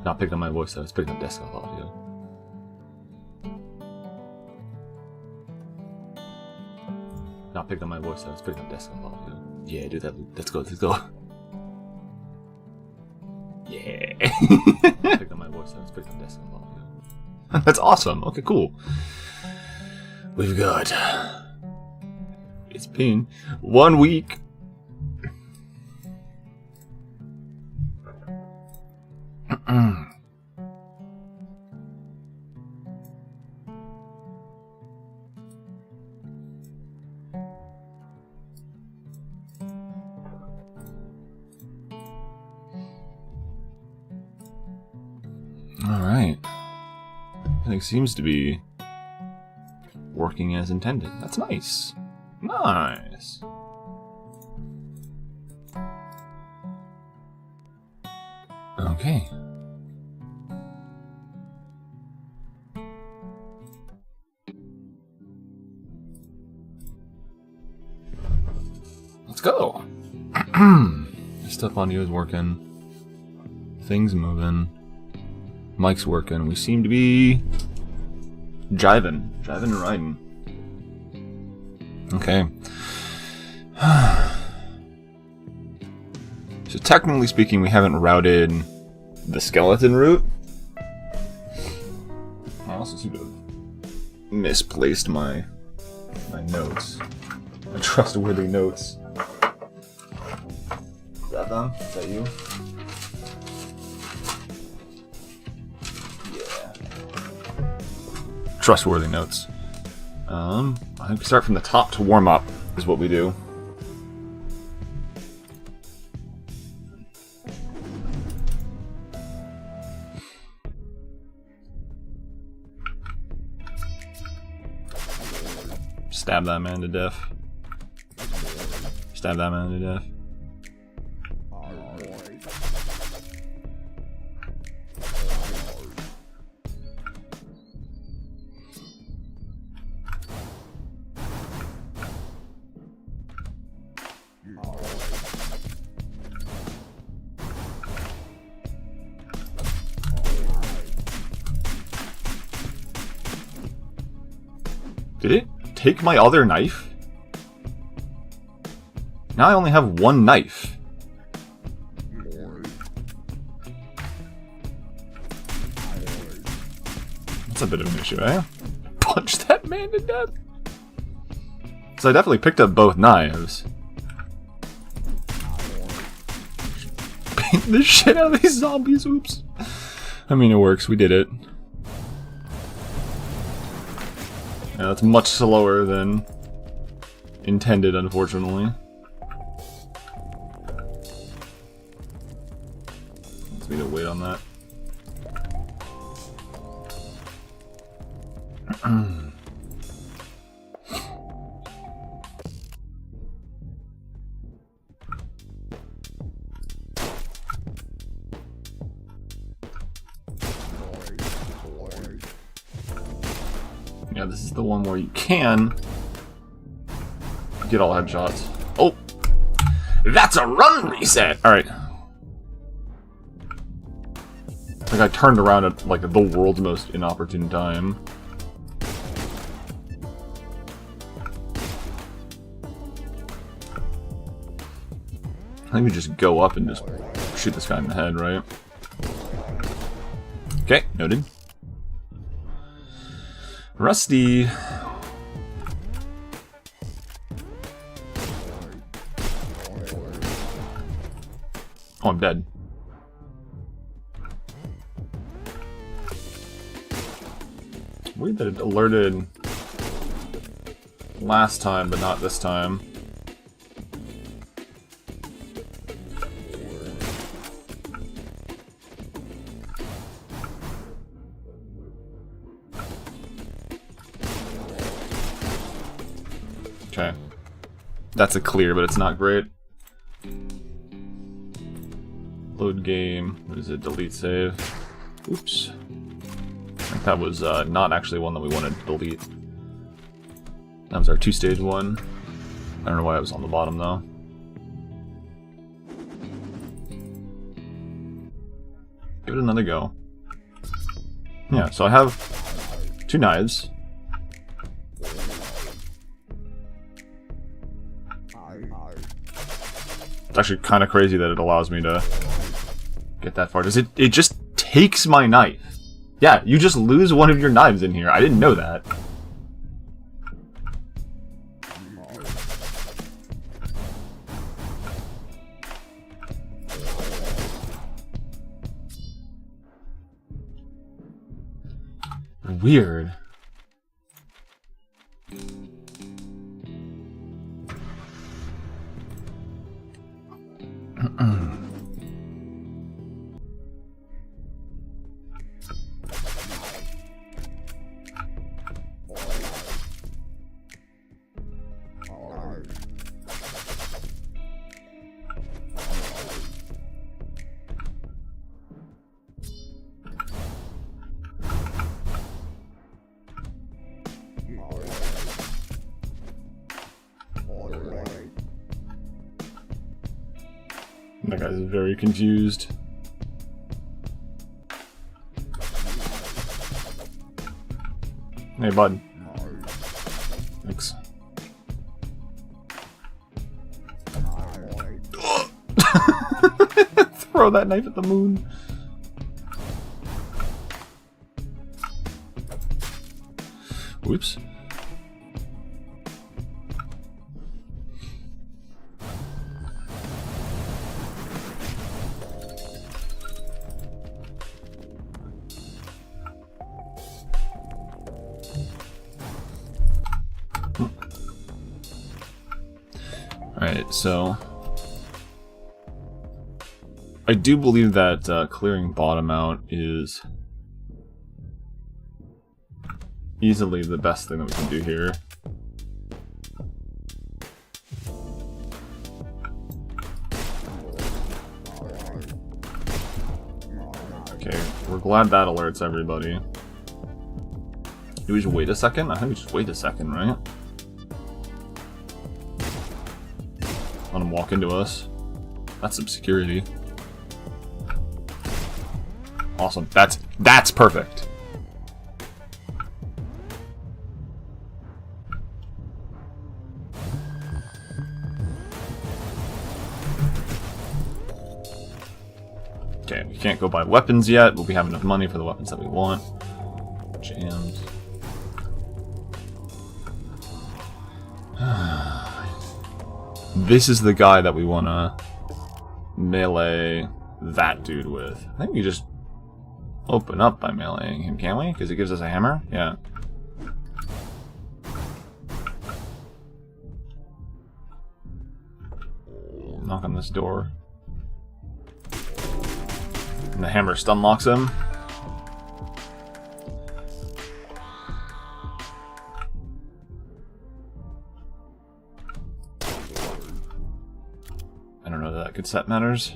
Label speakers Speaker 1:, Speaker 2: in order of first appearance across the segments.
Speaker 1: Not picking up my voice, I was picking up desktop audio. Not picking up my voice, I was picking up desktop audio. Yeah, do that loop. Let's go, let's go. Yeah. Not picking up my voice, I was picking up desktop audio. That's awesome. Okay, cool. We've got... It's been 1 week. Alright. Everything seems to be working as intended. That's nice. Nice. Okay. Let's go. Stuff audio is working. Things moving. Mic's working. We seem to be jiving and riding. Okay. So technically speaking, we haven't routed the skeleton route. I also seem to have misplaced my notes. My trustworthy notes. Is that them? Is that you? Trustworthy notes. I think we start from the top to warm up is what we do. Stab that man to death. Stab that man to death. Did it take my other knife? Now I only have one knife. That's a bit of an issue, eh? Punch that man to death. So I definitely picked up both knives. Beat the shit out of these zombies, oops. I mean, it works, we did it. Yeah, that's much slower than intended, unfortunately. Let's need to wait on that. Yeah, this is the one where you can get all headshots. Oh! That's a run reset! Alright. Like I turned around at like the world's most inopportune time. I think we just go up and just shoot this guy in the head, right? Okay, noted. Rusty. Oh, I'm dead. Weird that it alerted last time, but not this time. Okay. That's a clear, but it's not great. Load game. What is it? Delete save. Oops. I think that was not actually one that we wanted to delete. That was our 2-stage one. I don't know why it was on the bottom though. Give it another go. Yeah, so I have 2 knives. It's actually kind of crazy that it allows me to get that far. Does it? It just takes my knife. Yeah, you just lose one of your knives in here. I didn't know that. Weird. That guy's very confused. Hey, bud. Thanks. Throw that knife at the moon. Whoops. Alright, so I do believe that clearing bottom out is easily the best thing that we can do here. Okay, we're glad that alerts everybody. Do we just wait a second? I think we just wait a second, right? Let him walk into us. That's some security. Awesome. That's perfect. Okay, we can't go buy weapons yet, but we have enough money for the weapons that we want. Jams. This is the guy that we want to melee that dude with. I think we just open up by meleeing him, can't we? Because it gives us a hammer? Yeah. Knock on this door. And the hammer stun locks him. I don't know that good set matters.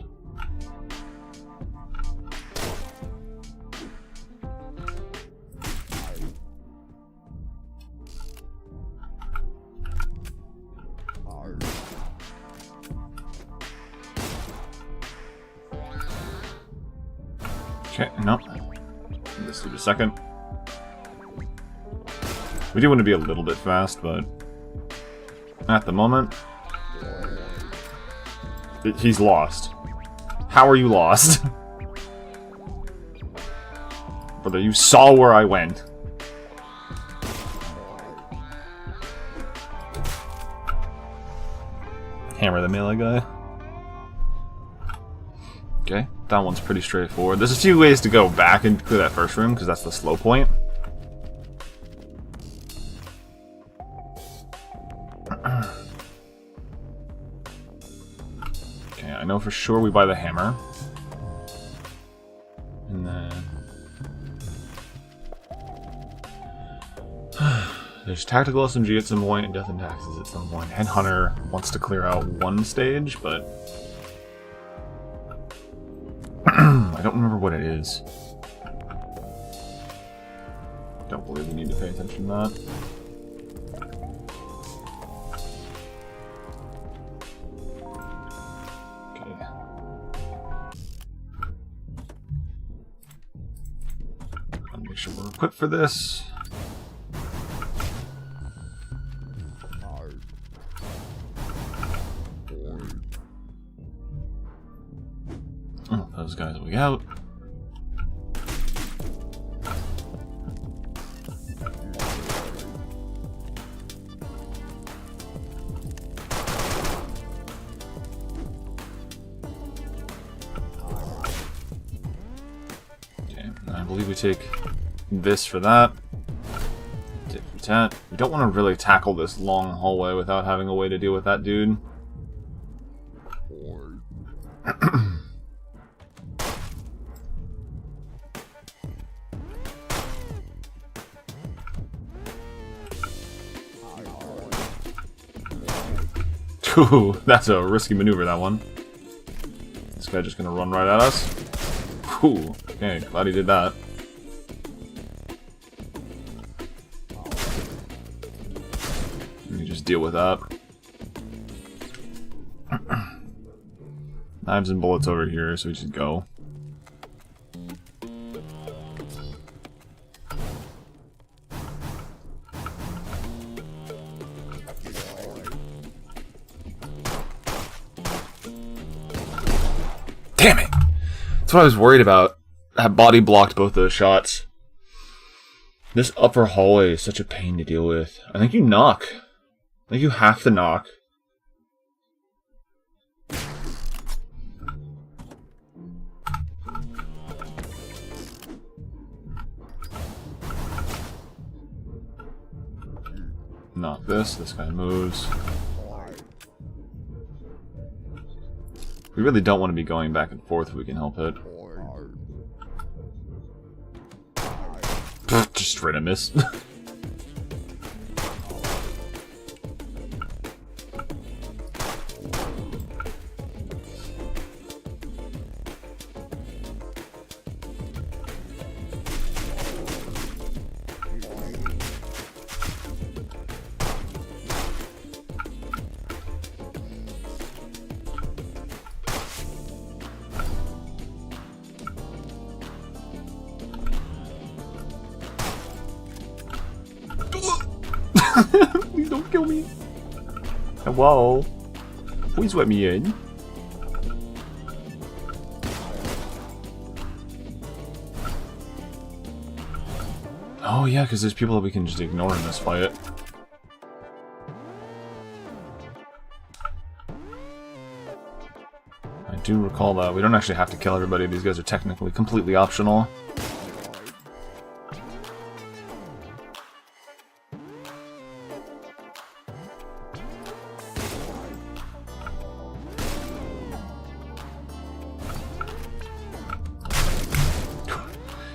Speaker 1: Okay, no. Let's do a second. We do want to be a little bit fast, but at the moment, he's lost. How are you lost? Brother, you saw where I went. Hammer the melee guy. Okay, that one's pretty straightforward. There's a few ways to go back and clear that first room, because that's the slow point. Okay, I know for sure we buy the hammer. And then... there's Tactical SMG at some point, and Death and Taxes at some point. Headhunter wants to clear out one stage, but... I don't remember what it is. Don't believe we need to pay attention to that. Okay. for this. Oh, those guys will be out. Okay, I believe we take this for that. Tit for tat. We don't want to really tackle this long hallway without having a way to deal with that dude. Ooh, that's a risky maneuver, that one. This guy just gonna run right at us. Ooh, okay, glad he did that. Let me just deal with that. Knives and bullets over here, so we just go. Damn it! That's what I was worried about. That body blocked both those shots. This upper hallway is such a pain to deal with. I think you knock. I think you have to knock. Knock this. This guy moves. We really don't want to be going back and forth if we can help it. Just straight a miss. Please don't kill me. Hello? Please let me in. Oh yeah, because there's people that we can just ignore in this fight. I do recall that. We don't actually have to kill everybody. These guys are technically completely optional.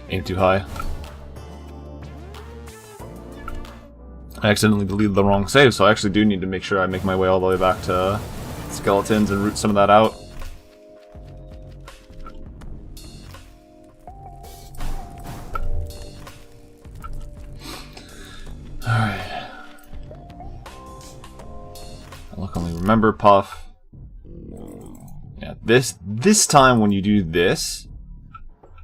Speaker 1: Aim too high. I accidentally deleted the wrong save, so I actually do need to make sure I make my way all the way back to Skeletons and root some of that out. Alright. I luckily remember Puff. Yeah, this time when you do this,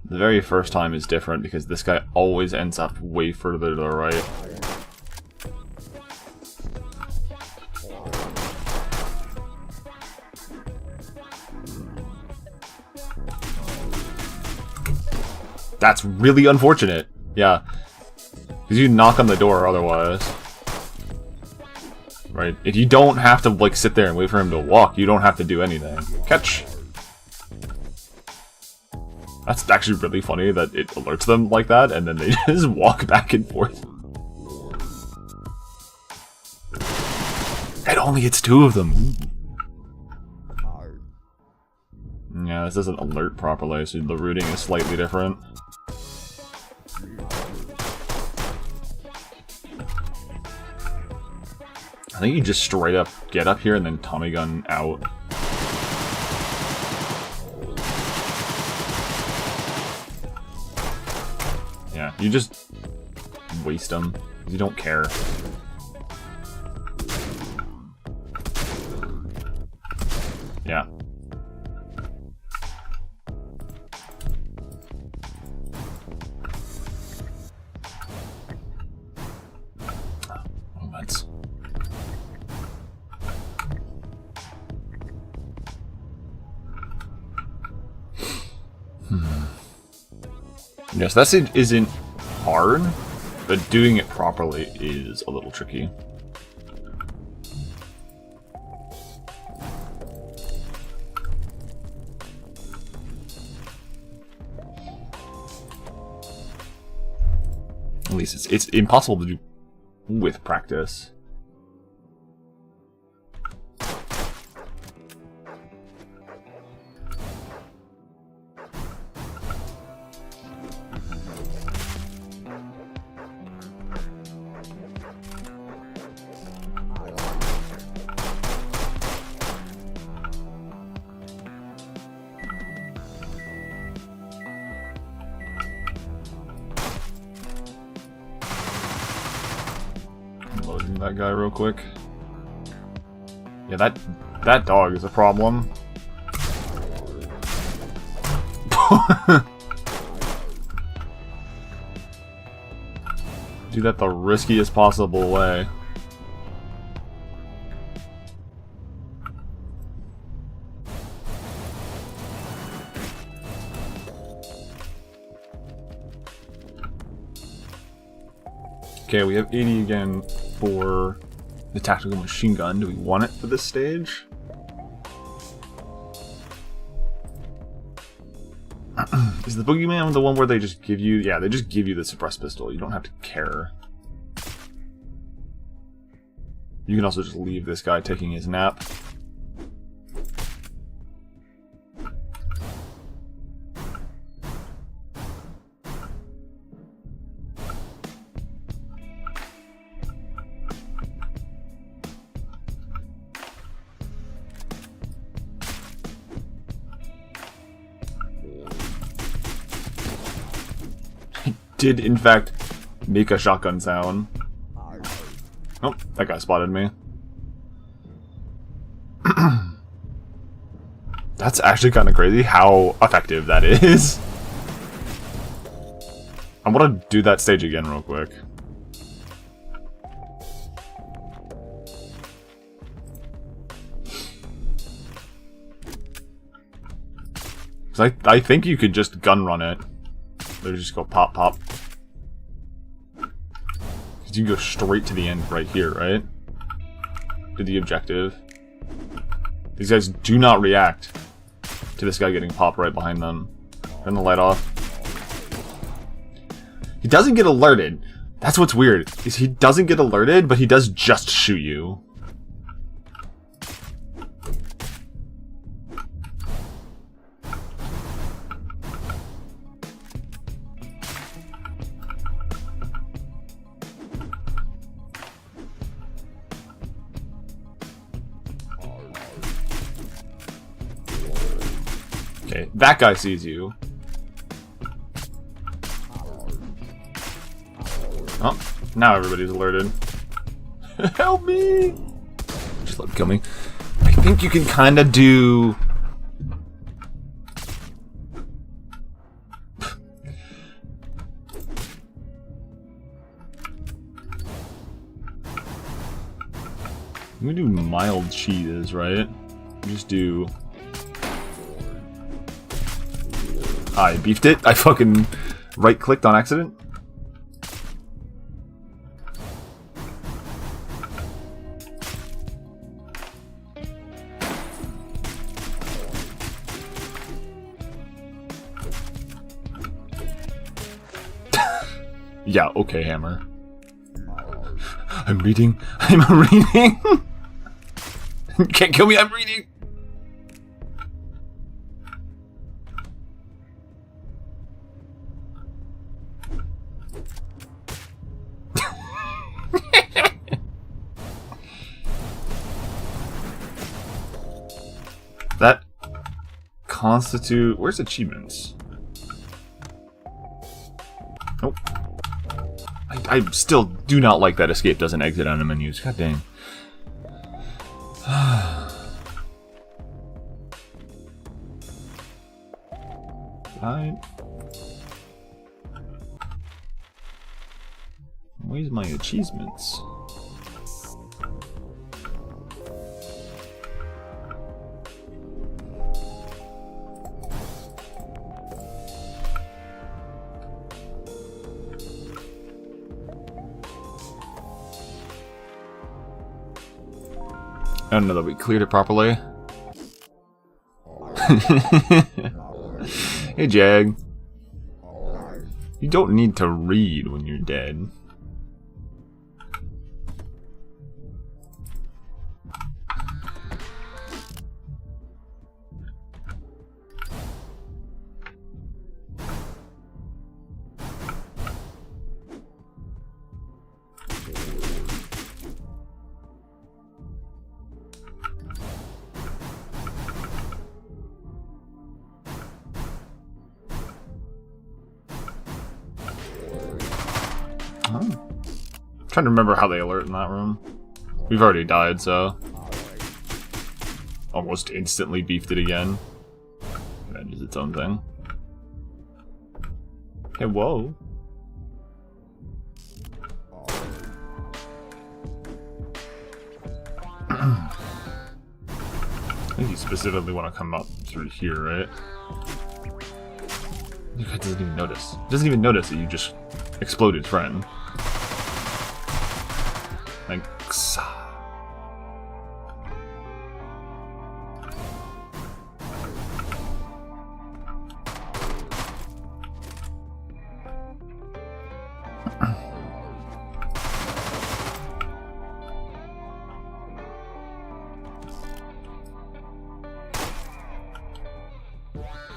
Speaker 1: the very first time is different because this guy always ends up way further to the right. That's really unfortunate. Yeah. Because you knock on the door otherwise. Right? If you don't have to, like, sit there and wait for him to walk, you don't have to do anything. Catch! That's actually really funny that it alerts them like that, and then they just walk back and forth. And only it's two of them. Yeah, this doesn't alert properly, so the routing is slightly different. I think you just straight up get up here and then Tommy gun out. Yeah, you just waste them. You don't care. Yeah. Yes, that stage isn't hard, but doing it properly is a little tricky. At least it's impossible to do with practice. Loading that guy real quick. Yeah, that dog is a problem. Do that the riskiest possible way. Okay, we have 80 again for the tactical machine gun. Do we want it for this stage? Is the boogeyman the one where they just give you... Yeah, they just give you the suppressed pistol. You don't have to care. You can also just leave this guy taking his nap. Did in fact make a shotgun sound. Oh, that guy spotted me. That's actually kind of crazy how effective that is. I want to do that stage again real quick. Because I think you could just gun run it. They just go pop, pop. Because you can go straight to the end right here, right? To the objective. These guys do not react to this guy getting popped right behind them. Turn the light off. He doesn't get alerted. That's what's weird. Is he doesn't get alerted, but he does just shoot you. Okay, that guy sees you. Oh, now everybody's alerted. Help me! Just let him kill me. I think you can kind of do... We do mild cheese, right? We just do... I beefed it. I fucking right-clicked on accident. Yeah, okay, Hammer. I'm reading. I'm reading. You can't kill me, I'm reading. That constitute... Where's achievements? Nope. I still do not like that escape doesn't exit on the menus. God dang. Right. Where's my achievements? I don't know that we cleared it properly. Hey, Jag. You don't need to read when you're dead. Trying to remember how they alert in that room. We've already died, so almost instantly beefed it again. That is its own thing. Hey, whoa. I think you specifically want to come up through here, right? You guy doesn't even notice. Doesn't even notice that you just exploded, friend. Thanks.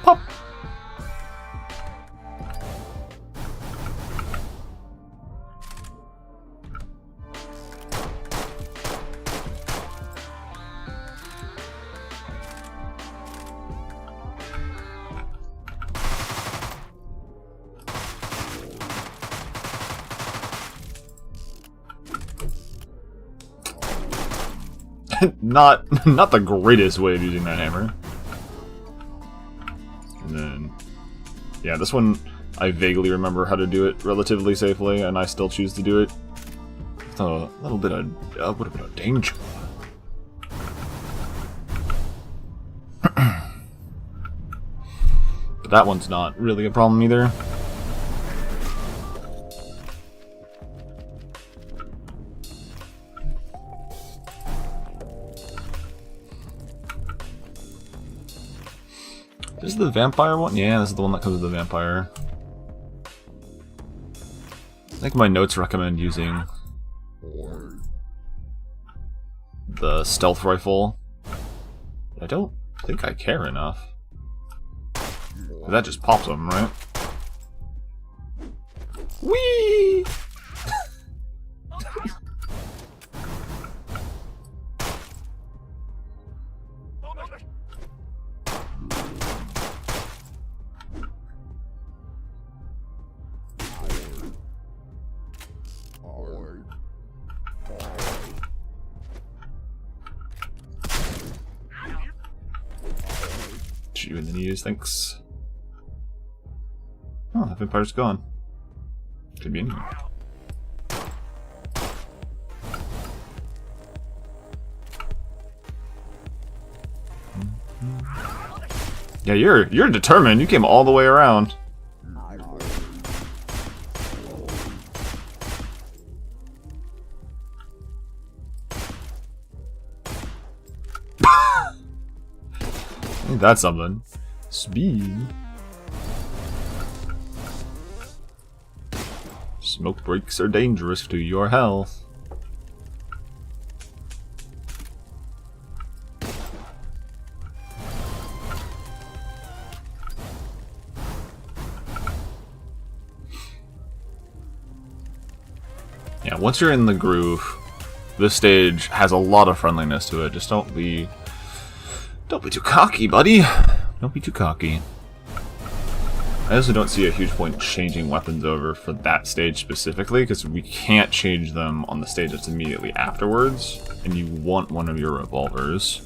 Speaker 1: Pop. not the greatest way of using that hammer. And then, yeah, this one I vaguely remember how to do it relatively safely, and I still choose to do it with a little bit of danger. But that one's not really a problem either. This is the vampire one? Yeah, this is the one that comes with the vampire. I think my notes recommend using the stealth rifle. I don't think I care enough. That just pops them, right? Whee! Shoot you in the knees, thanks. Oh, the vampire's gone. Could be in here. Yeah, you're determined. You came all the way around. Ain't that something? Speed. Smoke breaks are dangerous to your health. Yeah, once you're in the groove, this stage has a lot of friendliness to it. Just don't be too cocky, buddy. Don't be too cocky. I also don't see a huge point changing weapons over for that stage specifically, because we can't change them on the stage that's immediately afterwards, and you want one of your revolvers.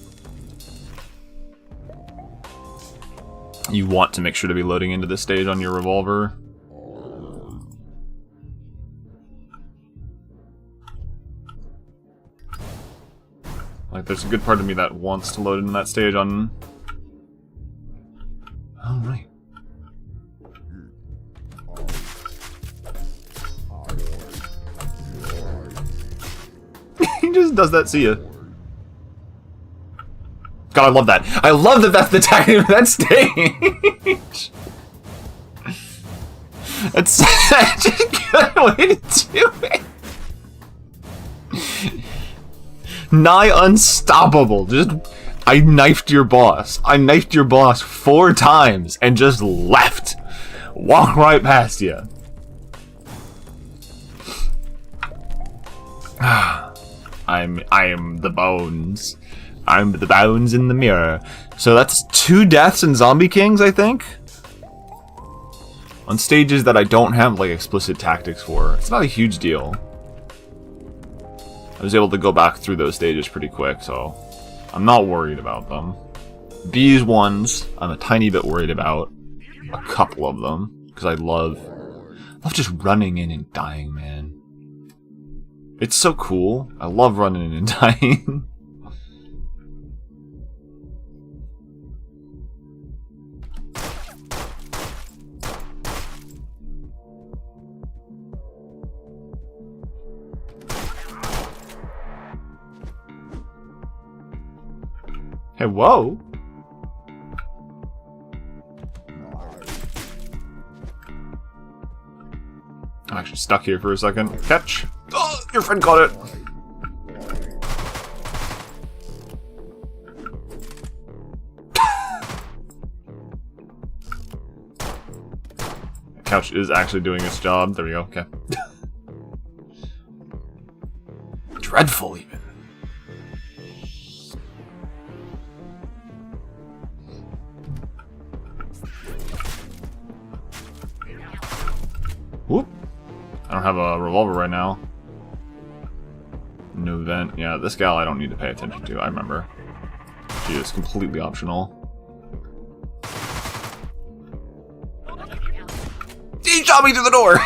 Speaker 1: You want to make sure to be loading into this stage on your revolver. Like, there's a good part of me that wants to load into that stage on... Alright. He just does that, see ya. God, I love that. I love that that's the tactic of that stage. That's such a good way to do it. Nigh unstoppable. Just, I knifed your boss. I knifed your boss 4 times and just left. Walk right past you. I am the bones. I'm the bones in the mirror. So that's 2 deaths in Zombie Kings, I think? On stages that I don't have, like, explicit tactics for. It's not a huge deal. I was able to go back through those stages pretty quick, so I'm not worried about them. These ones, I'm a tiny bit worried about. A couple of them, because I love just running in and dying, man. It's so cool. I love running in and dying. Hey, whoa! I'm actually stuck here for a second. Catch! Oh, your friend caught it! The couch is actually doing its job. There we go, okay. Dreadful, even. Whoop. I don't have a revolver right now. No vent. Yeah, this gal I don't need to pay attention to, I remember. She is completely optional. He shot me through the door!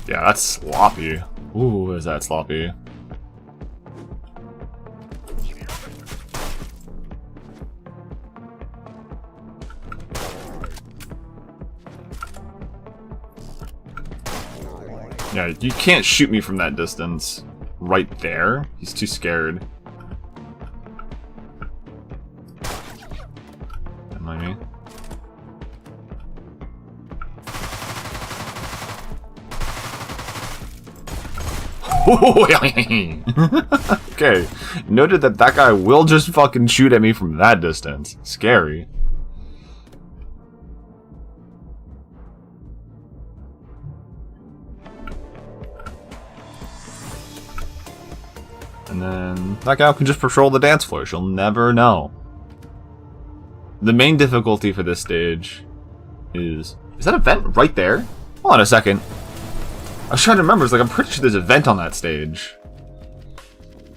Speaker 1: Yeah, that's sloppy. Ooh, is that sloppy? Yeah, you can't shoot me from that distance. Right there? He's too scared. Don't mind me. Okay. Noted that that guy will just fucking shoot at me from that distance. Scary. And then that gal can just patrol the dance floor. She'll never know. The main difficulty for this stage is... Is that a vent right there? Hold on a second. I was trying to remember. It's like, I'm pretty sure there's a vent on that stage.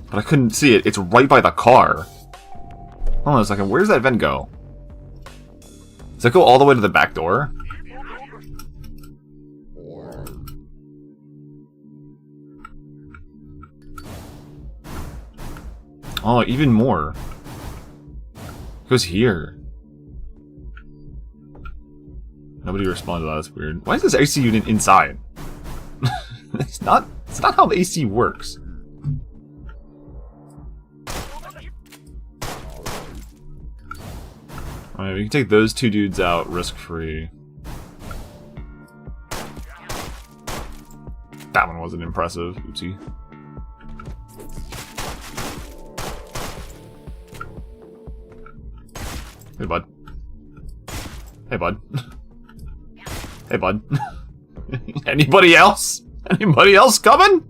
Speaker 1: But I couldn't see it. It's right by the car. Hold on a second. Where does that vent go? Does that go all the way to the back door? Oh, even more. It goes here. Nobody responded to that. That's weird. Why is this AC unit inside? It's not how the AC works. Alright, we can take those 2 dudes out risk-free. That one wasn't impressive. Oopsie. Hey, bud. Hey, bud. Hey, bud. Anybody else? Anybody else coming?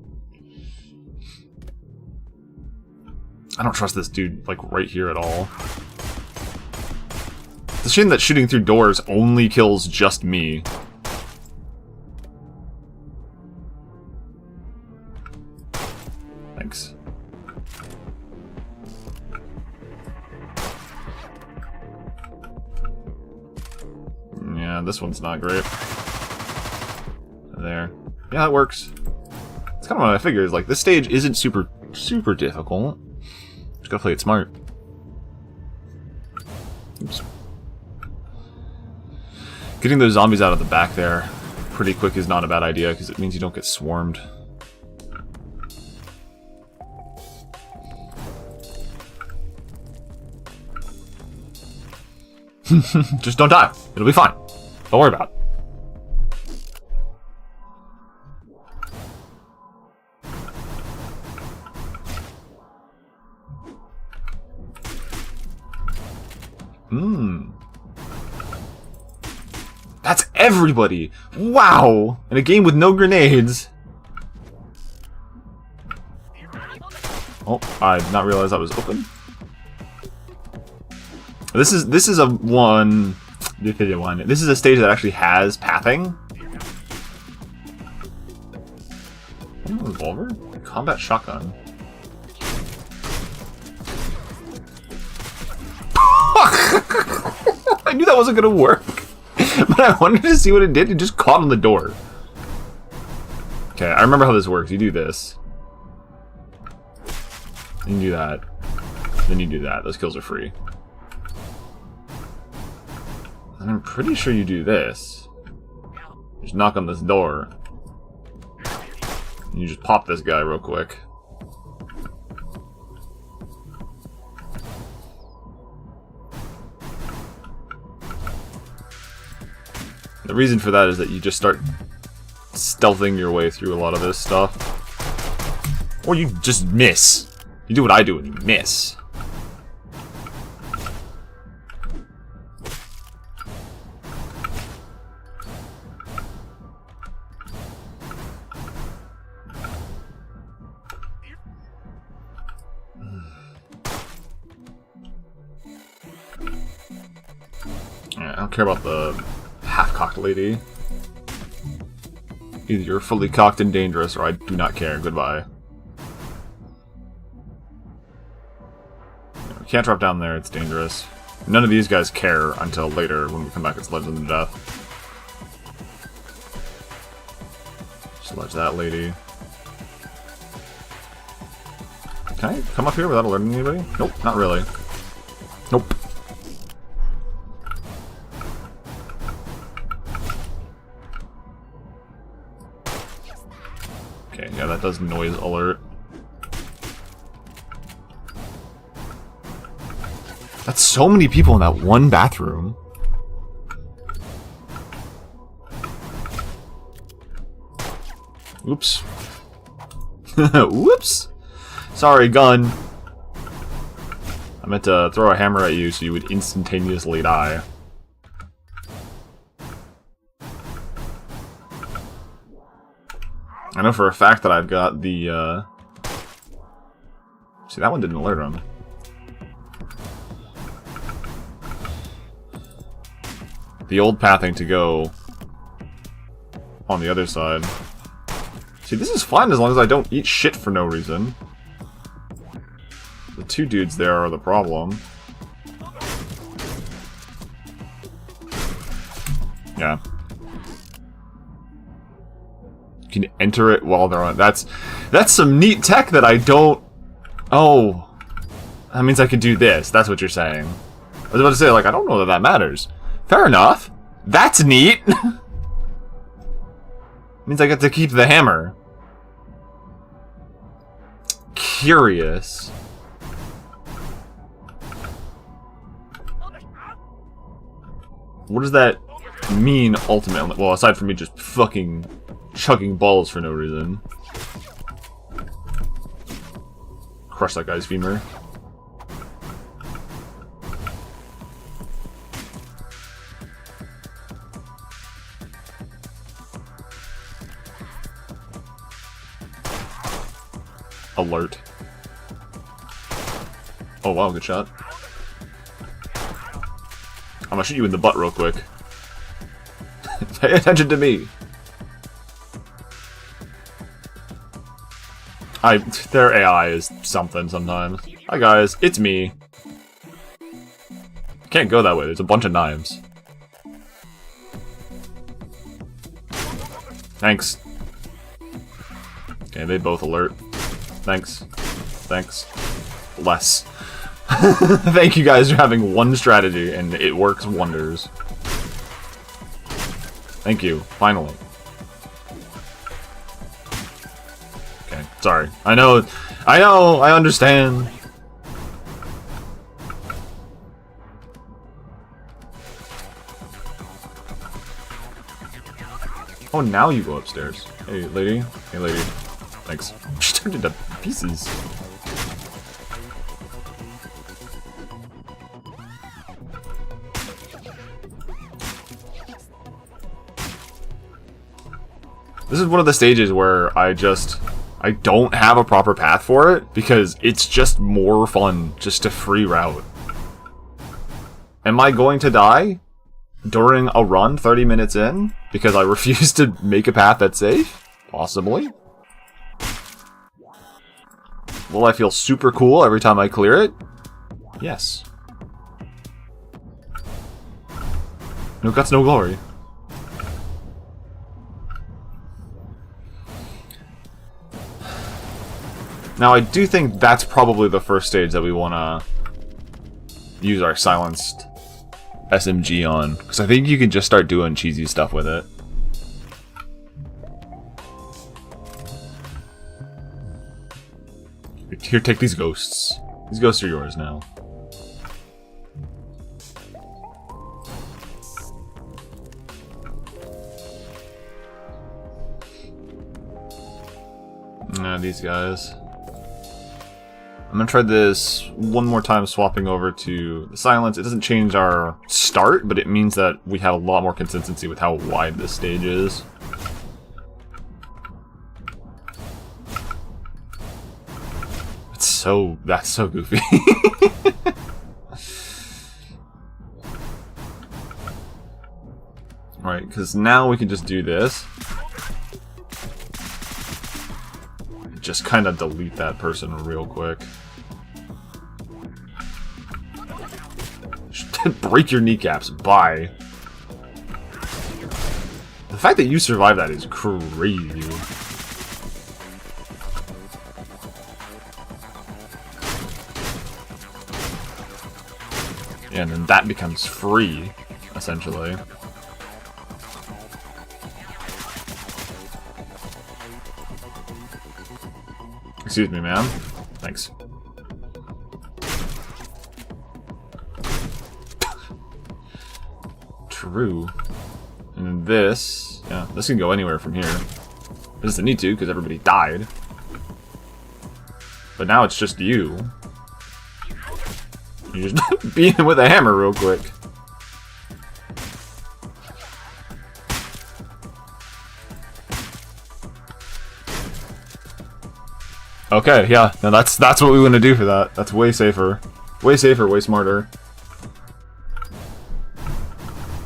Speaker 1: I don't trust this dude, like, right here at all. It's a shame that shooting through doors only kills just me. Thanks. Yeah, this one's not great. There. Yeah, that works. It's kind of what I figured. Is like, this stage isn't super difficult. Just gotta play it smart. Oops. Getting those zombies out of the back there, pretty quick is not a bad idea, because it means you don't get swarmed. Just don't die. It'll be fine. Don't worry about it. That's everybody! Wow! In a game with no grenades! Oh, I did not realize that was open. This is a one. This is a stage that actually has pathing. Revolver? Combat shotgun. I knew that wasn't gonna work, but I wanted to see what it did. It just caught on the door. Okay, I remember how this works. You do this. Then you do that. Then you do that. Those kills are free. And I'm pretty sure you do this. Just knock on this door. And you just pop this guy real quick. The reason for that is that you just start stealthing your way through a lot of this stuff. Or you just miss. You do what I do and you miss. I don't care about the half-cocked lady. Either you're fully cocked and dangerous, or I do not care. Goodbye. We can't drop down there, it's dangerous. None of these guys care until later when we come back and sledge them to death. Sledge that lady. Can I come up here without alerting anybody? Nope, not really. Nope. Okay, yeah, that does noise alert. That's so many people in that one bathroom. Oops. Whoops! Sorry, gun. I meant to throw a hammer at you so you would instantaneously die. I know for a fact that I've got the, See, that one didn't alert him. The old pathing to go on the other side. See, this is fine as long as I don't eat shit for no reason. The two dudes there are the problem. Yeah. You can enter it while they're on. That's some neat tech that I don't. Oh, that means I could do this. That's what you're saying. I was about to say, like, I don't know that matters. Fair enough. That's neat. Means I get to keep the hammer. Curious. What does that mean ultimately? Well, aside from me just fucking chugging balls for no reason. Crush that guy's femur. Alert. Oh wow, good shot. I'm gonna shoot you in the butt real quick. Pay attention to me. Their AI is something sometimes. Hi guys, it's me. Can't go that way, there's a bunch of knives. Thanks. Okay, they both alert. Thanks. Thanks. Less. Thank you guys for having one strategy, and it works wonders. Thank you. Finally. Sorry. I know, I understand. Oh, now you go upstairs. Hey, lady. Hey, lady. Thanks. She turned into pieces. This is one of the stages where I don't have a proper path for it because it's just more fun just to free route. Am I going to die during a run 30 minutes in because I refuse to make a path that's safe? Possibly. Will I feel super cool every time I clear it? Yes. No guts, no glory. Now, I do think that's probably the first stage that we want to use our silenced SMG on. Because I think you can just start doing cheesy stuff with it. Here, take these ghosts. These ghosts are yours now. These guys. I'm gonna try this one more time, swapping over to the silence. It doesn't change our start, but it means that we have a lot more consistency with how wide this stage is. That's so goofy. Right, because now we can just do this. Just kind of delete that person real quick. Break your kneecaps. Bye. The fact that you survived that is crazy. Yeah, and then that becomes free, essentially. Excuse me, ma'am. Thanks. True. And then this... yeah, this can go anywhere from here. It doesn't need to, because everybody died. But now it's just you. You just beat him with a hammer real quick. Okay, yeah, no, that's what we want to do for that. That's way safer. Way safer, way smarter.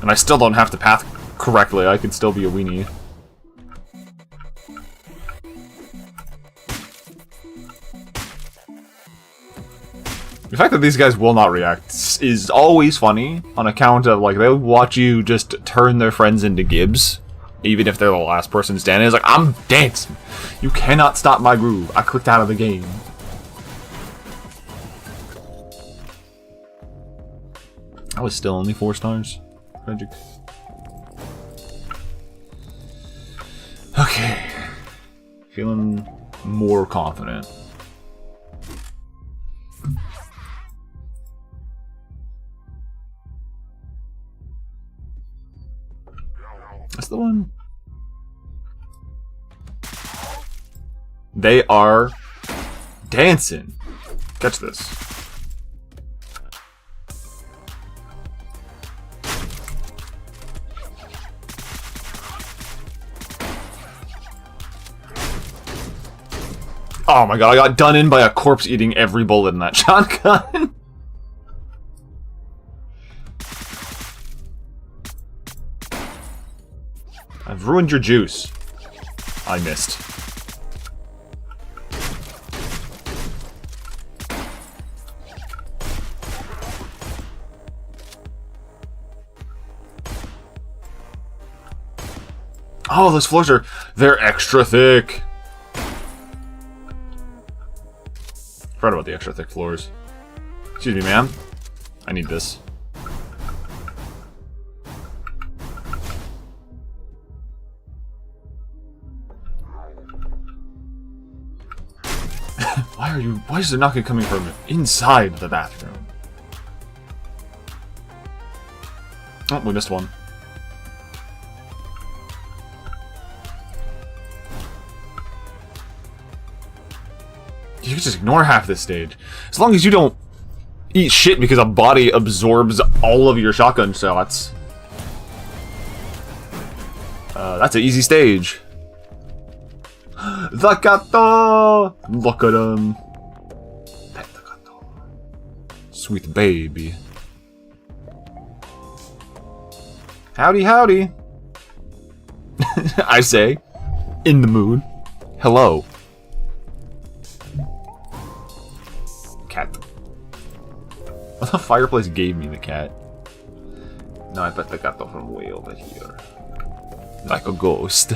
Speaker 1: And I still don't have to path correctly, I can still be a weenie. The fact that these guys will not react is always funny, on account of, like, they'll watch you just turn their friends into gibs. Even if they're the last person standing, it's like, I'm dancing. You cannot stop my groove. I clicked out of the game. I was still only 4 stars. Tragic. Okay. Feeling more confident. That's the one. They are dancing. Catch this. Oh my god, I got done in by a corpse eating every bullet in that shotgun. I've ruined your juice. I missed. Oh, those floors they're extra thick. Forgot about the extra thick floors. Excuse me, ma'am. I need this. Why is there knocking coming from inside the bathroom? Oh, we missed one. You can just ignore half this stage. As long as you don't eat shit because a body absorbs all of your shotgun shots. That's an easy stage. The gato! Look at him. Pet the gato. Sweet baby. Howdy, howdy. I say, in the mood. Hello. Cat. Well, the fireplace gave me the cat. No, I pet the gato from way over here. Like a ghost.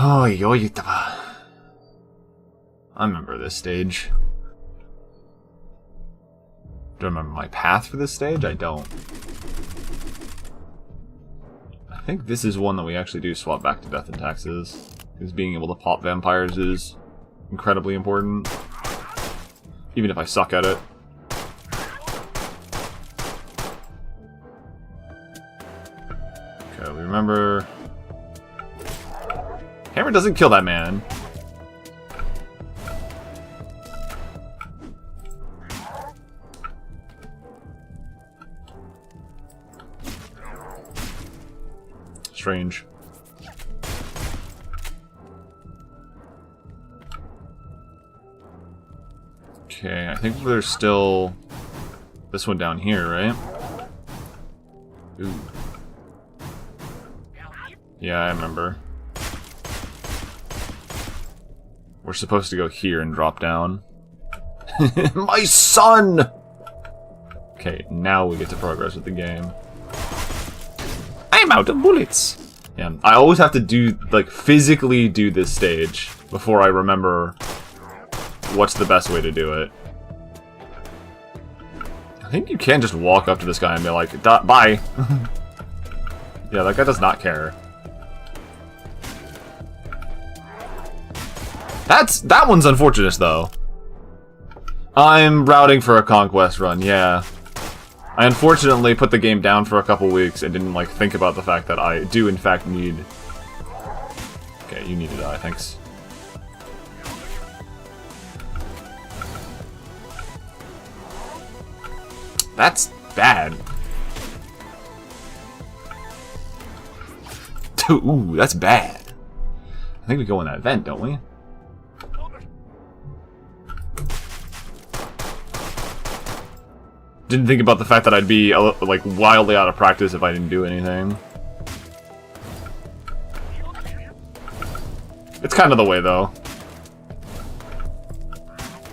Speaker 1: Oh, yoitava. I remember this stage. Do I remember my path for this stage? I don't. I think this is one that we actually do swap back to Death and Taxes. Because being able to pop vampires is incredibly important. Even if I suck at it. Okay, we remember... Hammer doesn't kill that man. Strange. Okay, I think there's still this one down here, right? Ooh. Yeah, I remember. We're supposed to go here and drop down. My son! Okay, now we get to progress with the game. I'm out of bullets! Yeah, I always have to do, like, physically do this stage before I remember what's the best way to do it. I think you can just walk up to this guy and be like, bye! Yeah, that guy does not care. That one's unfortunate, though. I'm routing for a Conquest run, yeah. I unfortunately put the game down for a couple weeks and didn't, like, think about the fact that I do, in fact, need... Okay, you need to die, thanks. That's bad. Ooh, that's bad. I think we go in that vent, don't we? Didn't think about the fact that I'd be, like, wildly out of practice if I didn't do anything. It's kind of the way, though.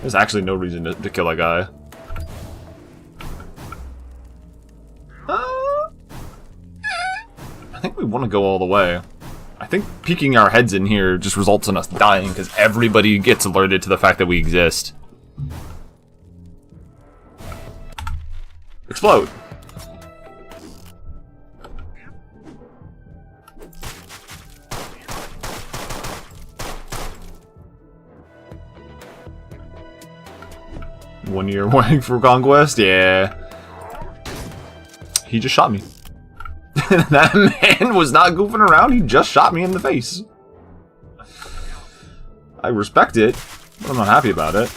Speaker 1: There's actually no reason to kill that guy. I think we want to go all the way. I think peeking our heads in here just results in us dying, because everybody gets alerted to the fact that we exist. Explode! One year waiting for Conquest? Yeah. He just shot me. That man was not goofing around, he just shot me in the face. I respect it, but I'm not happy about it.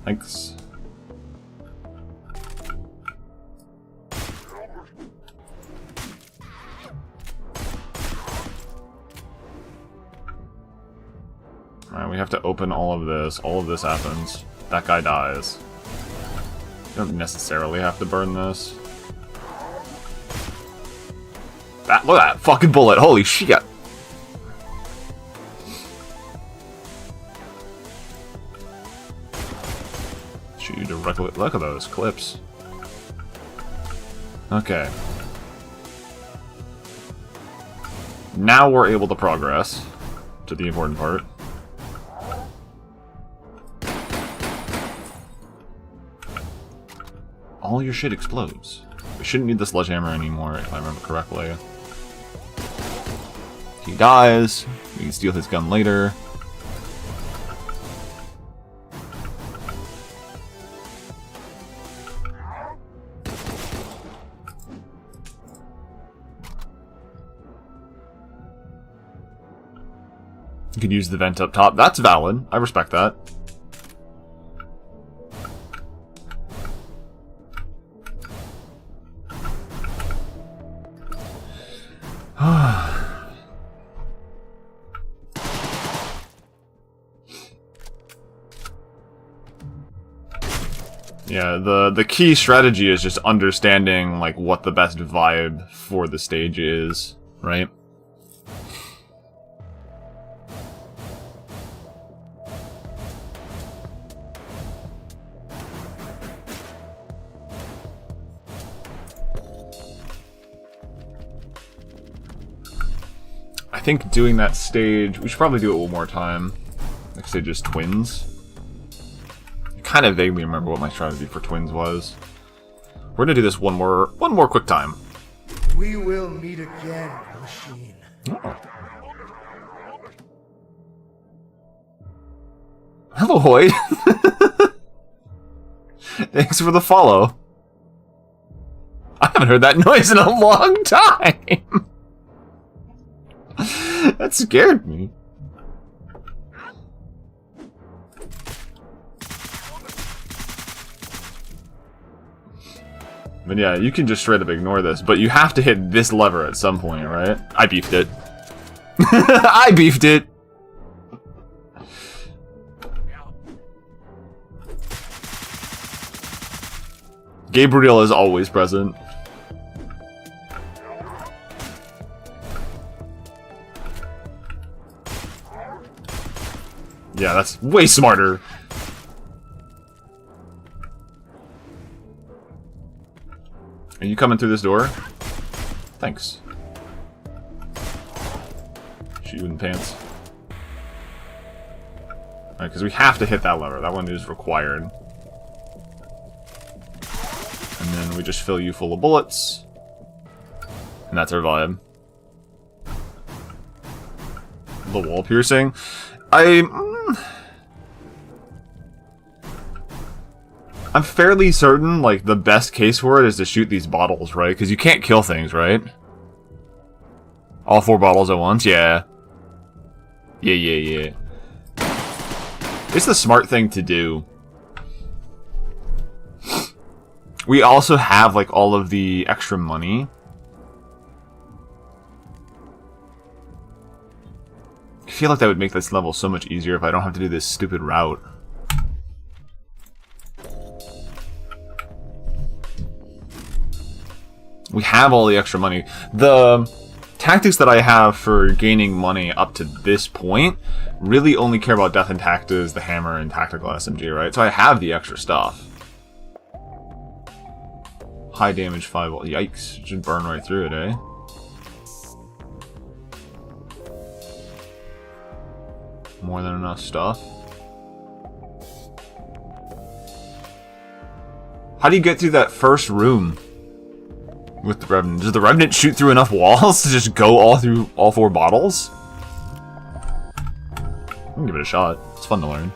Speaker 1: Thanks. Alright, we have to open all of this. All of this happens. That guy dies. You don't necessarily have to burn this. Look at that fucking bullet! Holy shit! Shoot you directly. Look at those clips. Okay. Now we're able to progress to the important part. all your shit explodes. We shouldn't need the sledgehammer anymore, if I remember correctly. He dies. We can steal his gun later. You could use the vent up top. That's valid. I respect that. Yeah, the key strategy is just understanding like what the best vibe for the stage is, right? I think doing that stage, we should probably do it one more time. Like stage is twins. I kind of vaguely remember what my strategy for twins was. We're gonna do this one more quick time.
Speaker 2: We will meet again, machine.
Speaker 1: Oh. Hello, Hoy. Thanks for the follow. I haven't heard that noise in a long time. That scared me. But yeah, you can just straight up ignore this, but you have to hit this lever at some point, right? I beefed it. I beefed it! Gabriel is always present. Yeah, that's way smarter. Are you coming through this door? Thanks. Shoot you in the pants. Alright, because we have to hit that lever. That one is required. And then we just fill you full of bullets. And that's our vibe. The wall piercing. I'm fairly certain, like, the best case for it is to shoot these bottles, right? Because you can't kill things, right? All 4 bottles at once? Yeah. Yeah. It's the smart thing to do. We also have, like, all of the extra money. I feel like that would make this level so much easier if I don't have to do this stupid route. We have all the extra money. The tactics that I have for gaining money up to this point really only care about death and tactics, the hammer, and tactical SMG, right? So I have the extra stuff. High damage 5 volt. Yikes. Just burn right through it, eh? More than enough stuff. How do you get through that first room with the Revenant? Does the Revenant shoot through enough walls to just go all through all 4 bottles? I can give it a shot. It's fun to learn.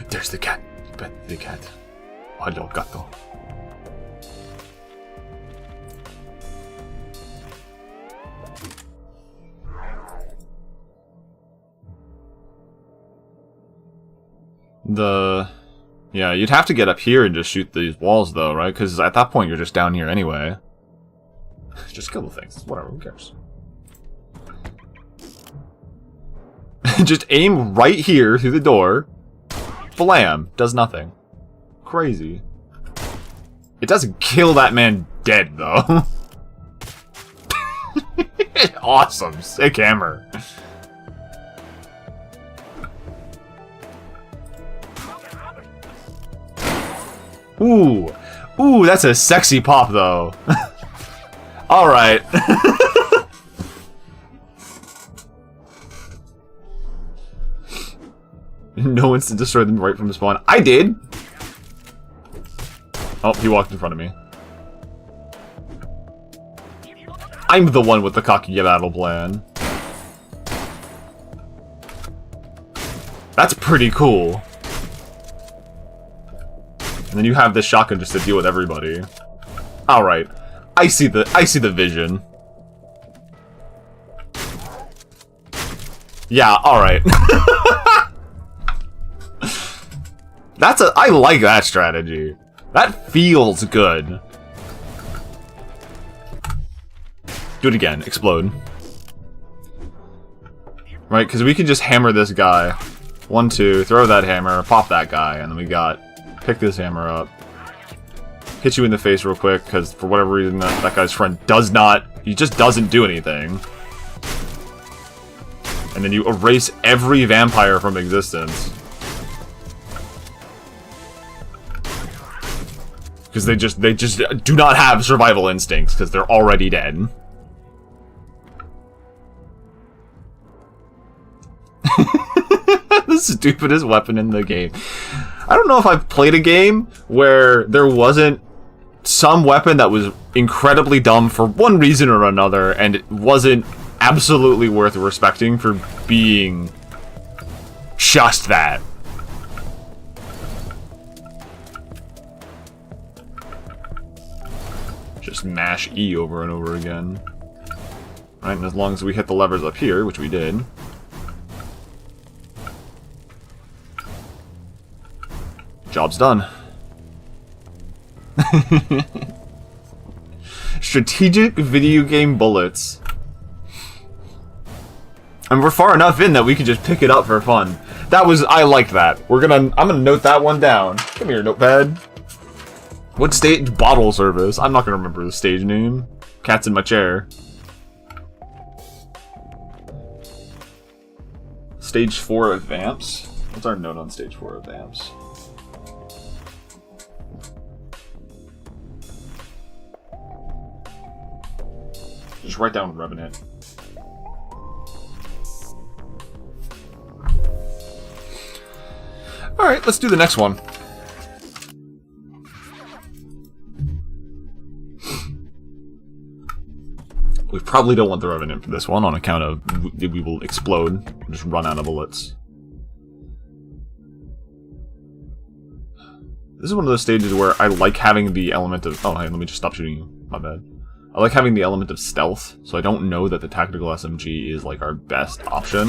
Speaker 1: There's the cat. The cat. Hello, gato. Yeah, you'd have to get up here and just shoot these walls, though, right? Because at that point, you're just down here anyway. Just kill the things. Whatever, who cares? Just aim right here through the door. Blam! Does nothing. Crazy. It doesn't kill that man dead, though. Awesome. Sick hammer. Ooh. Ooh, that's a sexy pop, though. Alright. No one to destroy them right from the spawn. I did! Oh, he walked in front of me. I'm the one with the cocky battle plan. That's pretty cool. And then you have this shotgun just to deal with everybody. Alright. I see the vision. Yeah, alright. I like that strategy. That feels good. Do it again. Explode. Right, because we can just hammer this guy. 1, 2, throw that hammer, pop that guy, and then we got... Pick this hammer up. Hit you in the face real quick, because for whatever reason that guy's friend does not... He just doesn't do anything. And then you erase every vampire from existence. Because they just do not have survival instincts, because they're already dead. The stupidest weapon in the game. I don't know if I've played a game where there wasn't some weapon that was incredibly dumb for one reason or another, and it wasn't absolutely worth respecting for being just that. Just mash E over and over again. Right, and as long as we hit the levers up here, which we did... Job's done. Strategic video game bullets. And we're far enough in that we can just pick it up for fun. I liked that. I'm gonna note that one down. Come here, notepad. What stage? Bottle service. I'm not gonna remember the stage name. Cat's in my chair. Stage 4 of Vamps. What's our note on stage 4 of Vamps? Just write down Revenant. Alright, let's do the next one. We probably don't want the Revenant for this one on account of we will explode. We'll just run out of bullets. This is one of those stages where I like having the element of... Oh, hey, let me just stop shooting you. My bad. I like having the element of stealth, so I don't know that the tactical SMG is like our best option.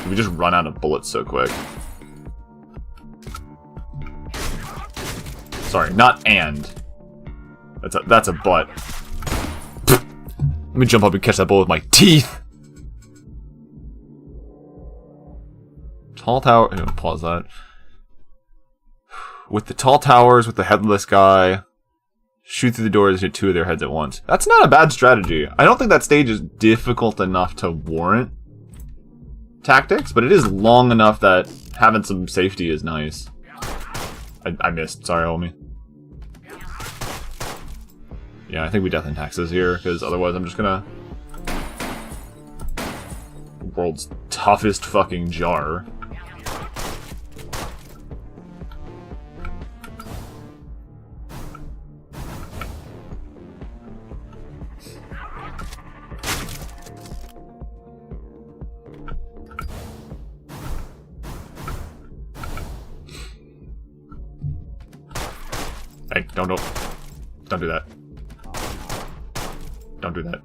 Speaker 1: We just run out of bullets so quick. Sorry, not and. That's a butt. Let me jump up and catch that bullet with my teeth! Tall tower... I'm gonna pause that. With the tall towers, with the headless guy... Shoot through the doors, hit 2 of their heads at once. That's not a bad strategy. I don't think that stage is difficult enough to warrant tactics, but it is long enough that having some safety is nice. I missed. Sorry, homie. Yeah, I think we death and taxes here, because otherwise I'm just gonna... World's toughest fucking jar. Hey, don't do that. Don't do that.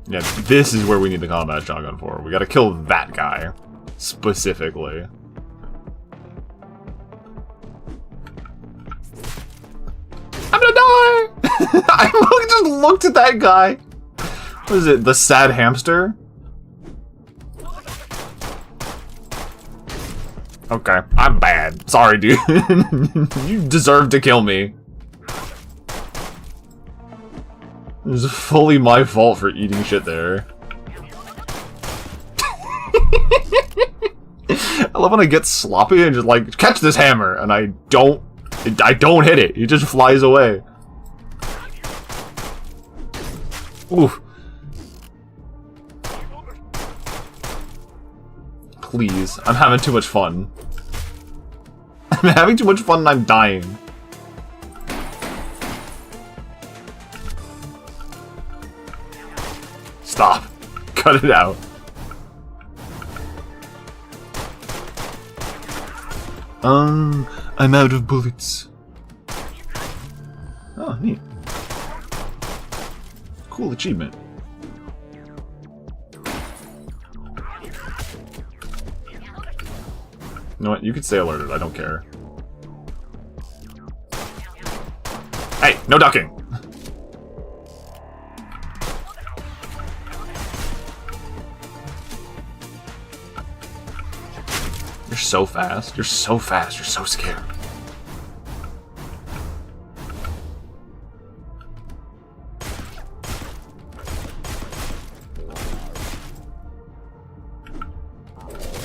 Speaker 1: Yeah, this is where we need the combat shotgun for. We gotta kill that guy. Specifically. I'm gonna die! I just looked at that guy. What is it? The sad hamster? Okay, I'm bad. Sorry, dude. You deserve to kill me. It was fully my fault for eating shit there. I love when I get sloppy and just like, catch this hammer, and I don't hit it. It just flies away. Oof. Please, I'm having too much fun. I'm having too much fun and I'm dying. Stop. Cut it out. I'm out of bullets. Oh, neat. Cool achievement. You know what? You can stay alerted. I don't care. Hey, no ducking! You're so fast. You're so fast. You're so scared.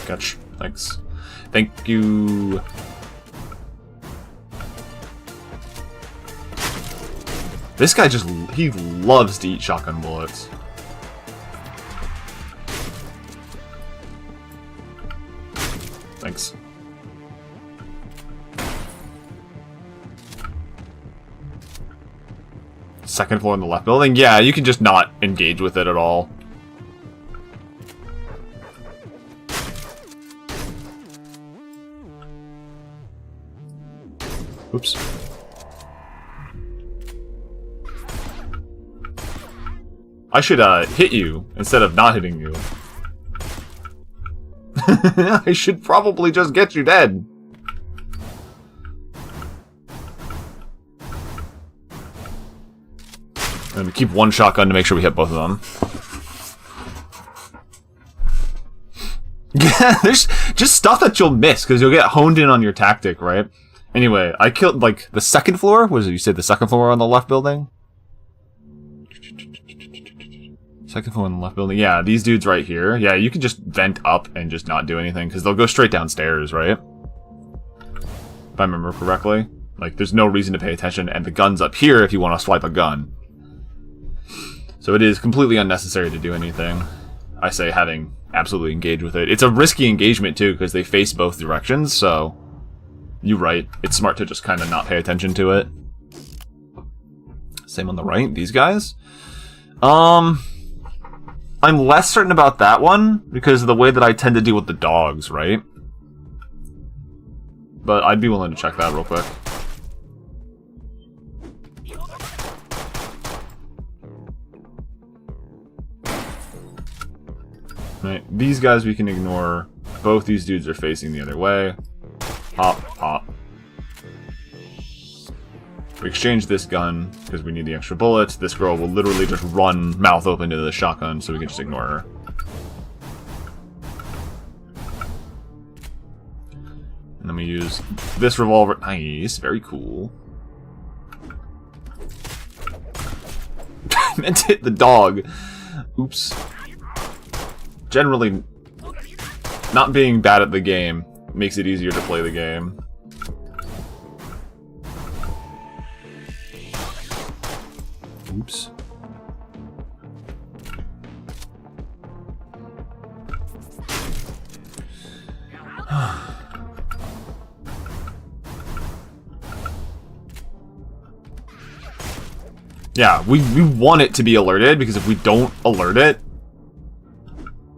Speaker 1: Catch. Thanks. Thank you. This guy just, he loves to eat shotgun bullets. Thanks. Second floor in the left building? Yeah, you can just not engage with it at all. Oops. I should hit you instead of not hitting you. I should probably just get you dead. And we keep one shotgun to make sure we hit both of them. Yeah, there's just stuff that you'll miss because you'll get honed in on your tactic, right? Anyway, I killed, like, the second floor? What is it? You said the second floor on the left building? Second floor on the left building. Yeah, these dudes right here. Yeah, you can just vent up and just not do anything, because they'll go straight downstairs, right? If I remember correctly. Like, there's no reason to pay attention, and the gun's up here if you want to swipe a gun. So it is completely unnecessary to do anything. I say having absolutely engaged with it. It's a risky engagement, too, because they face both directions, so... You're right. It's smart to just kind of not pay attention to it. Same on the right. These guys? I'm less certain about that one because of the way that I tend to deal with the dogs, right? But I'd be willing to check that real quick. Right. These guys we can ignore. Both these dudes are facing the other way. Pop, pop. We exchange this gun because we need the extra bullets. This girl will literally just run mouth open to the shotgun, so we can just ignore her. And then we use this revolver. Nice, very cool. I meant to hit the dog. Oops. Generally, not being bad at the game makes it easier to play the game. Oops. Yeah, we want it to be alerted, because if we don't alert it...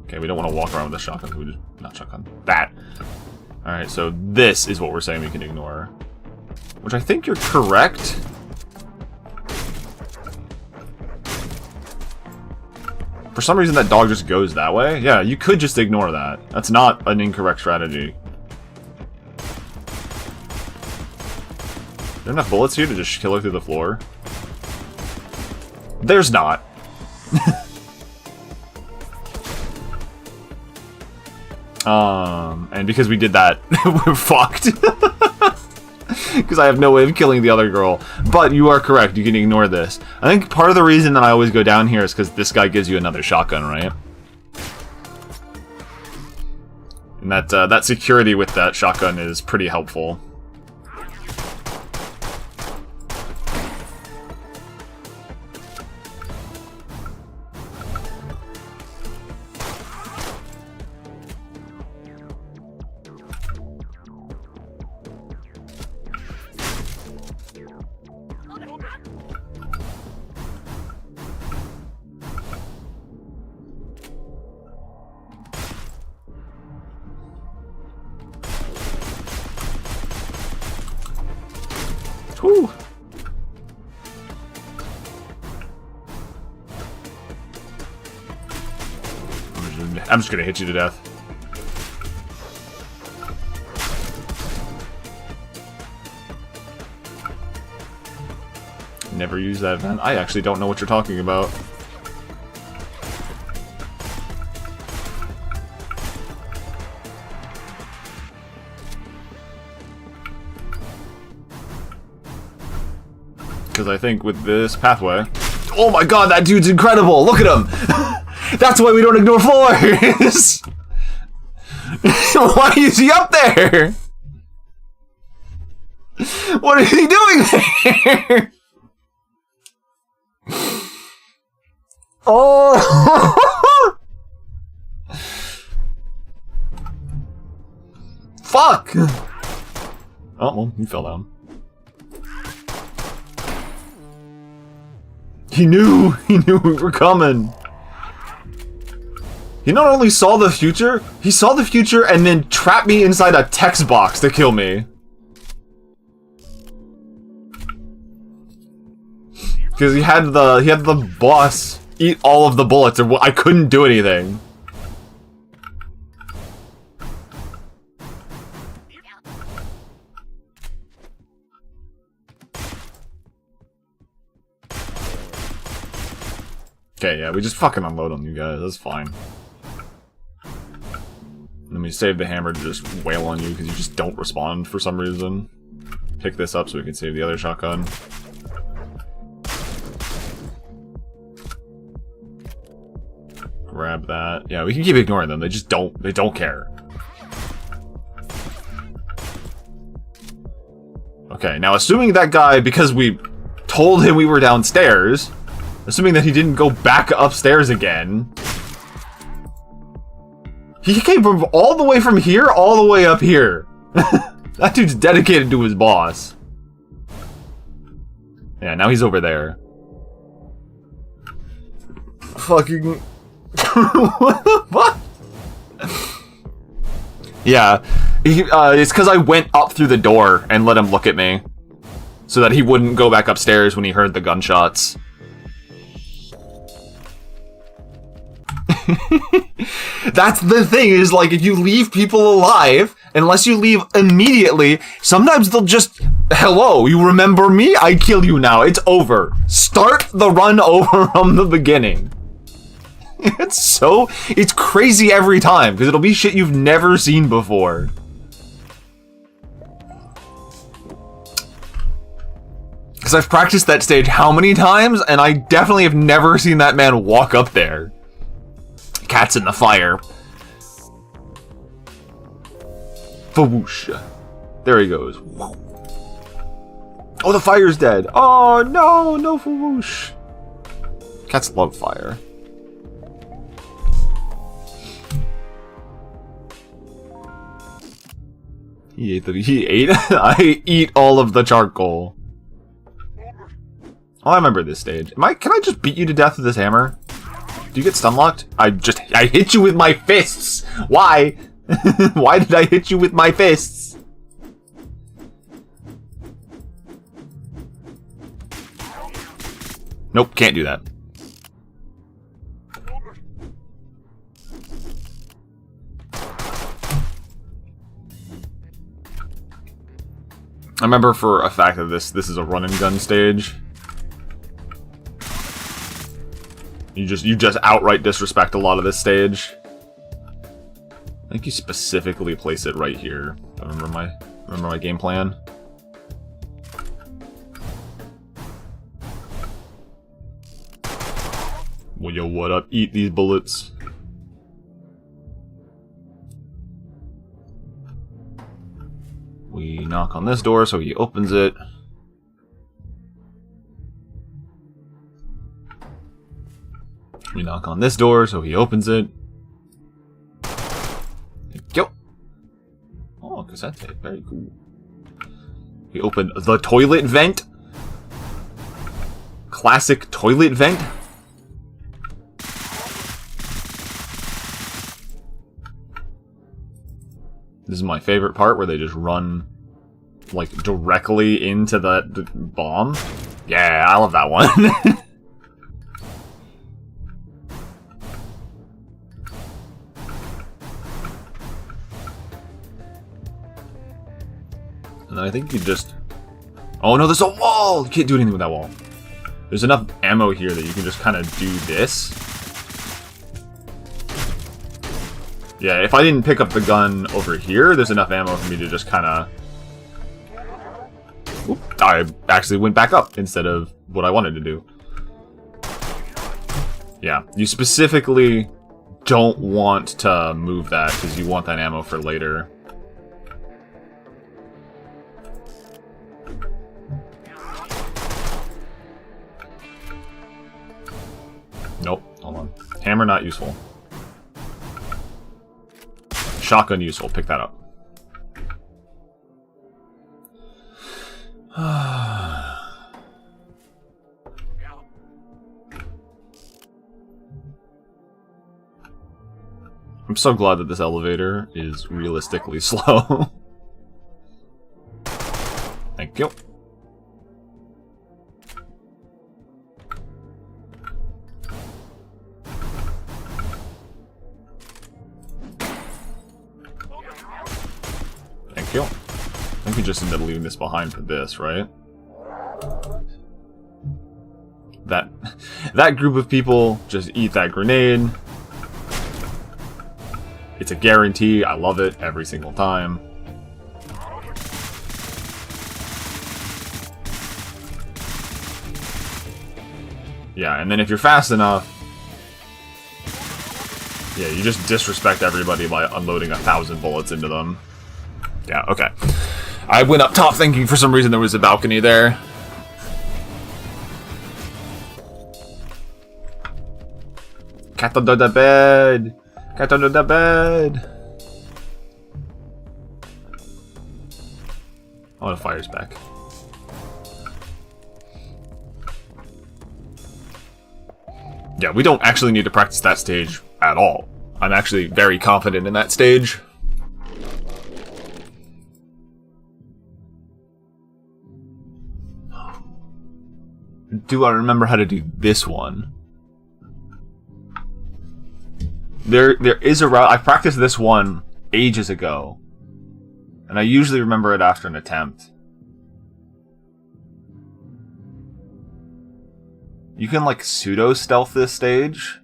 Speaker 1: Okay, we don't want to walk around with a shotgun, so we just... Not shotgun. That. Alright, so this is what we're saying we can ignore. Which I think you're correct. For some reason that dog just goes that way. Yeah, you could just ignore that. That's not an incorrect strategy. Are there enough bullets here to just kill her through the floor? There's not. And because we did that, we're fucked. Because I have no way of killing the other girl. But you are correct, you can ignore this. I think part of the reason that I always go down here is because this guy gives you another shotgun, right? And that security with that shotgun is pretty helpful. Whew. I'm just gonna hit you to death. Never use that vent. I actually don't know what you're talking about. Because I think with this pathway... Oh my god, that dude's incredible! Look at him! That's why we don't ignore floors! Why is he up there? What is he doing there? Oh! Fuck! Oh, well, he fell down. He knew we were coming. He not only saw the future, he saw the future and then trapped me inside a text box to kill me. Because he had the boss eat all of the bullets and I couldn't do anything. Okay, yeah, we just fucking unload on you guys, that's fine. And then we save the hammer to just wail on you because you just don't respond for some reason. Pick this up so we can save the other shotgun. Grab that. Yeah, we can keep ignoring them, they don't care. Okay, now assuming that guy, because we told him we were downstairs, assuming that he didn't go back upstairs again. He came from all the way from here, all the way up here. That dude's dedicated to his boss. Yeah, now he's over there. Fucking... What? Yeah, it's because I went up through the door and let him look at me. So that he wouldn't go back upstairs when he heard the gunshots. That's the thing, is like, if you leave people alive, unless you leave immediately, sometimes they'll just, hello, you remember me? I kill you now, it's over. Start the run over from the beginning. It's crazy every time, because it'll be shit you've never seen before. Because I've practiced that stage how many times, and I definitely have never seen that man walk up there. Cat's in the fire. Fawoosh. There he goes. Oh, the fire's dead. Oh, no, no fawoosh. Cats love fire. He ate I eat all of the charcoal. Oh, I remember this stage. Can I just beat you to death with this hammer? Do you get stun locked? I hit you with my fists! Why? Why did I hit you with my fists? Nope, can't do that. I remember for a fact that this is a run and gun stage. You just outright disrespect a lot of this stage. I think you specifically place it right here. I remember my game plan. Well, yo, what up? Eat these bullets. We knock on this door, so he opens it. We knock on this door, so he opens it. Go. Oh, cassette tape. Very cool. We open the toilet vent. Classic toilet vent. This is my favorite part, where they just run like, directly into the bomb. Yeah, I love that one. And I think you just... Oh no, there's a wall! You can't do anything with that wall. There's enough ammo here that you can just kind of do this. Yeah, if I didn't pick up the gun over here, there's enough ammo for me to just kind of... I actually went back up instead of what I wanted to do. Yeah, you specifically don't want to move that because you want that ammo for later. Nope, hold on. Hammer not useful. Shotgun useful, pick that up. I'm so glad that this elevator is realistically slow. Thank you. Thank you. I think we just ended up leaving this behind for this, right? That group of people just eat that grenade. It's a guarantee. I love it every single time. Yeah, and then if you're fast enough, yeah, you just disrespect everybody by unloading 1,000 bullets into them. Yeah, okay. I went up top thinking for some reason there was a balcony there. Cat under the bed! Cat under the bed! Oh, the fire's back. Yeah, we don't actually need to practice that stage at all. I'm actually very confident in that stage. Do I remember how to do this one? There is a route. I practiced this one ages ago, and I usually remember it after an attempt. You can like pseudo-stealth this stage.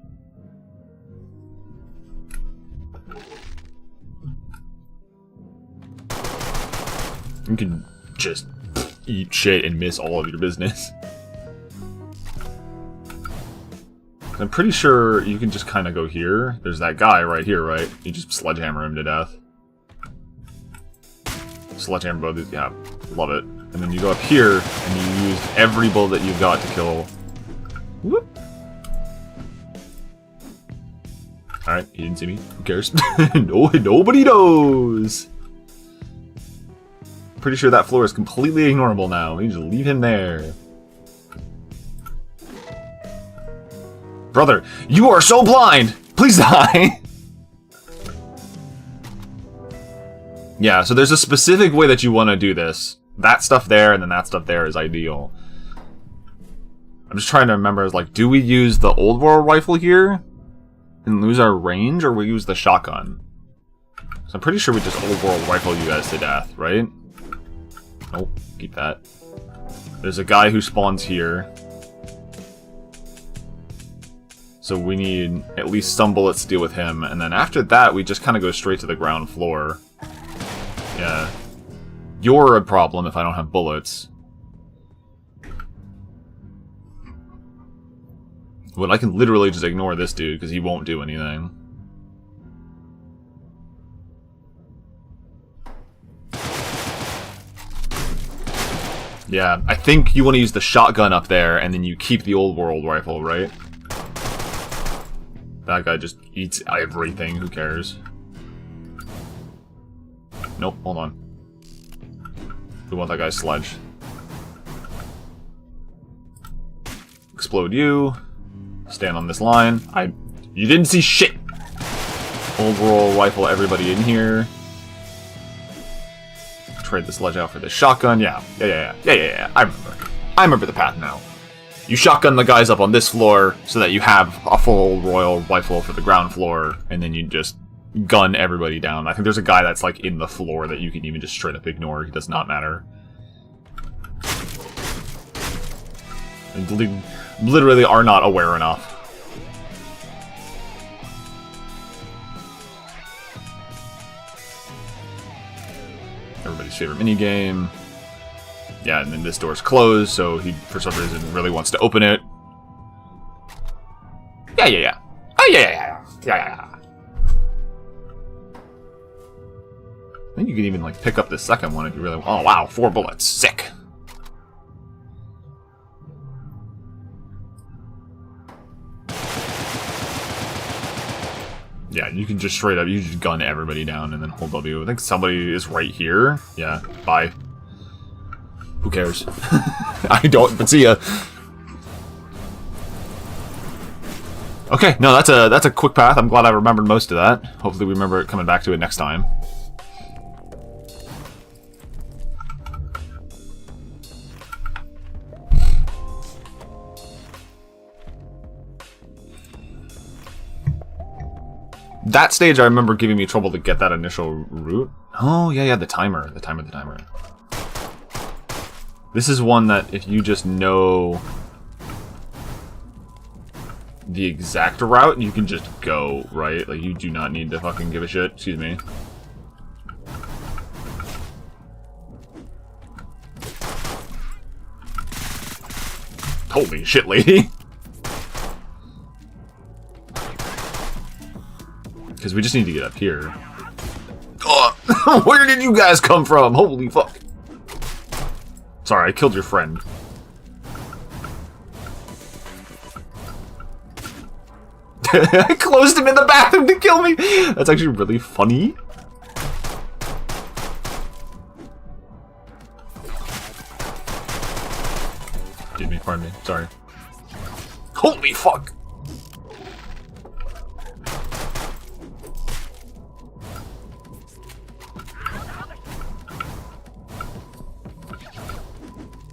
Speaker 1: You can just eat shit and miss all of your business. I'm pretty sure you can just kind of go here. There's that guy right here, right? You just sledgehammer him to death. Sledgehammer both, yeah, love it. And then you go up here, and you use every bullet that you've got to kill. Whoop. Alright, he didn't see me. Who cares? No, nobody knows! Pretty sure that floor is completely ignorable now. We just leave him there. Brother, you are so blind! Please die! Yeah, so there's a specific way that you want to do this. That stuff there and then that stuff there is ideal. I'm just trying to remember, like, do we use the old world rifle here and lose our range, or we use the shotgun? So I'm pretty sure we just old world rifle you guys to death, right? Nope, keep that. There's a guy who spawns here. So we need at least some bullets to deal with him, and then after that, we just kind of go straight to the ground floor. Yeah. You're a problem if I don't have bullets. Well, I can literally just ignore this dude, because he won't do anything. Yeah, I think you want to use the shotgun up there, and then you keep the old world rifle, right? That guy just eats everything, who cares? Nope, hold on. We want that guy's sledge. Explode you. Stand on this line. You didn't see shit! Old world rifle everybody in here. trade this ledge out for this shotgun. Yeah. I remember. I remember the path now. You shotgun the guys up on this floor so that you have a full royal rifle for the ground floor, and then you just gun everybody down. I think there's a guy that's like in the floor that you can even just straight up ignore. He does not matter. And literally are not aware enough. Everybody's favorite minigame. Yeah, and then this door's closed, so he, for some reason, really wants to open it. Yeah. Oh, yeah. I think you can even, like, pick up the second one if you really want. Oh, wow, 4 bullets. Sick. Yeah, you can just straight up, you just gun everybody down and then hold W. I think somebody is right here. Yeah, bye. Who cares? I don't, but see ya. Okay, no, that's a quick path. I'm glad I remembered most of that. Hopefully we remember coming back to it next time. That stage I remember giving me trouble to get that initial route. Oh, yeah, the timer. The timer. This is one that if you just know the exact route, you can just go, right? Like, you do not need to fucking give a shit. Excuse me. Holy shit, lady. Because we just need to get up here. Oh, where did you guys come from? Holy fuck. Sorry, I killed your friend. I closed him in the bathroom to kill me! That's actually really funny. Excuse me, pardon me, sorry. Holy fuck!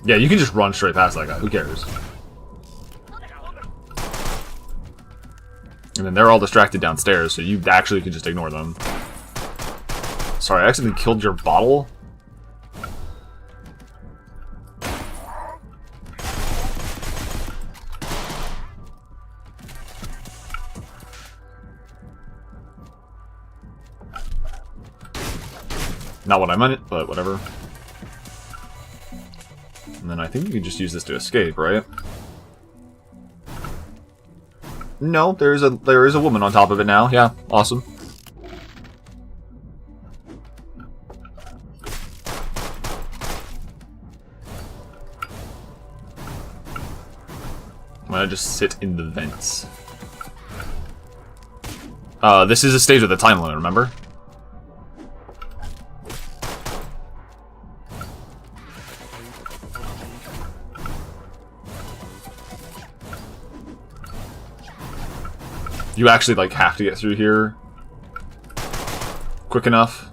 Speaker 1: Yeah, you can just run straight past that guy. Who cares? And then they're all distracted downstairs, so you actually can just ignore them. Sorry, I accidentally killed your bottle? Not what I meant, but whatever. And then I think you can just use this to escape, right? No, there is a woman on top of it now. Yeah, awesome. I'm gonna just sit in the vents. This is a stage with a time limit, remember? You actually, like, have to get through here quick enough.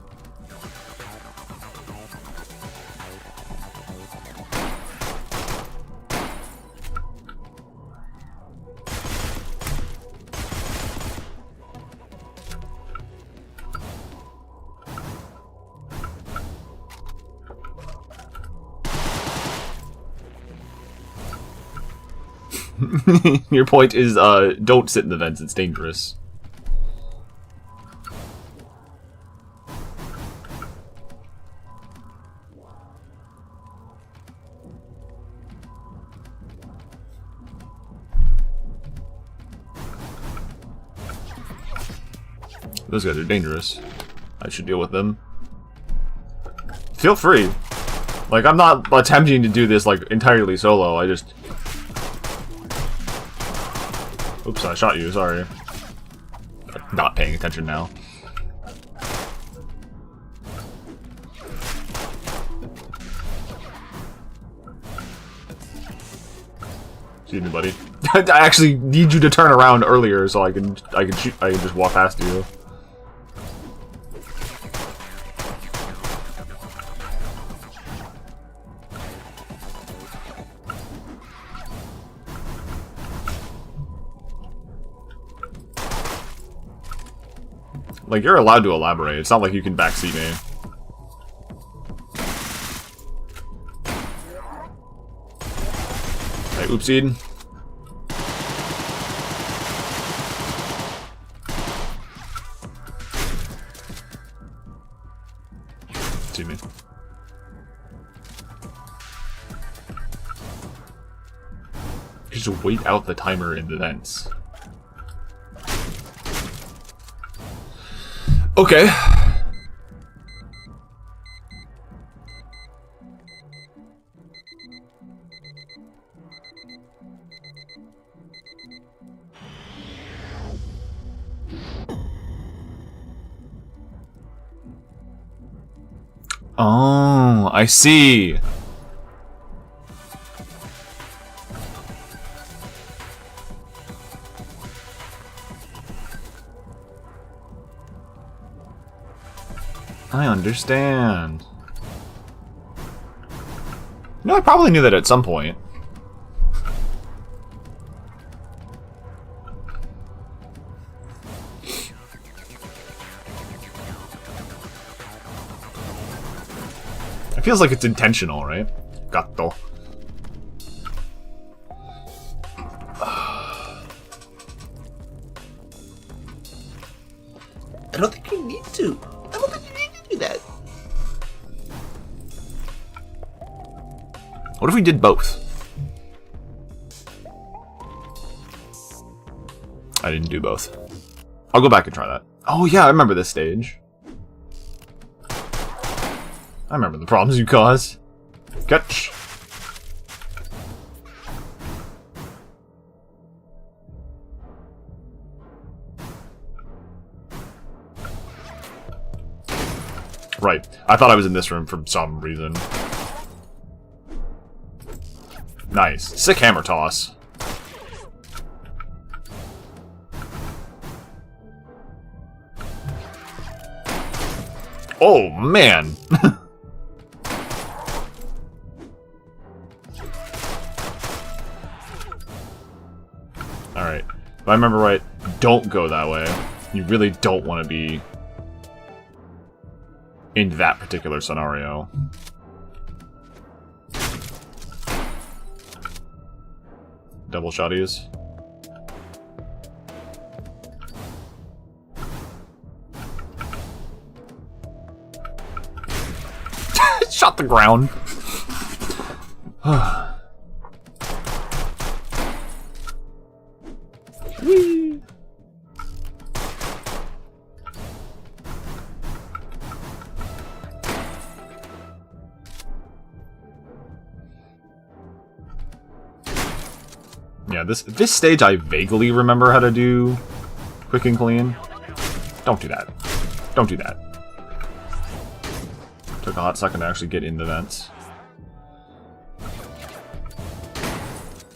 Speaker 1: Your point is, don't sit in the vents, it's dangerous. Those guys are dangerous. I should deal with them. Feel free. Like, I'm not attempting to do this, like, entirely solo, I just... Oops, I shot you, sorry. Not paying attention now. Excuse me, buddy. I actually need you to turn around earlier so I can just walk past you. Like, you're allowed to elaborate. It's not like you can backseat me. Hey, oopsied. See me. You should wait out the timer in the vents. Okay. Oh, I see. I understand. No, I probably knew that at some point. It feels like it's intentional, right? Gatto.
Speaker 3: I don't think you need to. I don't think you need to do that.
Speaker 1: What if we did both? I didn't do both. I'll go back and try that. Oh yeah, I remember this stage. I remember the problems you caused. Catch. Right. I thought I was in this room for some reason. Nice. Sick hammer toss. Oh, man. Alright. If I remember right, don't go that way. You really don't want to be in that particular scenario. Double shotties. Shot the ground. Whee! Yeah, this stage I vaguely remember how to do quick and clean. Don't do that. Don't do that. Took a hot second to actually get in the vents.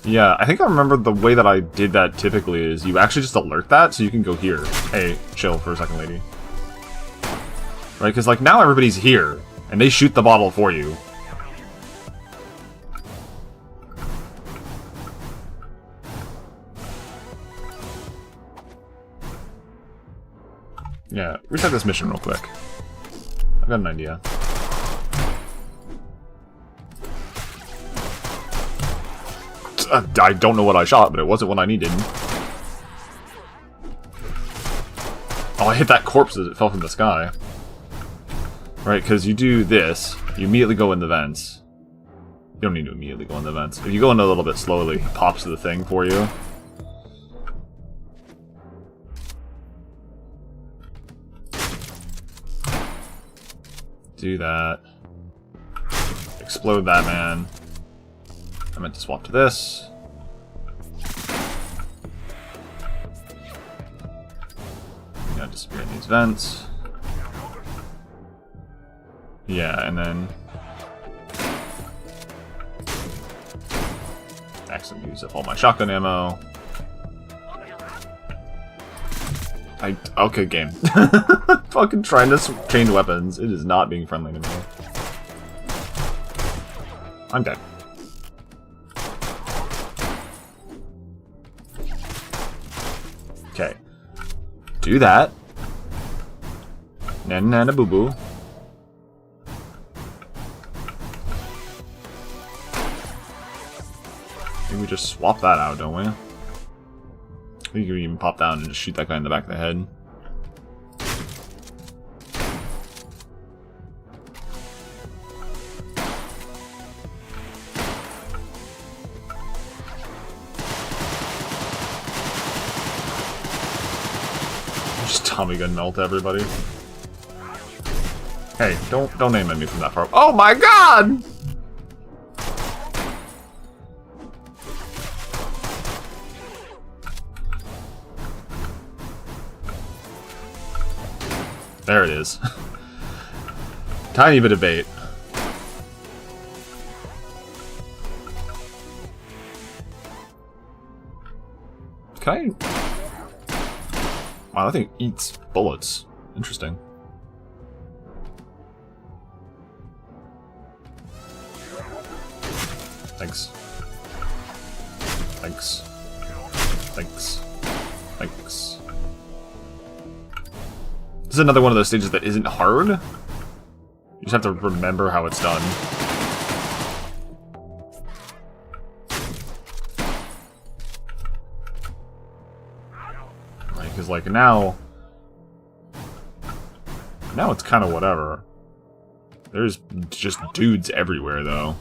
Speaker 1: Yeah, I think I remember the way that I did that typically is you actually just alert that so you can go here. Hey, chill for a second, lady. Right, because like now everybody's here and they shoot the bottle for you. Yeah, reset this mission real quick. I've got an idea. I don't know what I shot, but it wasn't what I needed. Oh, I hit that corpse as it fell from the sky. Right, because you do this, you immediately go in the vents. You don't need to immediately go in the vents. If you go in a little bit slowly, it pops the thing for you. Do that. Explode that man. I meant to swap to this. I'm gonna disappear in these vents. Yeah, and then accidentally use up all my shotgun ammo. Okay, game. Fucking trying to change weapons. It is not being friendly to me. I'm dead. Okay. Do that. Nana boo boo. I think we just swap that out, don't we? I think you can even pop down and just shoot that guy in the back of the head. Just Tommy gun melt everybody. Hey, don't aim at me from that far. Oh my god! There it is. Tiny bit of bait. Can I... Wow, that thing eats bullets. Interesting. Thanks. Thanks. Thanks. Thanks. This is another one of those stages that isn't hard. You just have to remember how it's done. Right, because like now it's kind of whatever. There's just dudes everywhere though.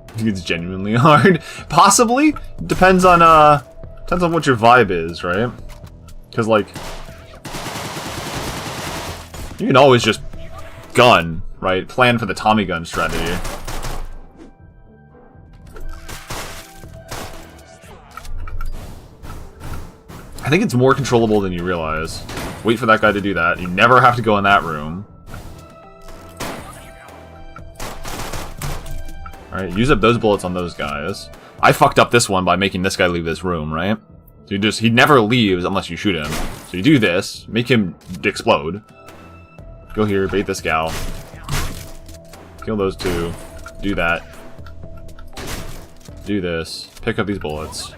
Speaker 1: I think it's genuinely hard. Possibly. Depends on what your vibe is, right? Because like you can always just gun, right? Plan for the Tommy gun strategy. I think it's more controllable than you realize. Wait for that guy to do that. You never have to go in that room. Alright, use up those bullets on those guys. I fucked up this one by making this guy leave this room, right? So he never leaves unless you shoot him. So you do this, make him explode. Go here, bait this gal. Kill those two. Do that. Do this. Pick up these bullets.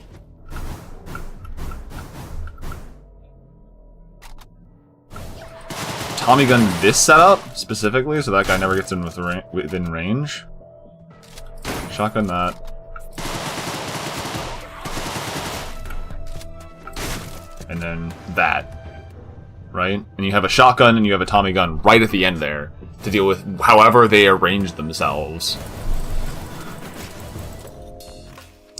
Speaker 1: Tommy gun this setup, specifically, so that guy never gets in within range. Shotgun that. And then that. Right? And you have a shotgun and you have a Tommy gun right at the end there to deal with however they arrange themselves.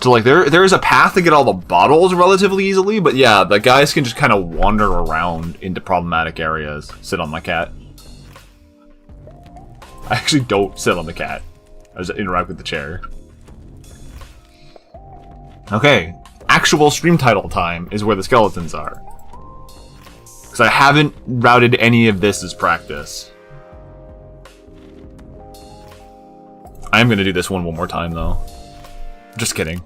Speaker 1: So like there is a path to get all the bottles relatively easily, but yeah, the guys can just kind of wander around into problematic areas. Sit on my cat. I actually don't sit on the cat. I just interact with the chair. Okay, actual stream title time is where the skeletons are. Because I haven't routed any of this as practice. I am going to do this one more time, though. Just kidding.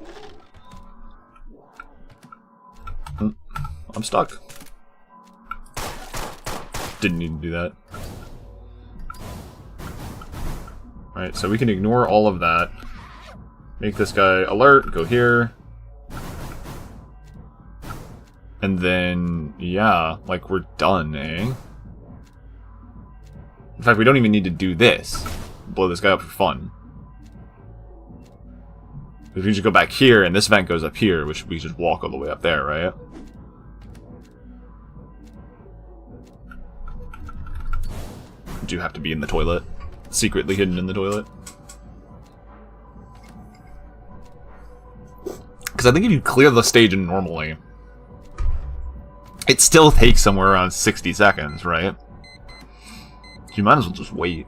Speaker 1: I'm stuck. Didn't need to do that. Alright, so we can ignore all of that. Make this guy alert, go here. And then, yeah, like we're done, eh? In fact, we don't even need to do this. Blow this guy up for fun. Because we just go back here, and this vent goes up here, which we just walk all the way up there, right? Do you have to be in the toilet? Secretly hidden in the toilet? Because I think if you clear the stage normally, it still takes somewhere around 60 seconds, right? You might as well just wait.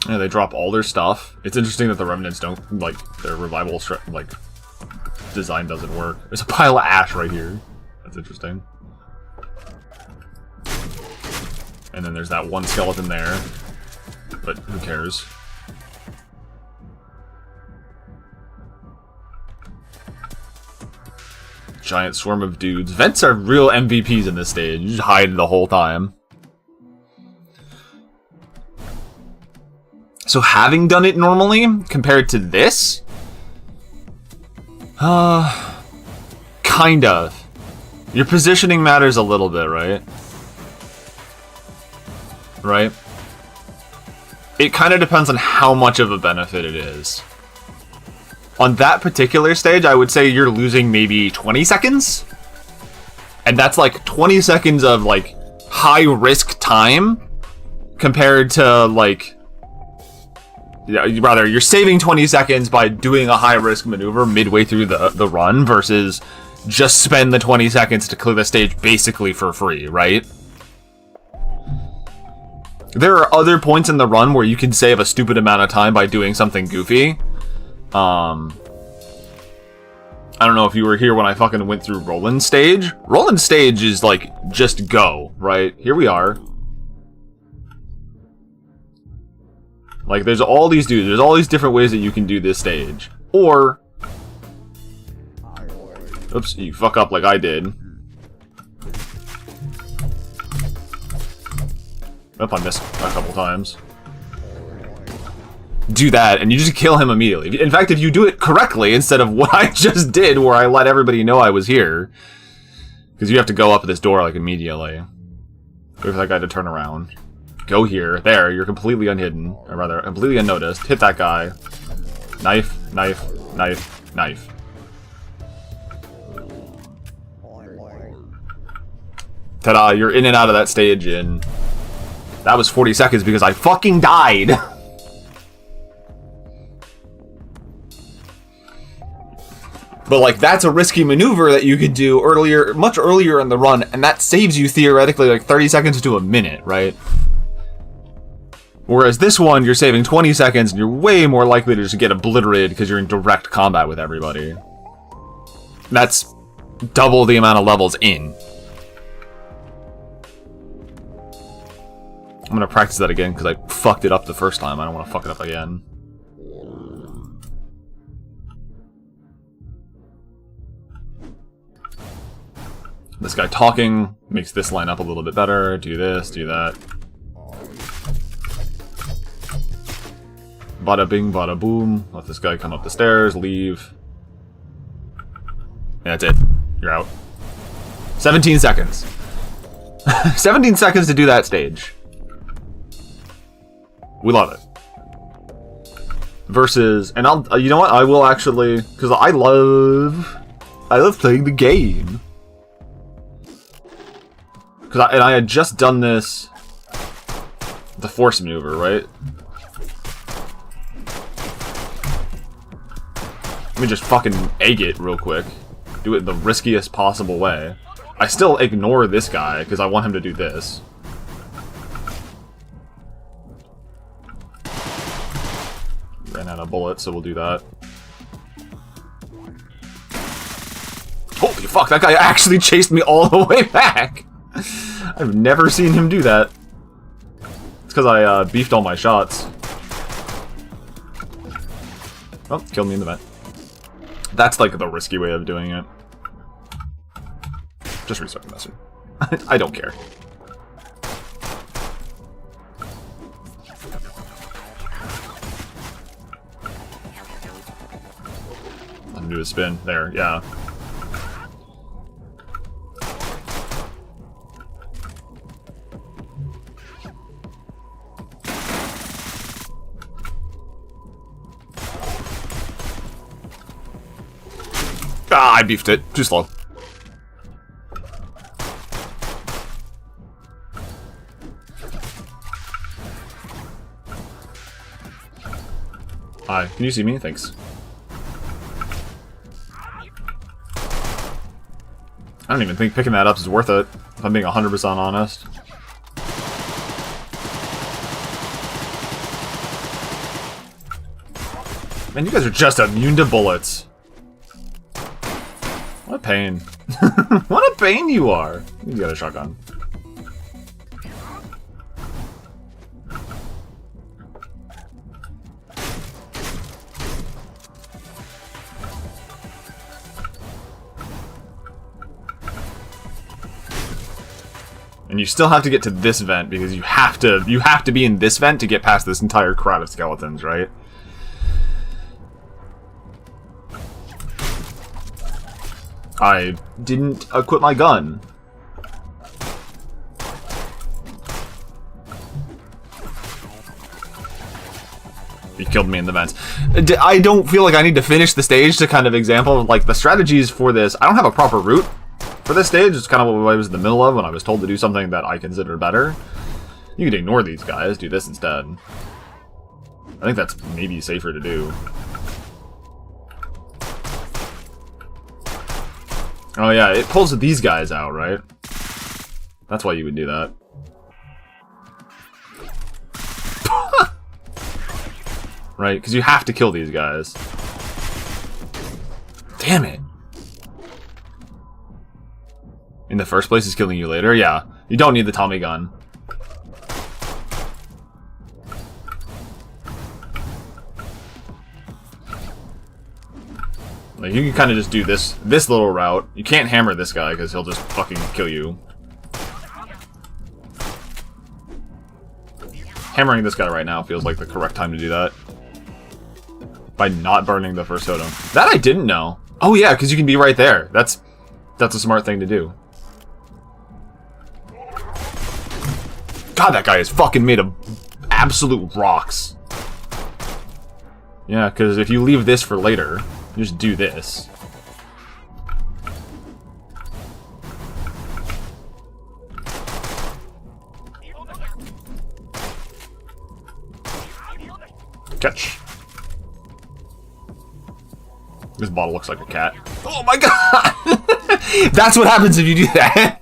Speaker 1: Yeah, they drop all their stuff. It's interesting that the remnants don't, like, their revival, like, design doesn't work. There's a pile of ash right here. That's interesting. And then there's that one skeleton there. But who cares? giant swarm of dudes. Vents are real MVPs in this stage. You just hide the whole time. So having done it normally, compared to this... kind of. Your positioning matters a little bit, right? Right? It kind of depends on how much of a benefit it is. On that particular stage, I would say you're losing maybe 20 seconds. And that's like 20 seconds of like high risk time compared to like... Rather, you're saving 20 seconds by doing a high risk maneuver midway through the run versus just spend the 20 seconds to clear the stage basically for free, right? There are other points in the run where you can save a stupid amount of time by doing something goofy. I don't know if you were here when I fucking went through Roland's stage. Roland's stage is like, just go, right? Here we are. Like, there's all these dudes. There's all these different ways that you can do this stage. Or... Oops, you fuck up like I did. Oh, I missed a couple times. Do that, and you just kill him immediately. In fact, if you do it correctly, instead of what I just did, where I let everybody know I was here, because you have to go up this door, like, immediately. Wait for that guy to turn around. Go here. There, you're completely unhidden. Or rather, completely unnoticed. Hit that guy. Knife, knife, knife, knife. Ta-da, you're in and out of that stage in... That was 40 seconds because I fucking died! But, like, that's a risky maneuver that you could do earlier, much earlier in the run, and that saves you, theoretically, like, 30 seconds to a minute, right? Whereas this one, you're saving 20 seconds, and you're way more likely to just get obliterated because you're in direct combat with everybody. That's double the amount of levels in. I'm gonna practice that again, because I fucked it up the first time. I don't want to fuck it up again. This guy talking makes this line up a little bit better. Do this, do that. Bada bing, bada boom. Let this guy come up the stairs, leave. Yeah, that's it. You're out. 17 seconds. 17 seconds to do that stage. We love it. Versus, and I'll, you know what? I will actually, because I love playing the game. And I had just done this, the force maneuver, right? Let me just fucking egg it real quick. Do it the riskiest possible way. I still ignore this guy, because I want him to do this. Ran out of bullets, so we'll do that. Holy fuck, that guy actually chased me all the way back! I've never seen him do that. It's because I beefed all my shots. Oh, killed me in the vent. That's like the risky way of doing it. Just restart the message. I don't care. Let him do a spin. There, yeah. Ah, I beefed it. Too slow. Hi, can you see me? Thanks. I don't even think picking that up is worth it, if I'm being 100% honest. Man, you guys are just immune to bullets. What a pain. What a pain you are. You got a shotgun. And you still have to get to this vent because you have to be in this vent to get past this entire crowd of skeletons, right? I didn't equip my gun. He killed me in the vents. I don't feel like I need to finish the stage to kind of example, like, the strategies for this. I don't have a proper route for this stage. It's kind of what I was in the middle of when I was told to do something that I consider better. You could ignore these guys, do this instead. I think that's maybe safer to do. Oh yeah, it pulls these guys out, right? That's why you would do that. Right? Because you have to kill these guys. Damn it. In the first place, he's killing you later? Yeah. You don't need the Tommy gun. Like, you can kind of just do this little route. You can't hammer this guy because he'll just fucking kill you. Hammering this guy right now feels like the correct time to do that. By not burning the first totem. That I didn't know. Oh yeah, because you can be right there. That's a smart thing to do. God, that guy is fucking made of absolute rocks. Yeah, because if you leave this for later, you just do this. Catch. This bottle looks like a cat. Oh my god! That's what happens if you do that.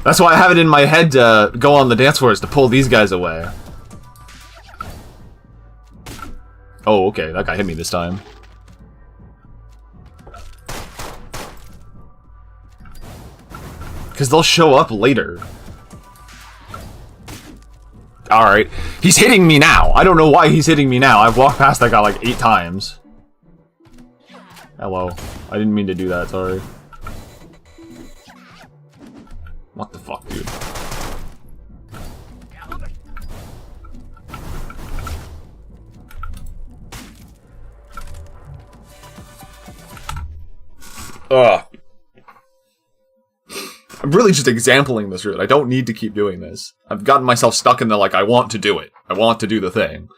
Speaker 1: That's why I have it in my head to go on the dance floor, is to pull these guys away. Oh, okay. That guy hit me this time. Because they'll show up later. Alright. He's hitting me now. I don't know why he's hitting me now. I've walked past that guy like 8 times. Hello. I didn't mean to do that, sorry. What the fuck, dude? Ugh. I'm really just exampling this route. I don't need to keep doing this. I've gotten myself stuck in the, like, I want to do it. I want to do the thing.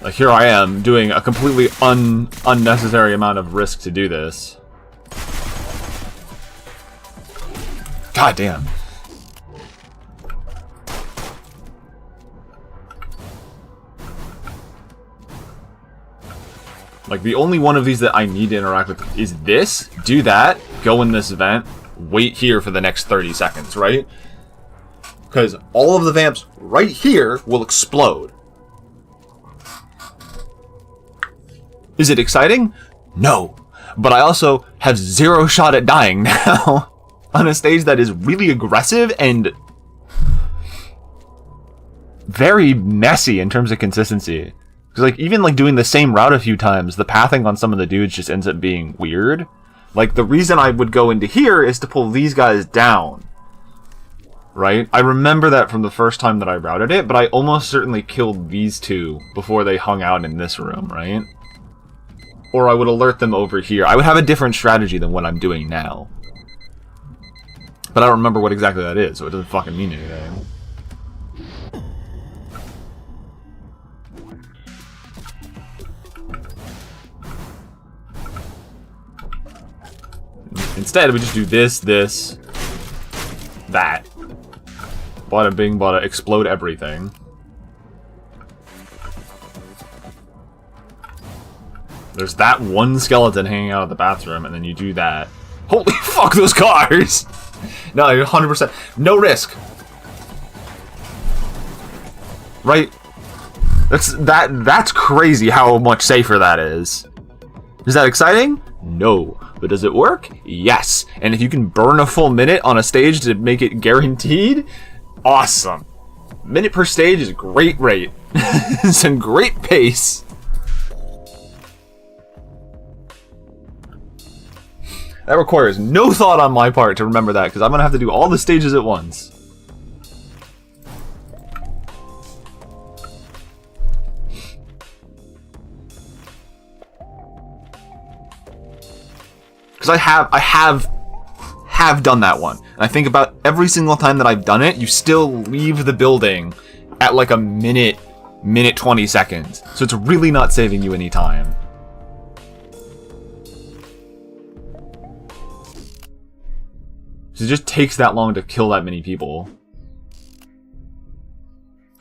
Speaker 1: Like, here I am, doing a completely unnecessary amount of risk to do this. God damn. Like, the only one of these that I need to interact with is this. Do that. Go in this event. Wait here for the next 30 seconds, right? Because all of the vamps right here will explode. Is it exciting? No. But I also have 0 shot at dying now. On a stage that is really aggressive and very messy in terms of consistency. Because, like, even, like, doing the same route a few times, the pathing on some of the dudes just ends up being weird. Like, the reason I would go into here is to pull these guys down. Right? I remember that from the first time that I routed it, but I almost certainly killed these two before they hung out in this room, right? Or I would alert them over here. I would have a different strategy than what I'm doing now. But I don't remember what exactly that is, so it doesn't fucking mean anything. Instead, we just do this, that. Bada bing, bada, explode everything. There's that one skeleton hanging out of the bathroom, and then you do that. Holy fuck, those cars! No, 100%. No risk. Right? That's crazy how much safer that is. Is that exciting? No. But does it work? Yes. And if you can burn a full minute on a stage to make it guaranteed, awesome. Minute per stage is a great rate. It's a great pace. That requires no thought on my part to remember that, because I'm going to have to do all the stages at once. Because I have done that one. And I think about every single time that I've done it, you still leave the building at like a minute 20 seconds. So it's really not saving you any time. So it just takes that long to kill that many people.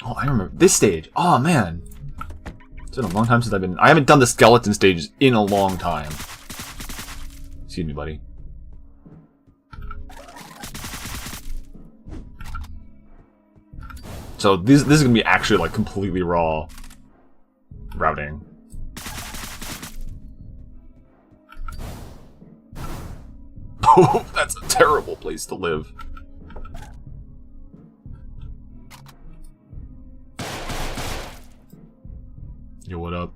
Speaker 1: Oh, I remember this stage. Oh man. It's been a long time since I haven't done the skeleton stages in a long time. Excuse me, buddy. So this is gonna be actually like completely raw routing. Oh, that's a terrible place to live. Yo, what up?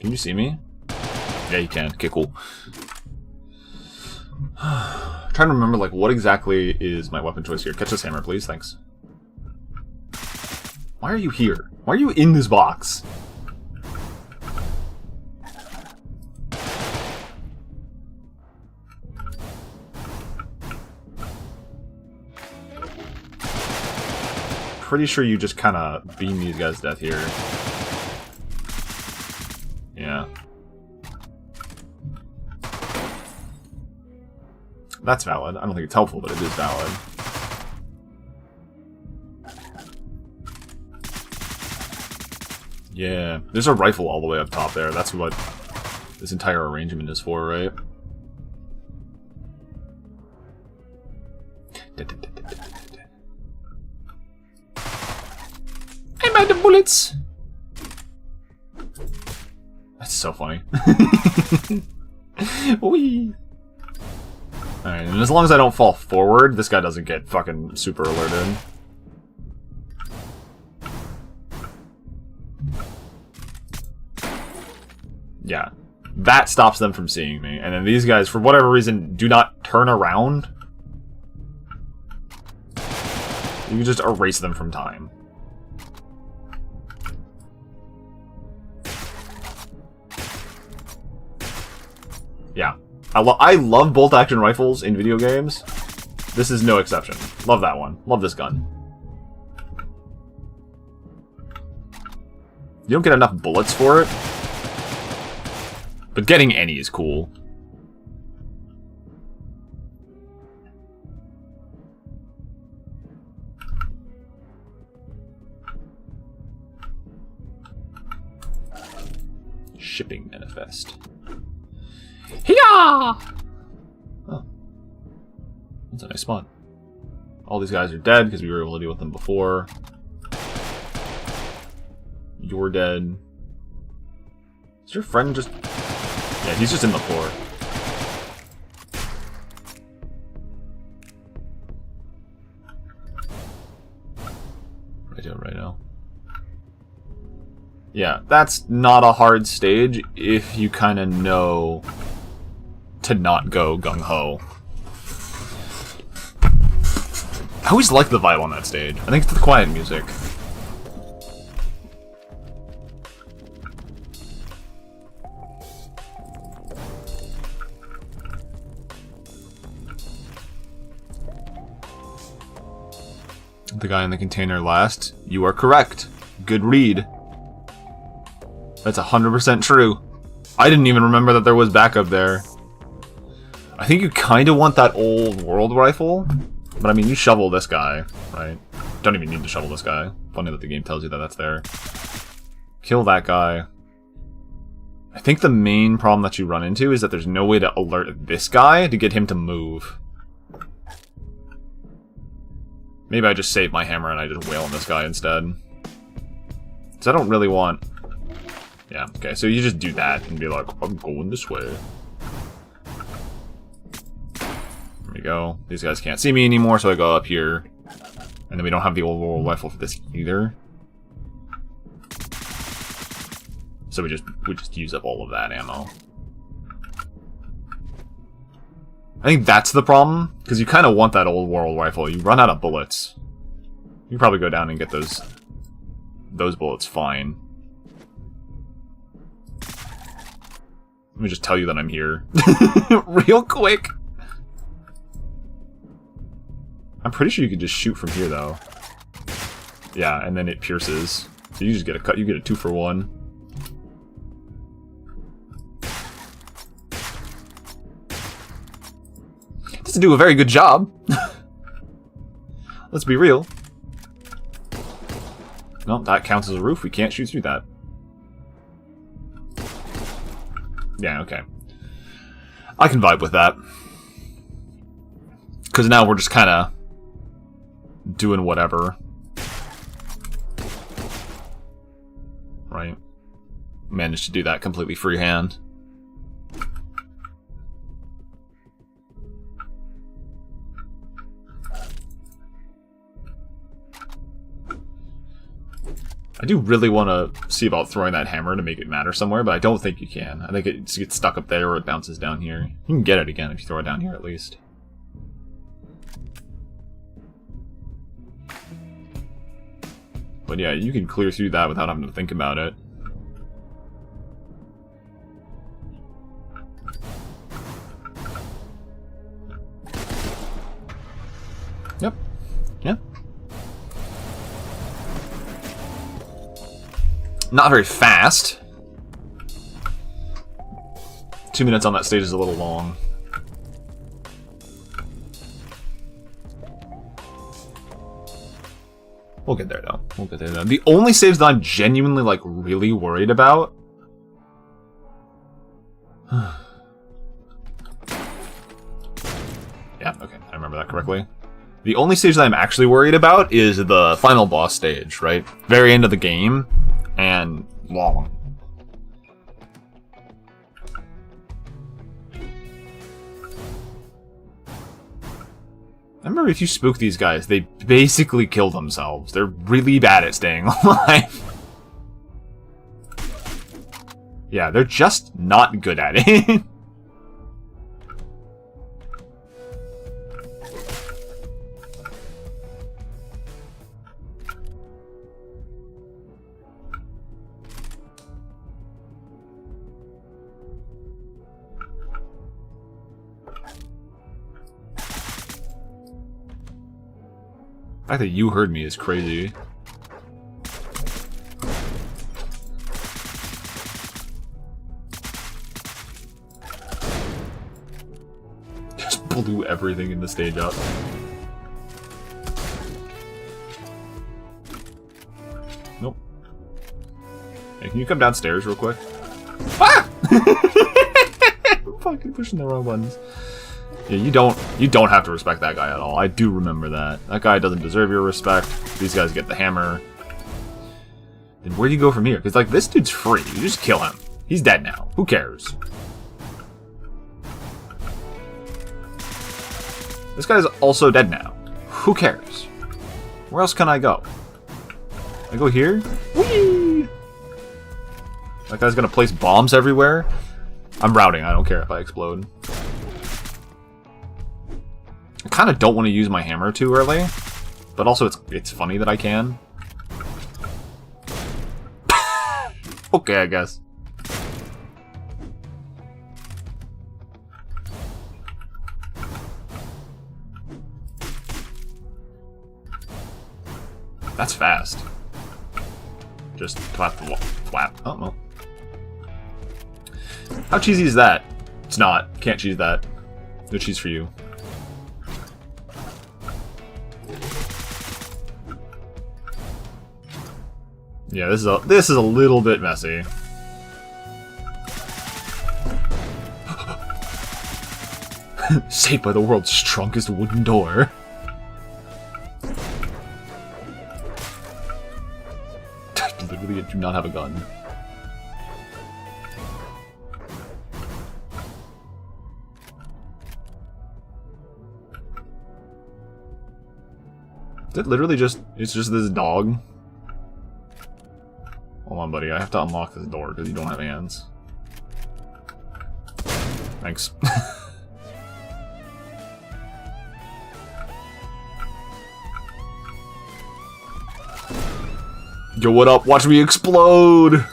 Speaker 1: Can you see me? Yeah, you can. Okay, cool. I'm trying to remember, like, what exactly is my weapon choice here. Catch this hammer, please. Thanks. Why are you here? Why are you in this box? Pretty sure you just kind of beam these guys to death here. Yeah. That's valid. I don't think it's helpful, but it is valid. Yeah. There's a rifle all the way up top there. That's what this entire arrangement is for, right? I'm out of bullets! That's so funny. Whee! Alright, and as long as I don't fall forward, this guy doesn't get fucking super alerted. Yeah. That stops them from seeing me. And then these guys, for whatever reason, do not turn around. You can just erase them from time. Yeah. I love bolt-action rifles in video games. This is no exception. Love that one. Love this gun. You don't get enough bullets for it. But getting any is cool. Shipping manifest. Hiya! Oh. That's a nice spot. All these guys are dead because we were able to deal with them before. You're dead. Is your friend just... Yeah, he's just in the floor. Right now. Yeah, that's not a hard stage if you kind of know to not go gung-ho. I always like the vibe on that stage. I think it's the quiet music. The guy in the container last. You are correct. Good read. That's 100% true. I didn't even remember that there was backup there. I think you kind of want that old world rifle. But I mean, you shovel this guy, right? Don't even need to shovel this guy. Funny that the game tells you that that's there. Kill that guy. I think the main problem that you run into is that there's no way to alert this guy to get him to move. Maybe I just save my hammer and I just wail on this guy instead. Because I don't really want... Yeah, okay, so you just do that and be like, I'm going this way. There we go. These guys can't see me anymore, so I go up here. And then we don't have the old world rifle for this either. So So we just use up all of that ammo. I think that's the problem, because you kind of want that old world rifle. You run out of bullets. You can probably go down and get those bullets fine. Let me just tell you that I'm here. Real quick. I'm pretty sure you could just shoot from here, though. Yeah, and then it pierces. So you just get a cut. You get a 2-for-1. Doesn't do a very good job. Let's be real. No, that counts as a roof. We can't shoot through that. Yeah, okay. I can vibe with that. Because now we're just kind of doing whatever. Right? Managed to do that completely freehand. I do really want to see about throwing that hammer to make it matter somewhere, but I don't think you can. I think it gets stuck up there or it bounces down here. You can get it again if you throw it down here at least. But yeah, you can clear through that without having to think about it. Yep. Yeah. Not very fast. 2 minutes on that stage is a little long. We'll get there, though. We'll get there, though. The only saves that I'm genuinely, like, really worried about... Yeah, okay. I remember that correctly. The only stage that I'm actually worried about is the final boss stage, right? Very end of the game. And long. I remember if you spook these guys, they basically kill themselves. They're really bad at staying alive. Yeah, they're just not good at it. The fact that you heard me is crazy. Just blew everything in the stage up. Nope. Hey, can you come downstairs real quick? Ah! I'm fucking pushing the wrong buttons. Yeah, you don't have to respect that guy at all. I do remember that. That guy doesn't deserve your respect. These guys get the hammer. Then where do you go from here? Because, like, this dude's free. You just kill him. He's dead now. Who cares? This guy's also dead now. Who cares? Where else can I go? I go here? Whee! That guy's gonna place bombs everywhere? I'm routing. I don't care if I explode. I kind of don't want to use my hammer too early, but also it's funny that I can. Okay, I guess. That's fast. Just flap the wall. Flap. Oh, well. How cheesy is that? It's not. Can't cheese that. No cheese for you. Yeah, this is a little bit messy. Saved by the world's strongest wooden door. Literally, I do not have a gun. Is it literally just... It's just this dog? Hold on, buddy. I have to unlock this door because you don't have hands. Thanks. Yo, what up? Watch me explode!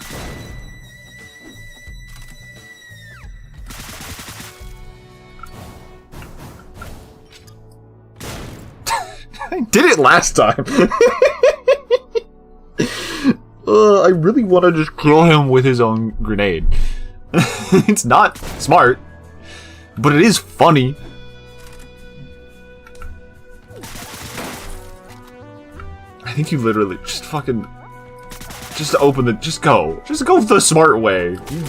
Speaker 1: I did it last time! I really want to just kill him with his own grenade. It's not smart, but it is funny. I think you literally just fucking... Just open the... Just go. Just go the smart way. You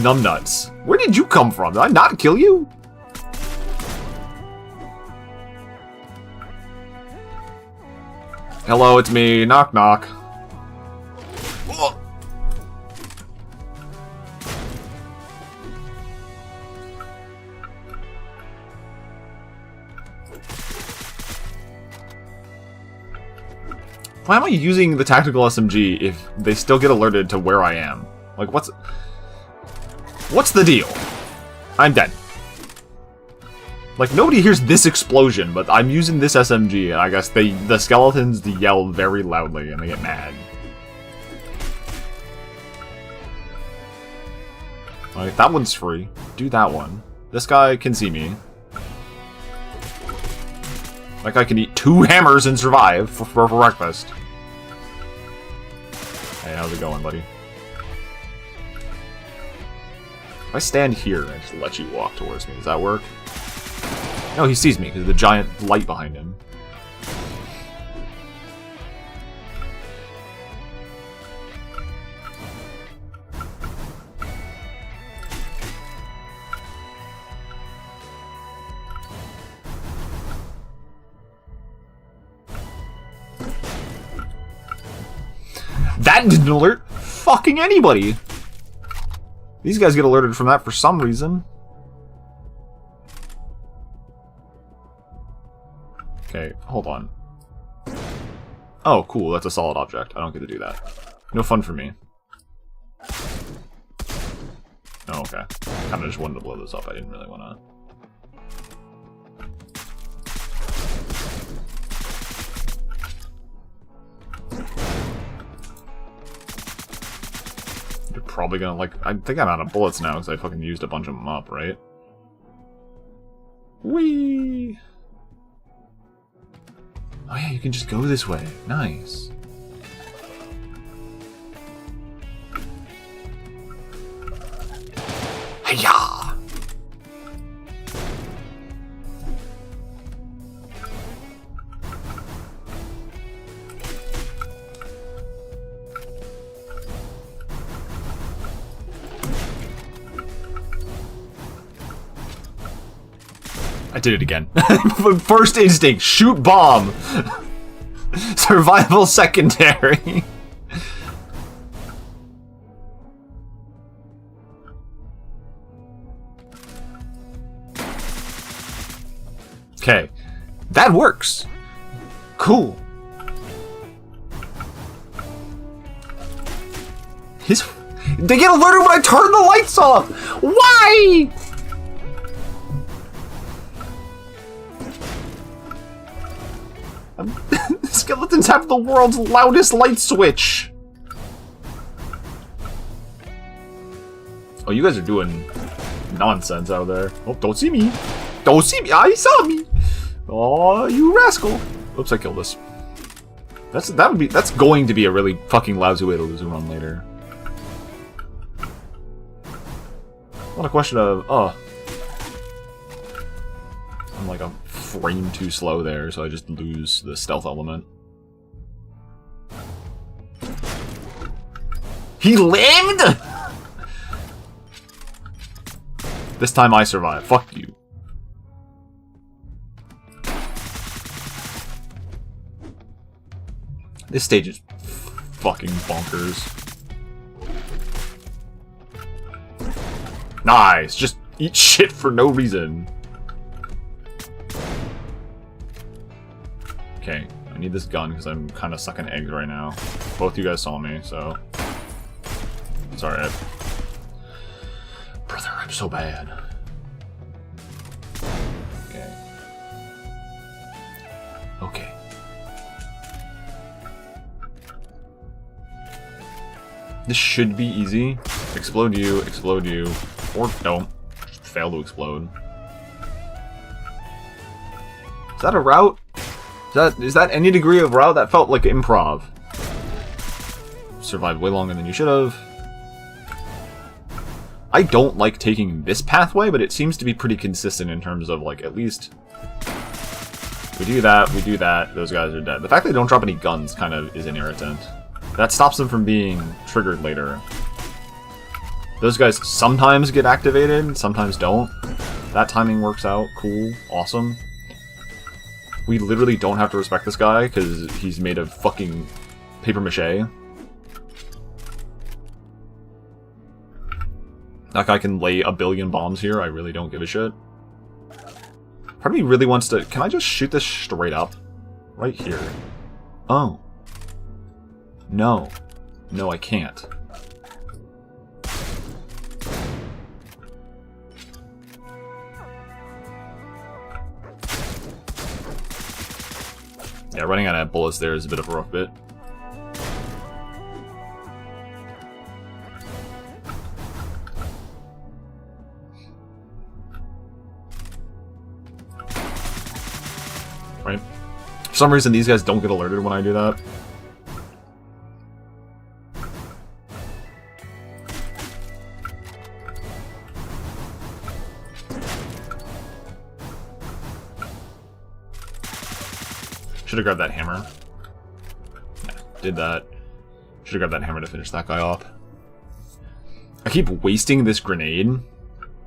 Speaker 1: numbnuts. Where did you come from? Did I not kill you? Hello, it's me. Knock, knock. Ugh. Why am I using the tactical SMG if they still get alerted to where I am? Like, what's the deal? I'm dead. Like, nobody hears this explosion, but I'm using this SMG, and I guess the skeletons yell very loudly, and they get mad. Like, that one's free. Do that one. This guy can see me. That guy can eat 2 hammers and survive for breakfast. Hey, how's it going, buddy? If I stand here and just let you walk towards me, does that work? No, he sees me because of the giant light behind him. That didn't alert fucking anybody! These guys get alerted from that for some reason. Okay, hold on. Oh, cool, that's a solid object. I don't get to do that. No fun for me. Oh, okay. Kinda just wanted to blow this up. I didn't really wanna... You're probably gonna, like... I think I'm out of bullets now because I fucking used a bunch of them up, right? Whee! Oh yeah, you can just go this way. Nice. Hiya! I did it again. First instinct, shoot bomb. Survival secondary. Okay, that works. Cool. They get alerted when I turn the lights off. Why? Skeletons have the world's loudest light switch! Oh, you guys are doing nonsense out there. Oh, don't see me! Don't see me! I saw me! Oh, you rascal! Oops, I killed this. That's going to be a really fucking lousy way to lose a run later. Not a question of, oh. I'm like a frame too slow there, so I just lose the stealth element. He lived?! This time I survive. Fuck you. This stage is fucking bonkers. Nice! Just eat shit for no reason. Okay, I need this gun because I'm kind of sucking eggs right now. Both you guys saw me, so... Sorry. Brother, I'm so bad. Okay. Okay. This should be easy. Explode you, or don't. Just fail to explode. Is that a route? Is that any degree of route? That felt like improv. Survived way longer than you should have. I don't like taking this pathway, but it seems to be pretty consistent in terms of, like, at least... we do that, those guys are dead. The fact they don't drop any guns kind of is an irritant. That stops them from being triggered later. Those guys sometimes get activated, sometimes don't. That timing works out. Cool. Awesome. We literally don't have to respect this guy, because he's made of fucking paper mache. That guy can lay a billion bombs here, I really don't give a shit. Part of me really wants to... can I just shoot this straight up? Right here. Oh. No. No, I can't. Yeah, running out of bullets there is a bit of a rough bit. Right? For some reason, these guys don't get alerted when I do that. Should have grabbed that hammer. Yeah, did that. Should have grabbed that hammer to finish that guy off. I keep wasting this grenade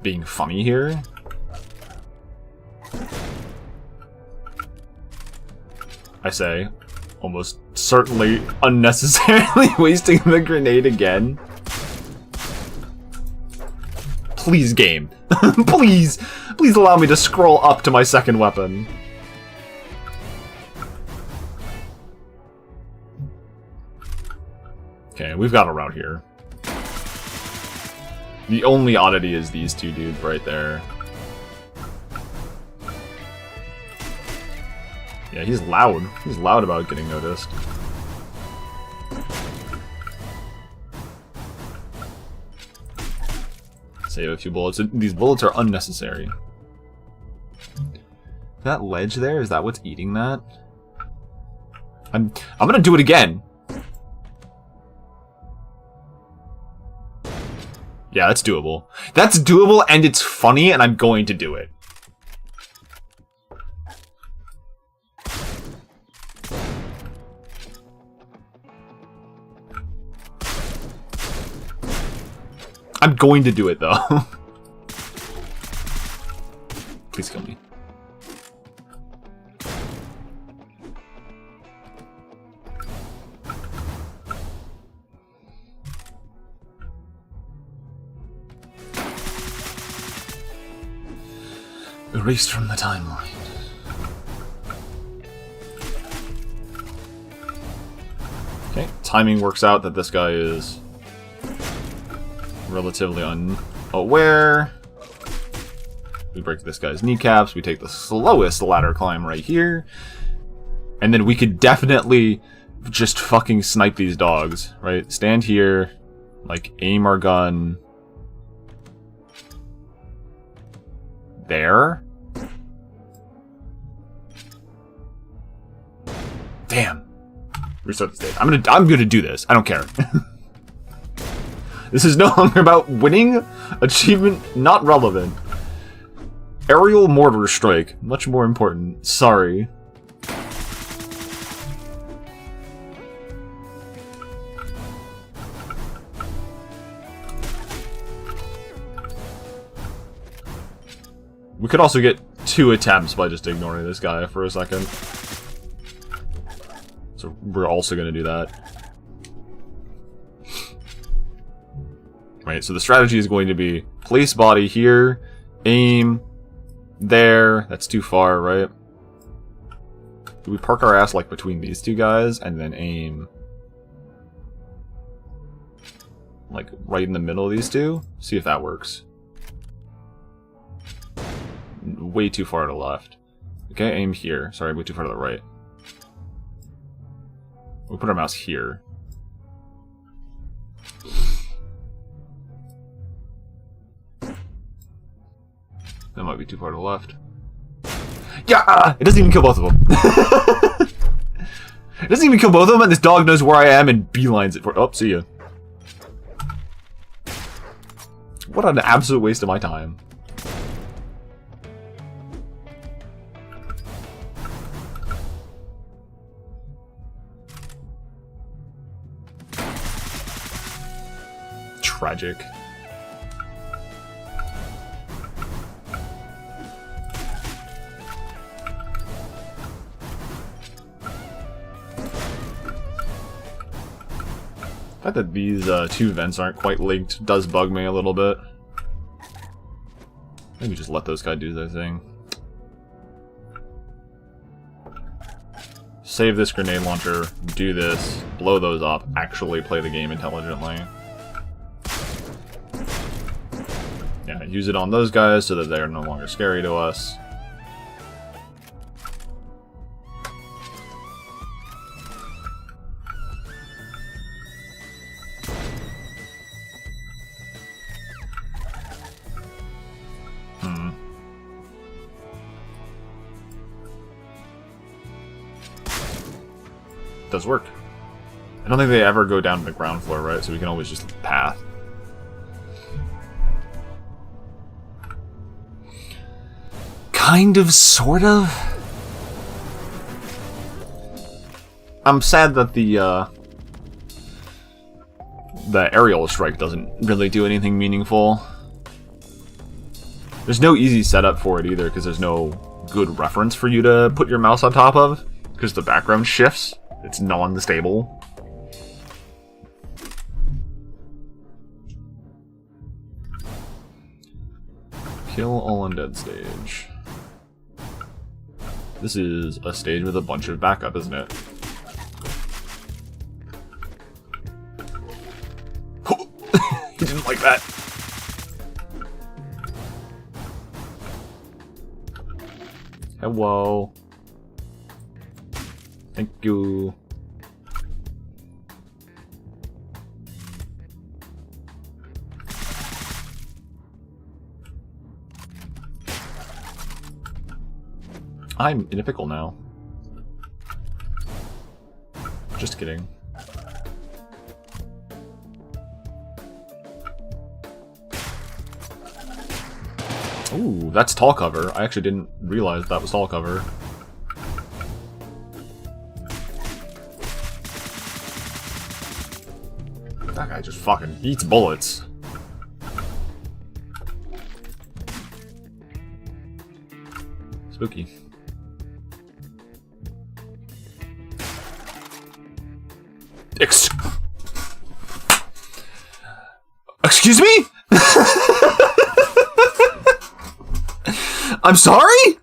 Speaker 1: being funny here. I say, almost certainly unnecessarily wasting the grenade again. Please, game. Please allow me to scroll up to my second weapon. Okay, we've got a route here. The only oddity is these two dudes right there. Yeah, he's loud. He's loud about getting noticed. Save a few bullets. These bullets are unnecessary. That ledge there, is that what's eating that? I'm gonna do it again. Yeah, that's doable. That's doable, and it's funny, and I'm going to do it. I'm going to do it, though. Please kill me. Erased from the timeline. Okay, timing works out that this guy is relatively unaware. We break this guy's kneecaps, we take the slowest ladder climb right here, and then we could definitely just fucking snipe these dogs, right? Stand here, like, aim our gun there. Damn. Restart the stage. I'm gonna do this. I don't care. This is no longer about winning. Achievement not relevant. Aerial mortar strike. Much more important. Sorry. We could also get 2 attempts by just ignoring this guy for a second. So we're also going to do that. Right, so the strategy is going to be place body here, aim there. That's too far, right? Do we park our ass like between these two guys and then aim like right in the middle of these two. See if that works. Way too far to the left. Okay, aim here. Sorry, way too far to the right. We'll put our mouse here. That might be too far to the left. Yeah! It doesn't even kill both of them. It doesn't even kill both of them, and this dog knows where I am and beelines it for. Oh, see ya. What an absolute waste of my time. Tragic. The fact that these two vents aren't quite linked does bug me a little bit. Maybe just let those guys do their thing. Save this grenade launcher, do this, blow those up, actually play the game intelligently. Yeah, use it on those guys so that they're no longer scary to us. Does work. I don't think they ever go down to the ground floor, right? So we can always just path. Kind of, sort of. I'm sad that the aerial strike doesn't really do anything meaningful. There's no easy setup for it either, because there's no good reference for you to put your mouse on top of, because the background shifts. It's non-stable. Kill all undead stage. This is a stage with a bunch of backup, isn't it? He didn't like that. Hello. Thank you. I'm in a pickle now. Just kidding. Ooh, that's tall cover. I actually didn't realize that was tall cover. That guy just fucking eats bullets. Spooky. Excuse me? I'm sorry?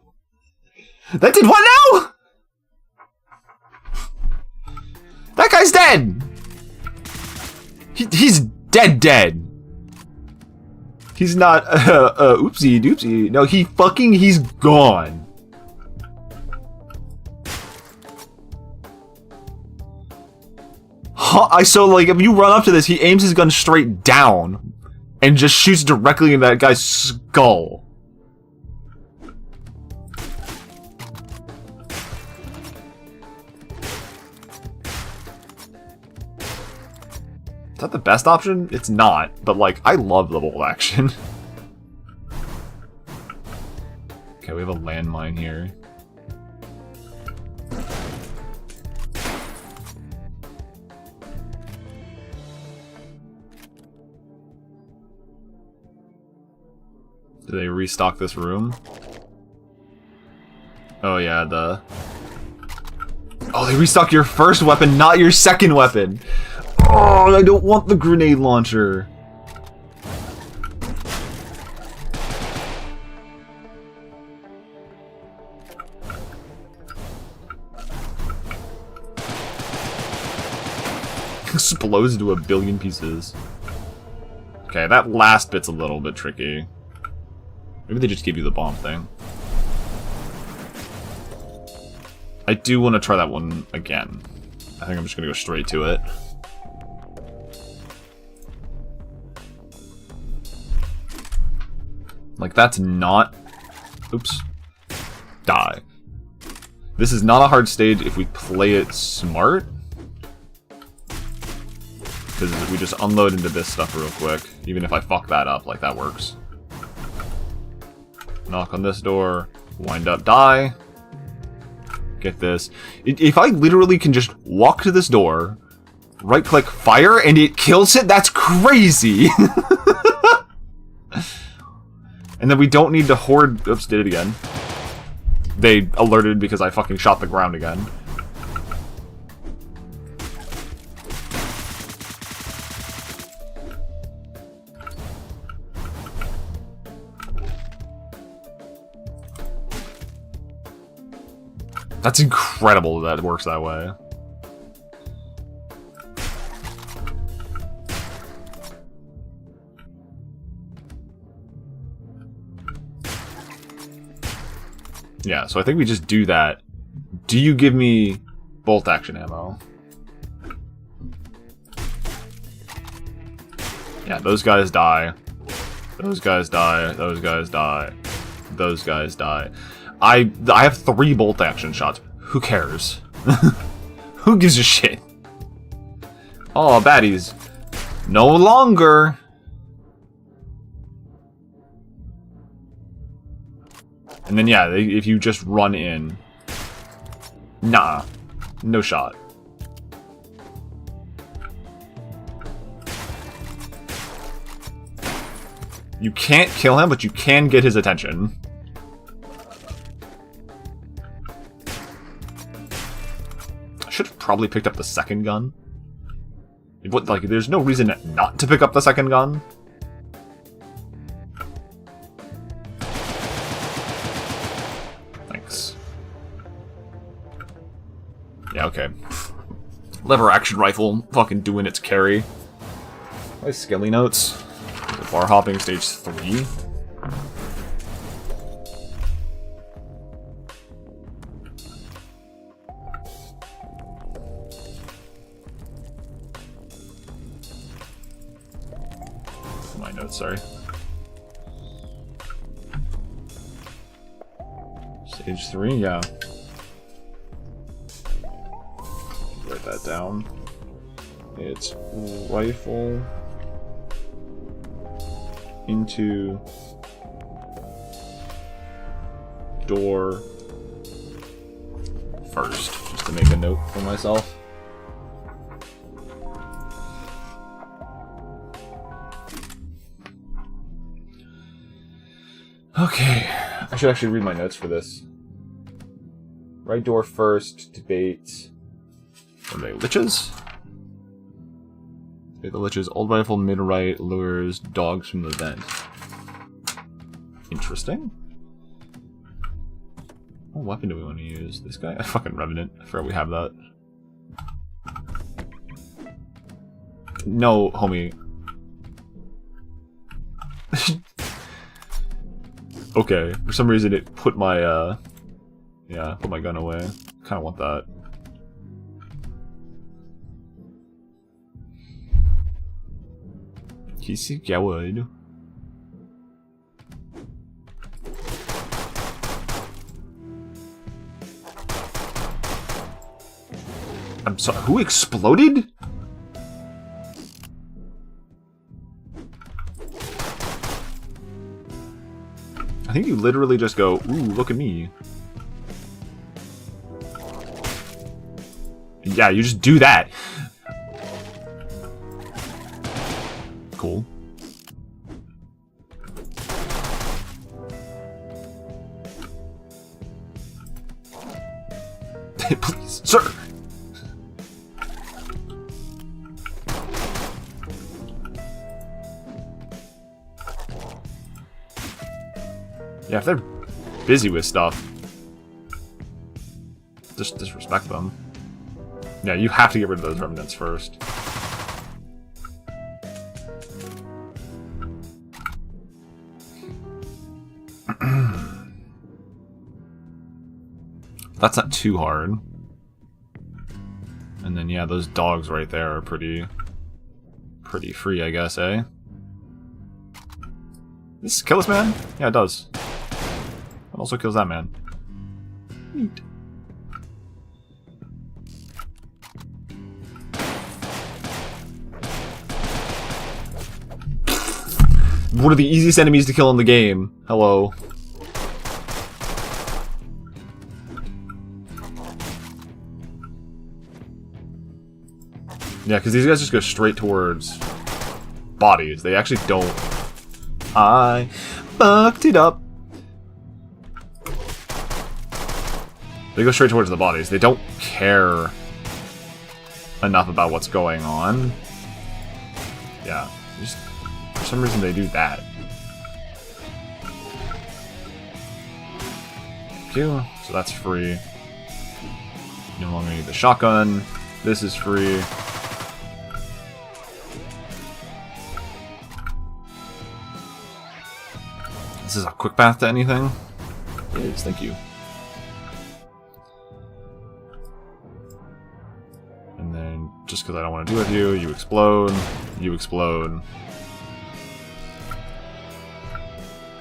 Speaker 1: That did what now? That guy's dead. He's dead. He's not, oopsie doopsie. No, he's gone. So, like, if you run up to this, he aims his gun straight down and just shoots directly in that guy's skull. Is that the best option? It's not, but, like, I love the bolt action. Okay, we have a landmine here. Do they restock this room? Oh yeah, Oh, they restock your first weapon, not your second weapon! Oh, I don't want the grenade launcher! Explodes into a billion pieces. Okay, that last bit's a little bit tricky. Maybe they just give you the bomb thing. I do want to try that one again. I think I'm just going to go straight to it. Like, that's not... Oops. Die. This is not a hard stage if we play it smart. Because we just unload into this stuff real quick. Even if I fuck that up, like, that works. Knock on this door. Wind up, die. Get this. If I literally can just walk to this door, right-click, fire, and it kills it, that's crazy! And then we don't need to hoard... Oops, did it again. They alerted because I fucking shot the ground again. That's incredible that it works that way. Yeah, so I think we just do that. Do you give me bolt action ammo? Yeah, those guys die. Those guys die. Those guys die. Those guys die. I have 3 bolt action shots. Who cares? Who gives a shit? Oh, baddies. No longer. And then, yeah, if you just run in... Nah. No shot. You can't kill him, but you can get his attention. I should have probably picked up the second gun. Like, there's no reason not to pick up the second gun. Yeah, okay. Lever action rifle, fucking doing its carry. Nice skelly notes. Bar hopping stage 3. My notes, sorry. Stage 3, yeah. Write that down. It's rifle into door first, just to make a note for myself. Okay, I should actually read my notes for this. Right door first, debate. What are they, liches? Okay, the liches, old rifle, mid-right, lures, dogs from the vent. Interesting. What weapon do we want to use? This guy? Fucking Revenant. I forgot we have that. No, homie. Okay, for some reason it put my, yeah, put my gun away. Kinda want that. Kissy coward. I'm sorry, who exploded? I think you literally just go, ooh, look at me. Yeah, you just do that. Cool. Please, sir. Yeah, if they're busy with stuff, just disrespect them. Yeah, you have to get rid of those remnants first. That's not too hard. And then, yeah, those dogs right there are pretty free, I guess, eh? This kill this man? Yeah, it does. It also kills that man. Neat. One of the easiest enemies to kill in the game. Hello. Yeah, because these guys just go straight towards bodies. They actually don't. I fucked it up. They go straight towards the bodies. They don't care enough about what's going on. Yeah, just for some reason they do that. Thank you. So that's free. No longer need the shotgun. This is free. This is a quick path to anything? It is, thank you. And then, just because I don't want to do it with you, you explode, you explode.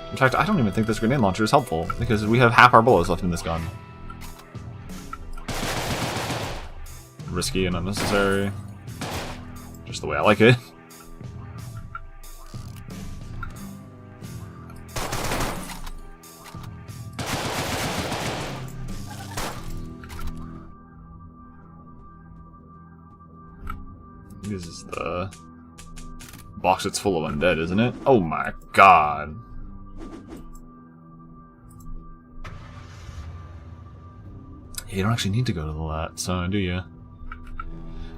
Speaker 1: In fact, I don't even think this grenade launcher is helpful, because we have half our bullets left in this gun. Risky and unnecessary. Just the way I like it. This is the box that's full of undead, isn't it? Oh my god. You don't actually need to go to the lat, so do you?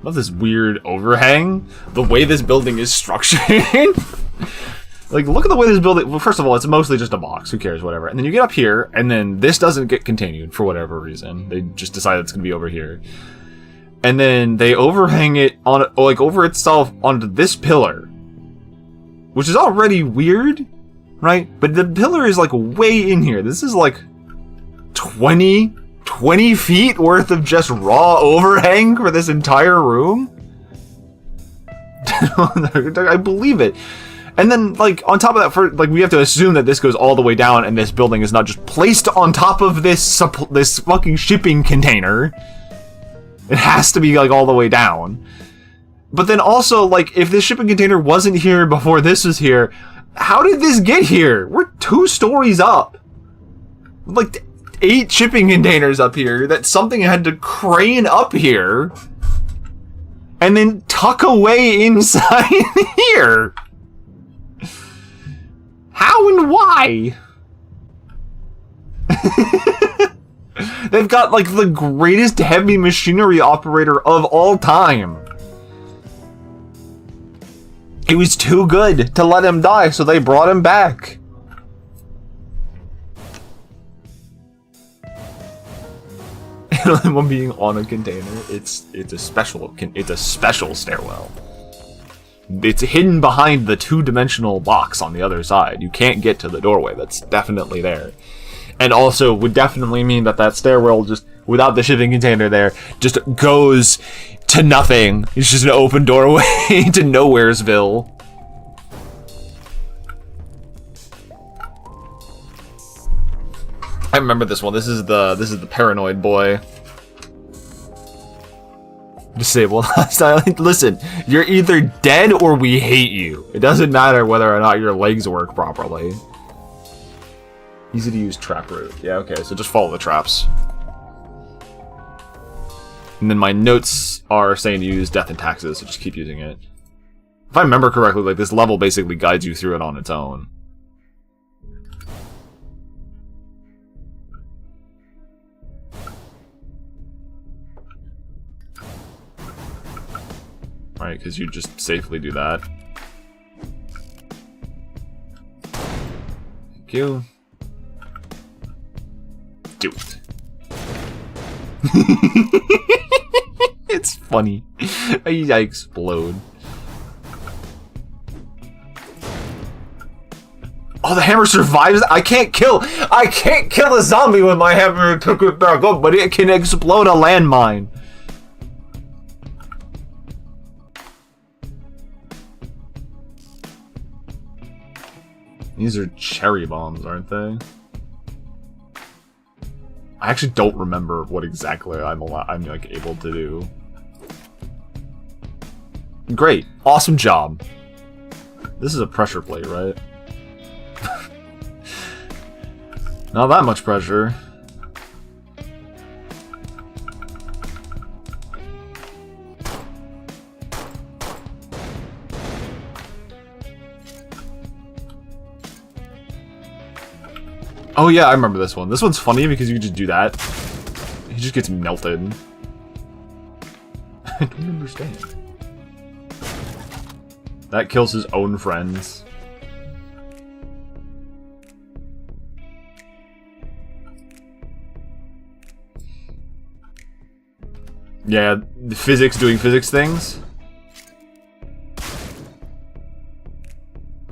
Speaker 1: Love this weird overhang. The way this building is structured. Like, look at the way this building... Well, first of all, it's mostly just a box. Who cares? Whatever. And then you get up here, and then this doesn't get continued for whatever reason. They just decided it's going to be over here. And then they overhang it on, like, over itself onto this pillar. Which is already weird, right? But the pillar is, like, way in here. This is, like, 20 feet worth of just raw overhang for this entire room? I believe it. And then, like, on top of that, like, we have to assume that this goes all the way down and this building is not just placed on top of this fucking shipping container. It has to be, like, all the way down. But then also, like, if this shipping container wasn't here before this was here, how did this get here? We're 2 stories up. Like, 8 shipping containers up here that something had to crane up here and then tuck away inside here. How and why? They've got, like, the greatest heavy machinery operator of all time. It was too good to let him die, so they brought him back. One being on a container, it's a special stairwell. It's hidden behind the 2-dimensional box on the other side. You can't get to the doorway. That's definitely there. And also would definitely mean that that stairwell, just without the shipping container there, just goes to nothing. It's just an open doorway to Nowheresville. I remember this one. This is the paranoid boy. Disabled. Listen, you're either dead or we hate you. It doesn't matter whether or not your legs work properly. Easy to use trap route. Yeah, okay, so just follow the traps. And then my notes are saying to use death and taxes, so just keep using it. If I remember correctly, like, this level basically guides you through it on its own. Right, because you just safely do that. Thank you. Do it. It's funny. I explode. Oh, the hammer survives. I can't kill a zombie with my hammer took it back up, but it can explode a landmine. These are cherry bombs, aren't they? I actually don't remember what exactly I'm like able to do. Great, awesome job. This is a pressure plate, right? Not that much pressure. Oh yeah, I remember this one. This one's funny because you just do that. He just gets melted. I don't understand. That kills his own friends. Yeah, the physics doing physics things.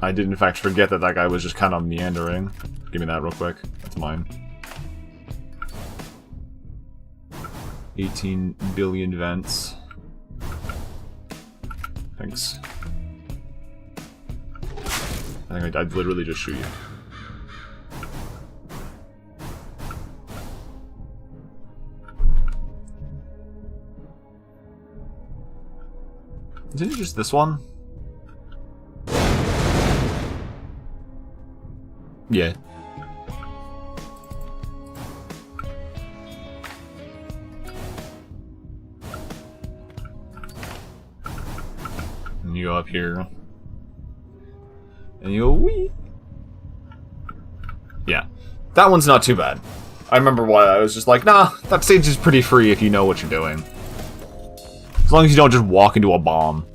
Speaker 1: I did in fact forget that that guy was just kind of meandering. Give me that real quick. That's mine. 18 billion vents. Thanks. I think I'd literally just shoot you. Isn't it just this one? Yeah. And you go up here. And you go wee. Yeah. That one's not too bad. I remember why I was just like, nah, that stage is pretty free if you know what you're doing. As long as you don't just walk into a bomb.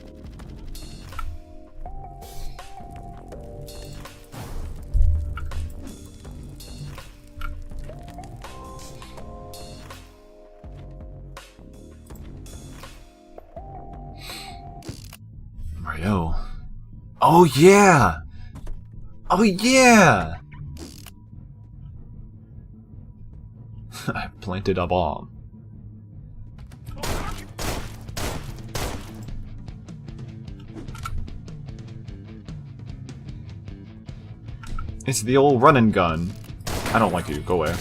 Speaker 1: Mario. Oh yeah! Oh yeah! I planted a bomb. It's the old run and gun. I don't like you. Go away.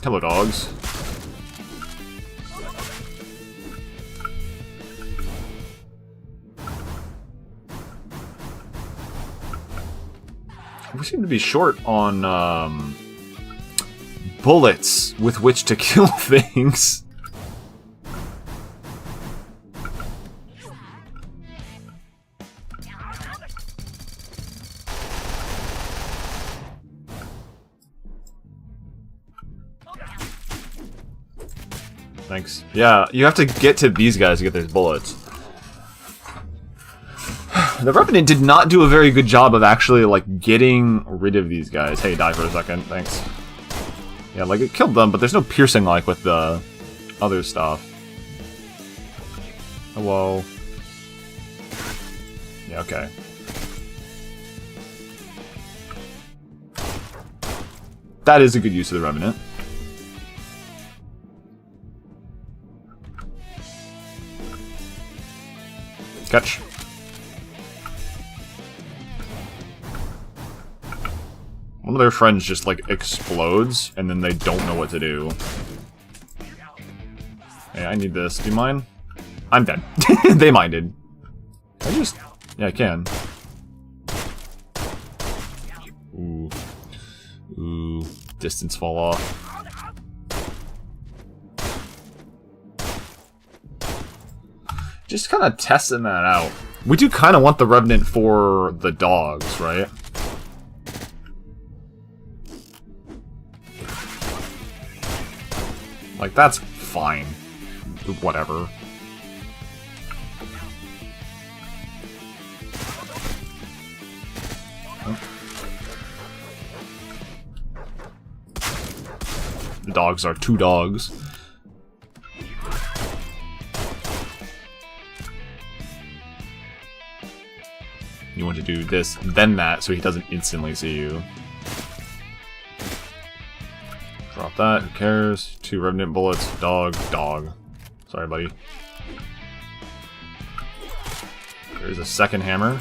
Speaker 1: Hello, dogs. We seem to be short on bullets with which to kill things. Thanks. Yeah, you have to get to these guys to get those bullets. The Revenant did not do a very good job of actually, like, getting rid of these guys. Hey, die for a second. Thanks. Yeah, like, it killed them, but there's no piercing like with the other stuff. Hello. Yeah, okay. That is a good use of the Revenant. Catch. One of their friends just, like, explodes, and then they don't know what to do. Hey, I need this. Do you mind? I'm dead. They minded. Can I just... Yeah, I can. Ooh. Ooh. Distance fall off. Just kind of testing that out. We do kind of want the Revenant for the dogs, right? Like, that's fine. Whatever. Oh. The dogs are two dogs. you want to do this, then that, so he doesn't instantly see you. Drop that, who cares? 2 Revenant bullets, dog. Sorry, buddy. There's a second hammer.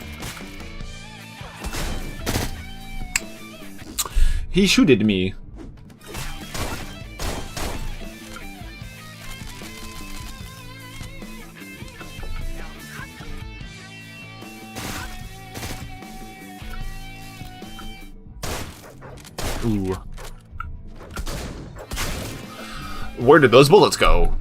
Speaker 1: He shooted me. Ooh. Where did those bullets go?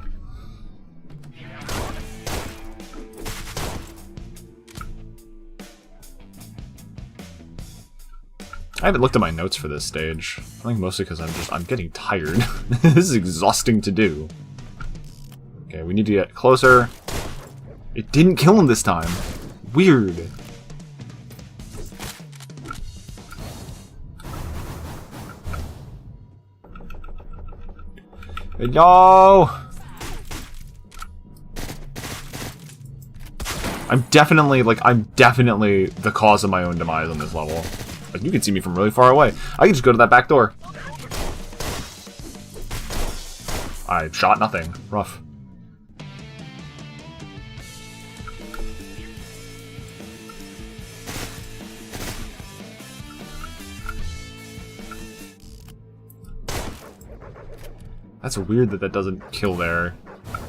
Speaker 1: I haven't looked at my notes for this stage. I think mostly because I'm getting tired. This is exhausting to do. Okay, we need to get closer. It didn't kill him this time. Weird. Hello! I'm definitely the cause of my own demise on this level. Like, you can see me from really far away. I can just go to that back door. I shot nothing. Rough. That's weird that that doesn't kill there.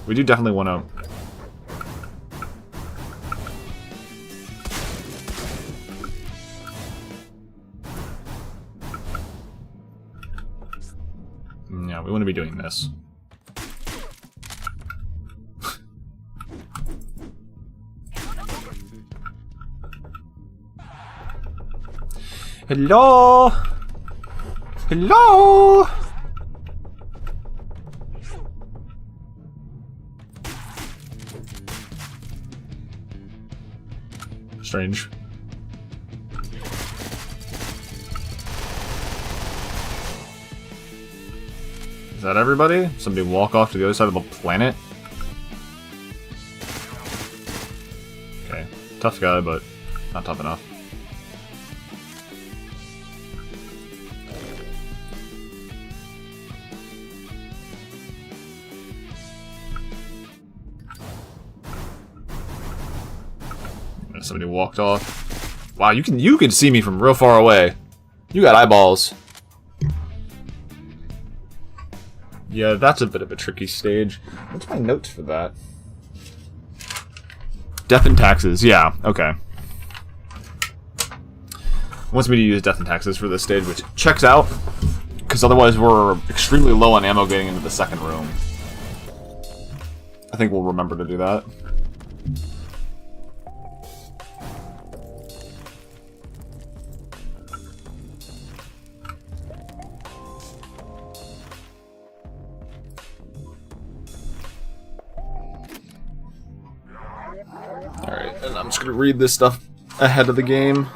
Speaker 1: We do definitely want to... Yeah, we want to be doing this. Hello? Hello? Strange. Is that everybody? Somebody walk off to the other side of the planet? Okay. Tough guy, but not tough enough. Somebody walked off. Wow, you can see me from real far away. You got eyeballs. Yeah, that's a bit of a tricky stage. What's my notes for that? Death and taxes. Yeah, okay. Wants me to use death and taxes for this stage, which checks out, because otherwise we're extremely low on ammo getting into the second room. I think we'll remember to do that. Alright, and I'm just gonna read this stuff ahead of the game.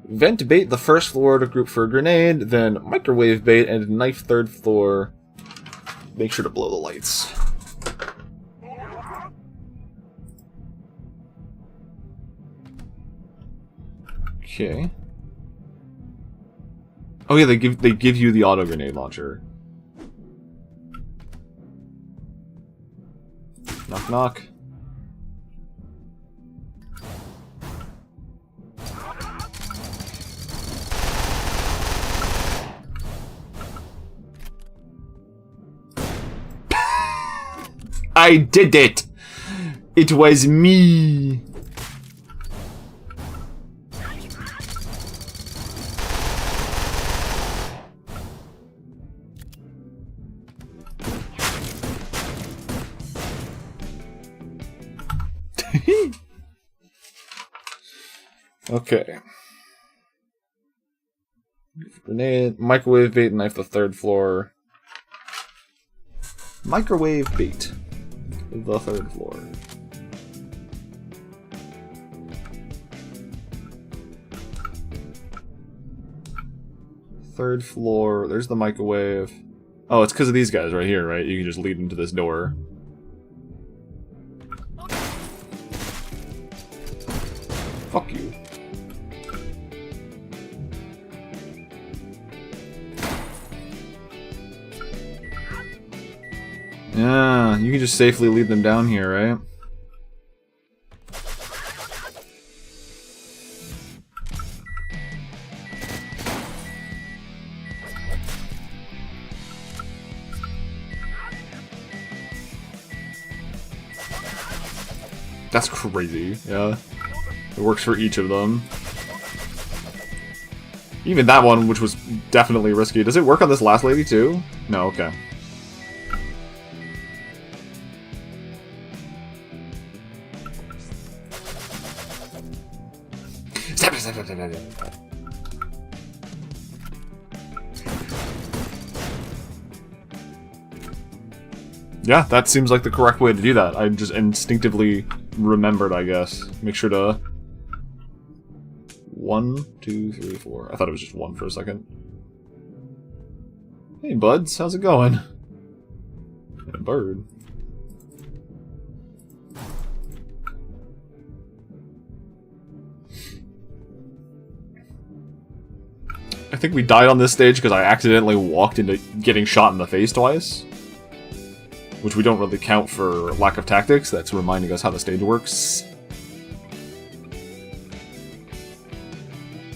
Speaker 1: Vent bait the first floor to group for a grenade, then microwave bait and knife third floor. Make sure to blow the lights. Okay. Oh yeah, they give you the auto grenade launcher. Knock knock. I did it! It was me! Okay. Grenade, microwave bait, knife the third floor. Microwave bait. The third floor. Third floor. There's the microwave. Oh, it's because of these guys right here, right? You can just lead them to this door. Fuck you. Yeah, you can just safely lead them down here, right? That's crazy, yeah. It works for each of them. Even that one, which was definitely risky. Does it work on this last lady, too? No, okay. Yeah, that seems like the correct way to do that. I just instinctively remembered, I guess. Make sure to... 1, 2, 3, 4. I thought it was just 1 for a second. Hey, buds. How's it going? A bird. I think we died on this stage because I accidentally walked into getting shot in the face twice. Which we don't really count for lack of tactics. That's reminding us how the stage works.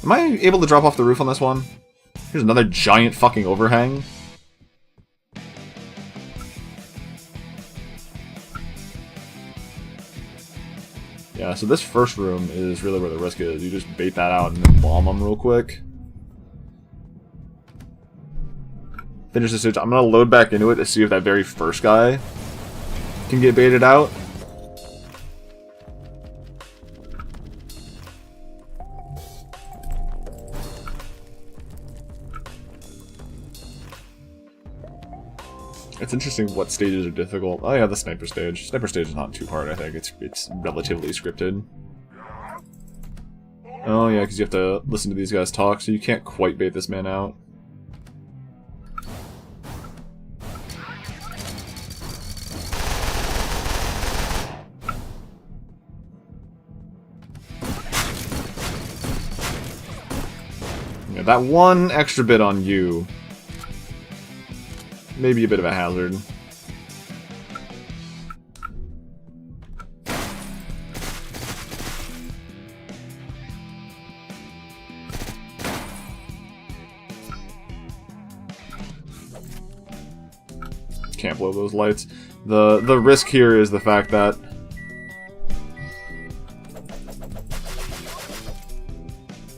Speaker 1: Am I able to drop off the roof on this one? Here's another giant fucking overhang. Yeah, so this first room is really where the risk is. You just bait that out and then bomb them real quick. Finish the stage. I'm gonna load back into it to see if that very first guy can get baited out. It's interesting what stages are difficult. Oh yeah, the sniper stage. Sniper stage is not too hard, I think. It's relatively scripted. Oh yeah, because you have to listen to these guys talk, so you can't quite bait this man out. Yeah, that one extra bit on you. Maybe a bit of a hazard. Can't blow those lights. The risk here is the fact that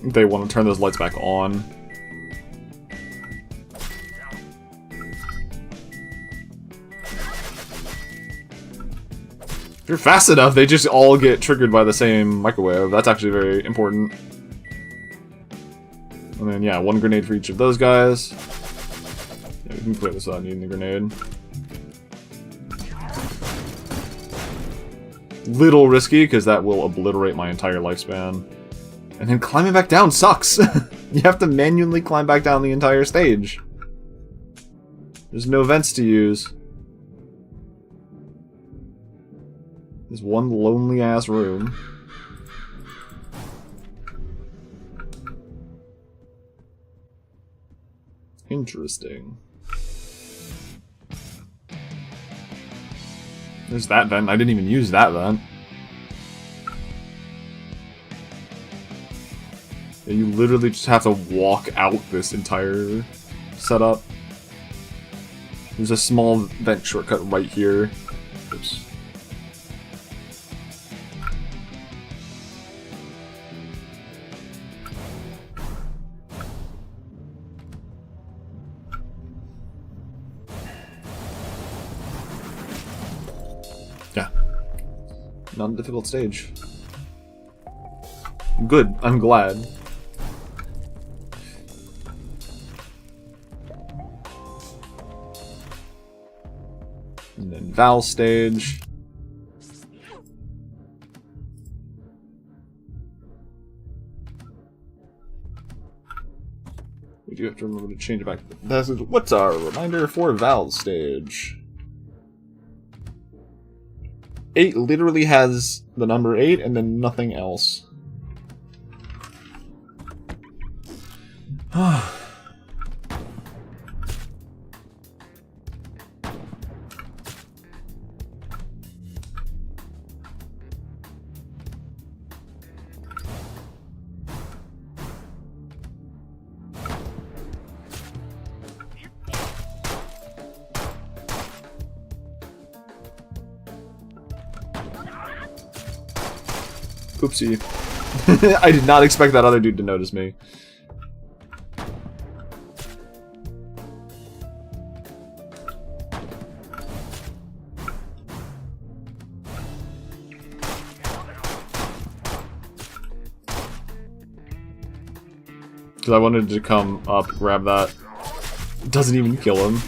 Speaker 1: they want to turn those lights back on. If you're fast enough, they just all get triggered by the same microwave. That's actually very important. And then, yeah, 1 grenade for each of those guys. Yeah, we can play this without needing the grenade. Little risky, because that will obliterate my entire lifespan. And then climbing back down sucks! You have to manually climb back down the entire stage. There's no vents to use. There's one lonely-ass room. Interesting. There's that vent. I didn't even use that vent. Yeah, you literally just have to walk out this entire setup. There's a small vent shortcut right here. Oops. Yeah. Not a difficult stage. Good, I'm glad. And then Val stage. We do have to remember to change it back. What's our reminder for Val stage? 8 literally has the number 8 and then nothing else. Oopsie. I did not expect that other dude to notice me. Because I wanted to come up, grab that. Doesn't even kill him.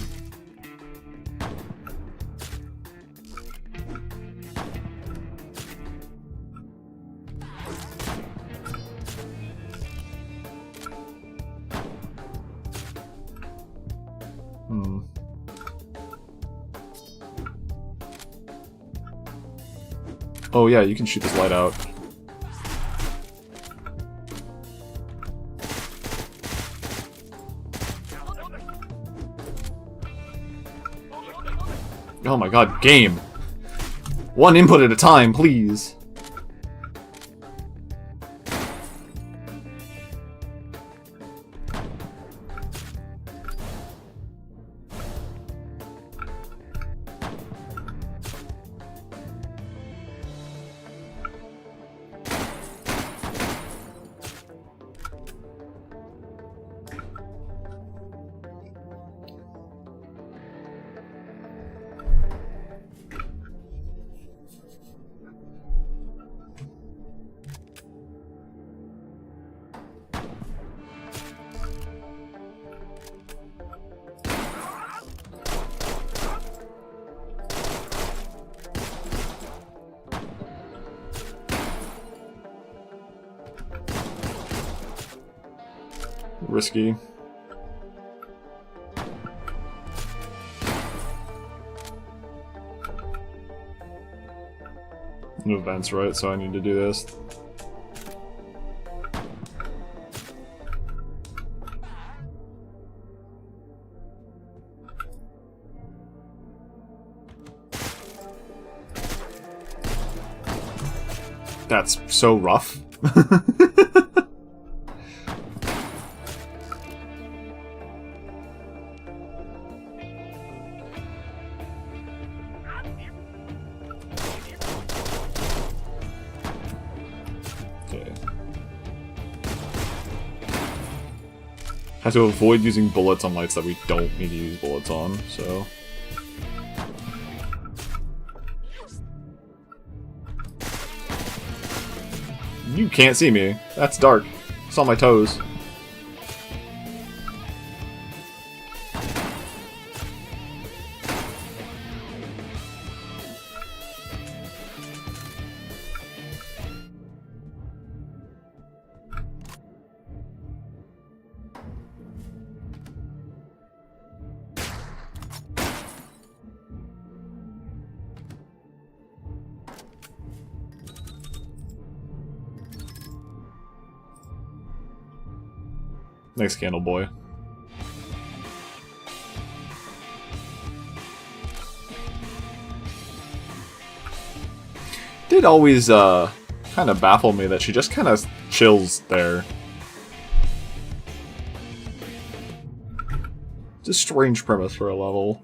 Speaker 1: Oh yeah, you can shoot this light out. Oh my god, game! One input at a time, please! Risky. No events, right? So I need to do this. That's so rough. Have to avoid using bullets on lights that we don't need to use bullets on, so... You can't see me. That's dark. It's on my toes. Nice candle, boy. Did always, kind of baffle me that she just kind of chills there. It's a strange premise for a level.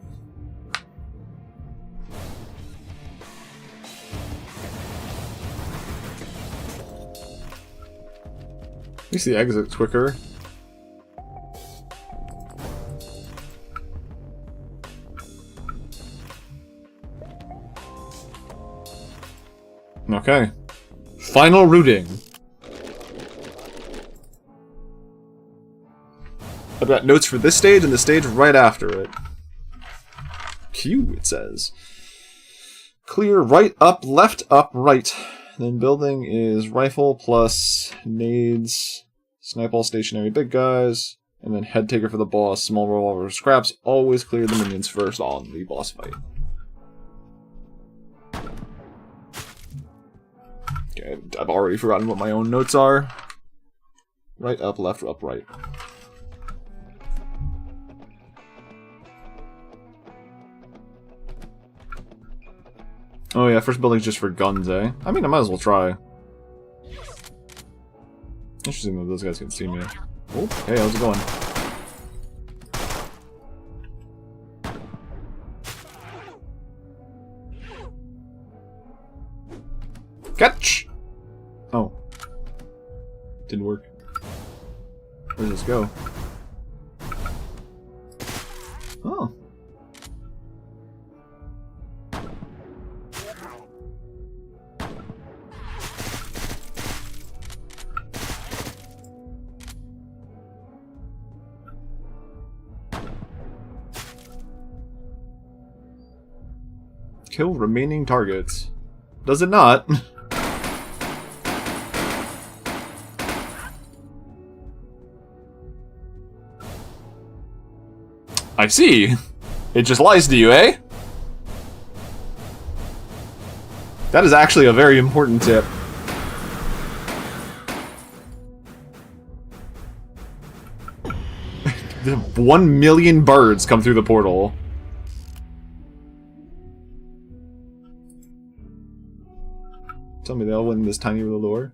Speaker 1: At least the exit's quicker. Okay. Final routing. I've got notes for this stage and the stage right after it. Q, it says. Clear right, up, left, up, right. Then building is rifle plus nades, snipe all stationary big guys, and then head taker for the boss, small revolver scraps. Always clear the minions first on the boss fight. Okay, I've already forgotten what my own notes are. Right, up, left, up, right. Oh yeah, first building's just for guns, eh? I mean, I might as well try. Interesting that those guys can see me. Oh, hey, how's it going? Catch! Oh. Didn't work. Where does this go? Oh. Kill remaining targets. Does it not? I see. It just lies to you, eh? That is actually a very important tip. The 1 million birds come through the portal. Tell me they all went in this tiny little door.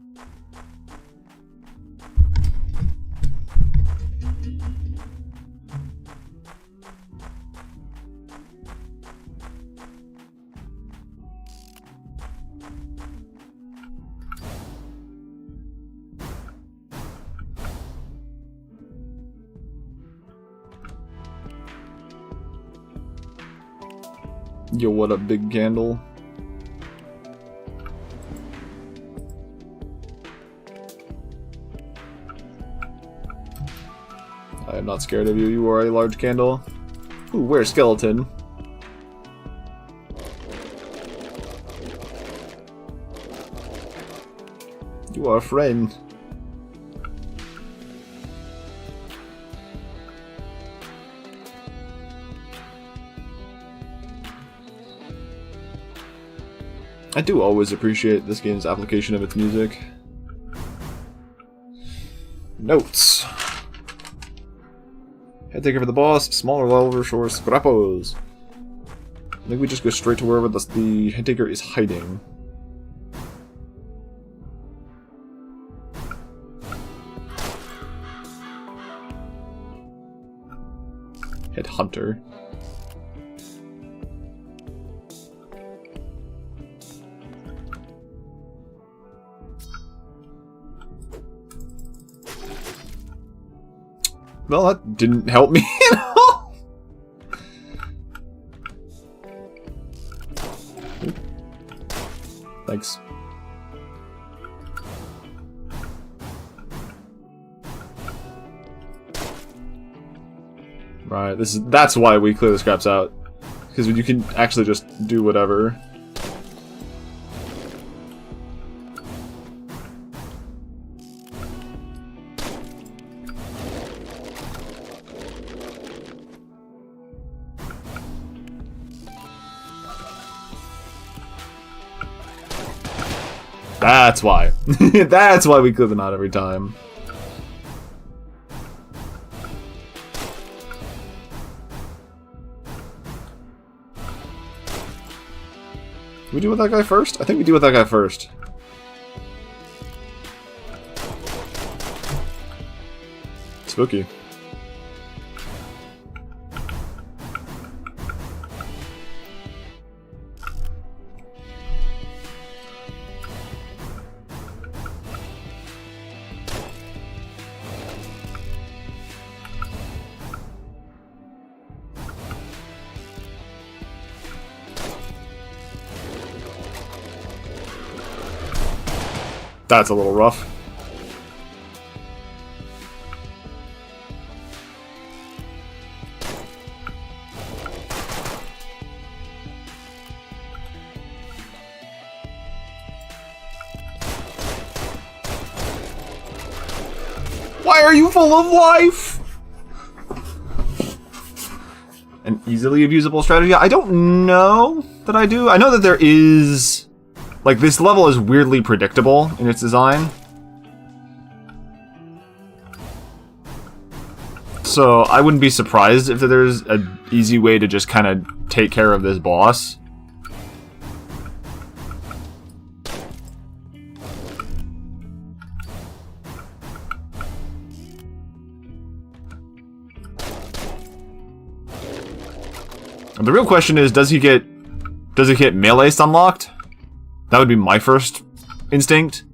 Speaker 1: Yo, what up, big candle? I am not scared of you. You are a large candle. Ooh, where's Skeleton? You are a friend. I do always appreciate this game's application of its music. Notes. Head taker for the boss, smaller level for scrappos. I think we just go straight to wherever the head taker is hiding. Head hunter. Well, that didn't help me at all. Thanks. Right, that's why we clear the scraps out. Because you can actually just do whatever. That's why. That's why we clear them out every time. Do we deal with that guy first? I think we deal with that guy first. Spooky. That's a little rough. Why are you full of life? An easily abusable strategy? I don't know that I do. I know that there is... Like, this level is weirdly predictable in its design. So, I wouldn't be surprised if there's an easy way to just kind of take care of this boss. The real question is, does he get melee unlocked? That would be my first instinct.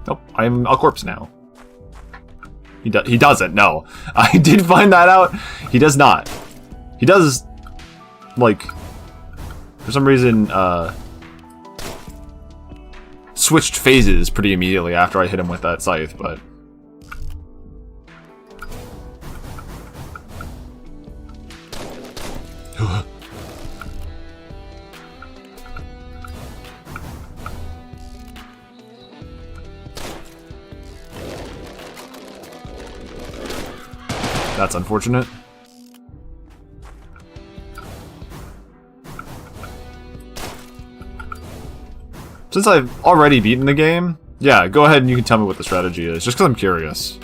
Speaker 1: Nope, I'm a corpse now. He doesn't, no. I did find that out. He does not. He does, like, for some reason, switched phases pretty immediately after I hit him with that scythe, but... That's unfortunate. Since I've already beaten the game, yeah, go ahead and you can tell me what the strategy is, just because I'm curious.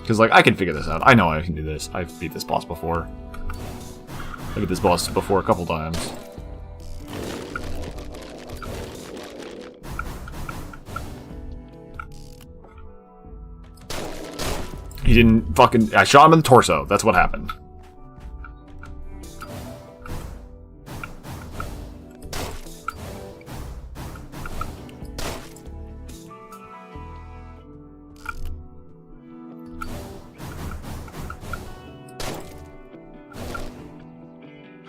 Speaker 1: Because, like, I can figure this out. I know I can do this. I've beat this boss before. I beat this boss before a couple times. He didn't fucking... I shot him in the torso. That's what happened.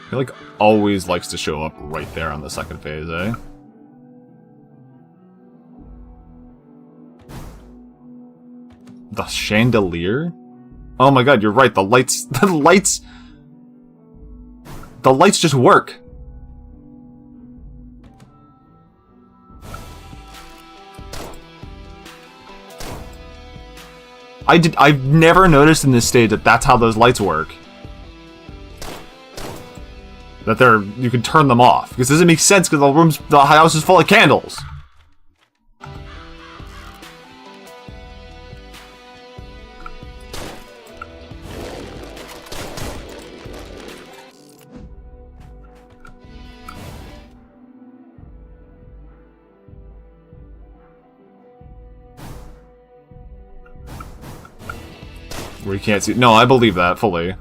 Speaker 1: He, like, always likes to show up right there on the second phase, eh? The chandelier? Oh my god, you're right, the lights... The lights just work. I've never noticed in this stage that that's how those lights work. That you can turn them off. Because it doesn't make sense because the house is full of candles. Where you can't see... No, I believe that fully.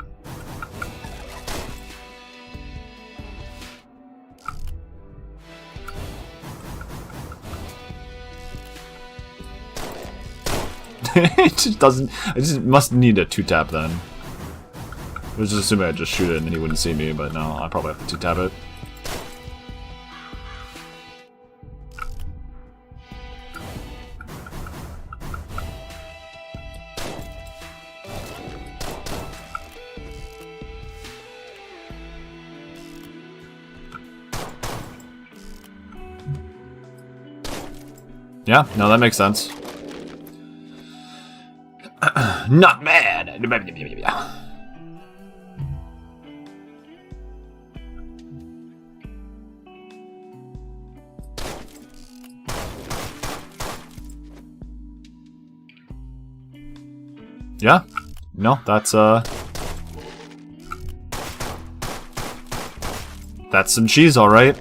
Speaker 1: It just doesn't... I just must need a 2-tap then. I was just assuming I'd just shoot it and then he wouldn't see me, but no, I probably have to 2-tap it. Yeah, no, that makes sense. Not mad! Yeah? No, that's some cheese, alright.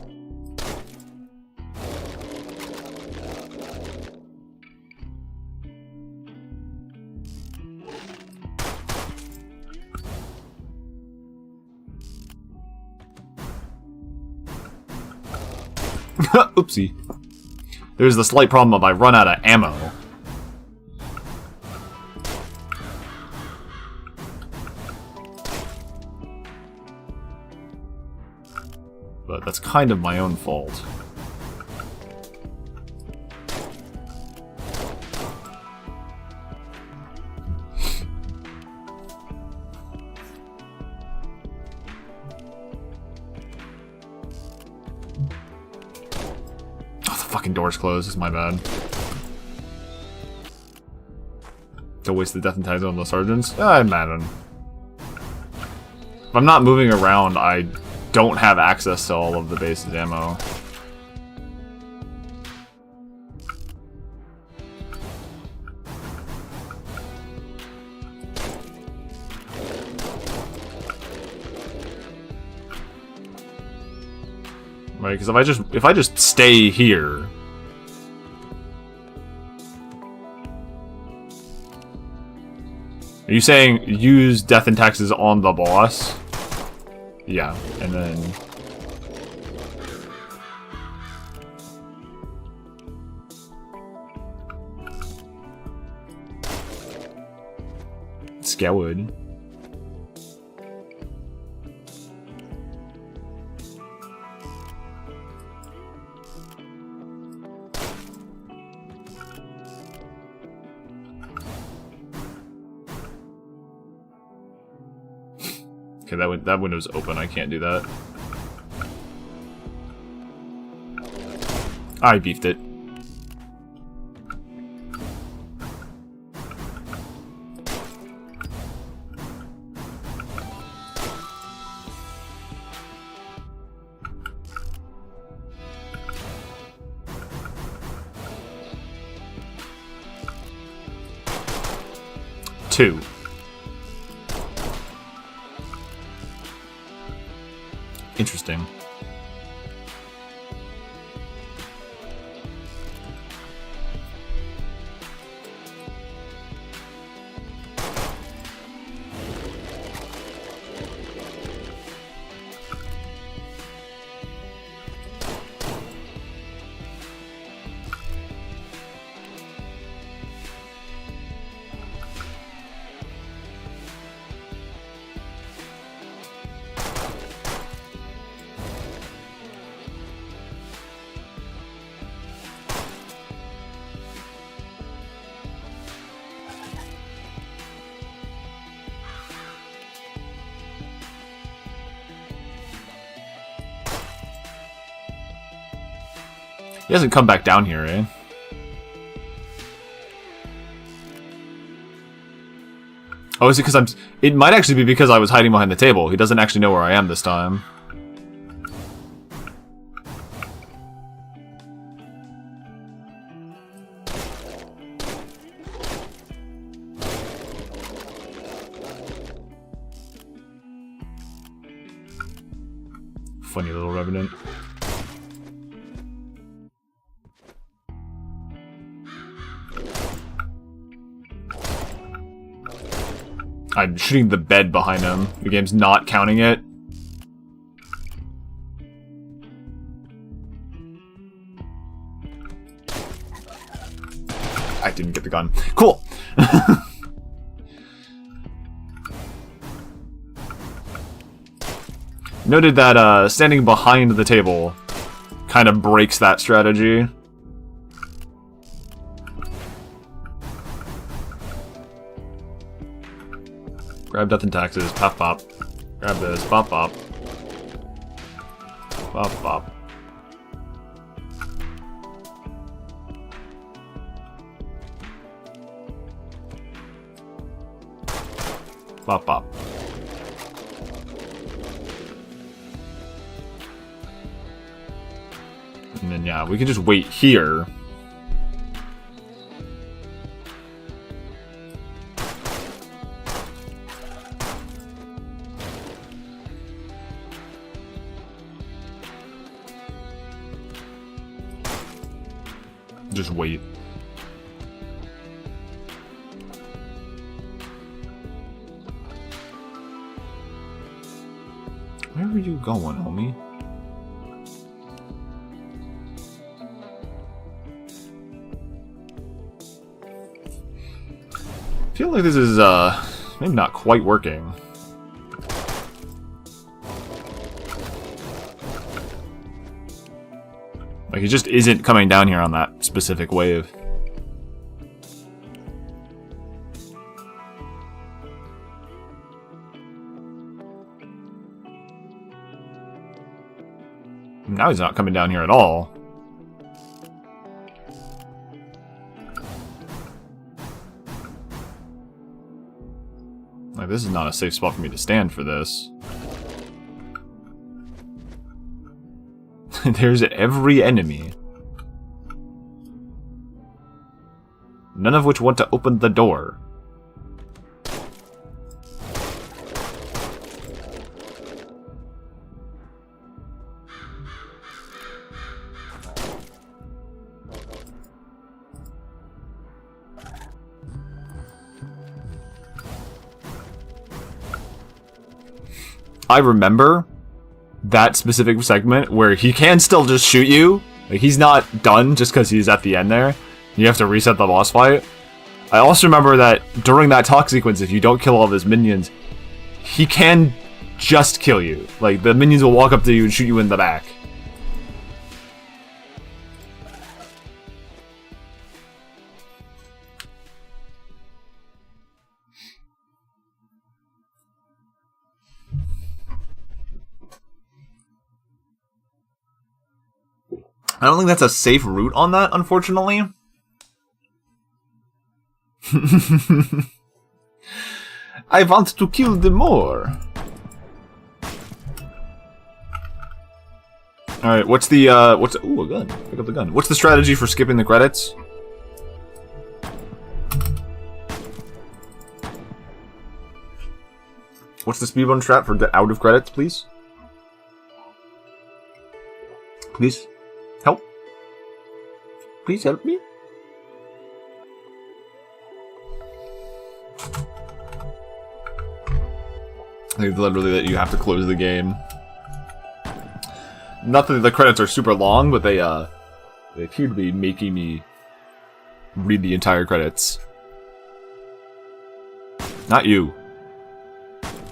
Speaker 1: Oopsie. There's the slight problem of I run out of ammo. But that's kind of my own fault. Doors closed, it's my bad. To waste the death and tags on the sergeants? I'm mad at him. If I'm not moving around, I don't have access to all of the base's ammo. Right? Because if I just stay here. Are you saying use death and taxes on the boss? Yeah, and then Skeletone. Okay, that window's open. I can't do that. I beefed it. Two. Interesting. He hasn't come back down here, eh? Oh, is it because it might actually be because I was hiding behind the table. He doesn't actually know where I am this time. Funny little revenant. I'm shooting the bed behind him. The game's not counting it. I didn't get the gun. Cool! Noted that standing behind the table kind of breaks that strategy. Grab death and taxes, pop pop. Grab this, pop pop. Pop pop. Pop pop. And then yeah, we can just wait here. Just wait. Where are you going, homie? I feel like this is, maybe not quite working. Like, he just isn't coming down here on that specific wave. Now he's not coming down here at all. Like, this is not a safe spot for me to stand for this. There's every enemy. None of which want to open the door. I remember that specific segment where he can still just shoot you. Like, he's not done just because he's at the end there. You have to reset the boss fight. I also remember that during that talk sequence, if you don't kill all of his minions, he can just kill you. Like, the minions will walk up to you and shoot you in the back. I don't think that's a safe route on that, unfortunately. I want to kill them more. Alright, what's the, ooh, a gun. Pick up the gun. What's the strategy for skipping the credits? What's the speedrun strat for get out of credits, please? Please? Help? Please help me? I think literally that you have to close the game. Not that the credits are super long, but they appear to be making me read the entire credits. Not you.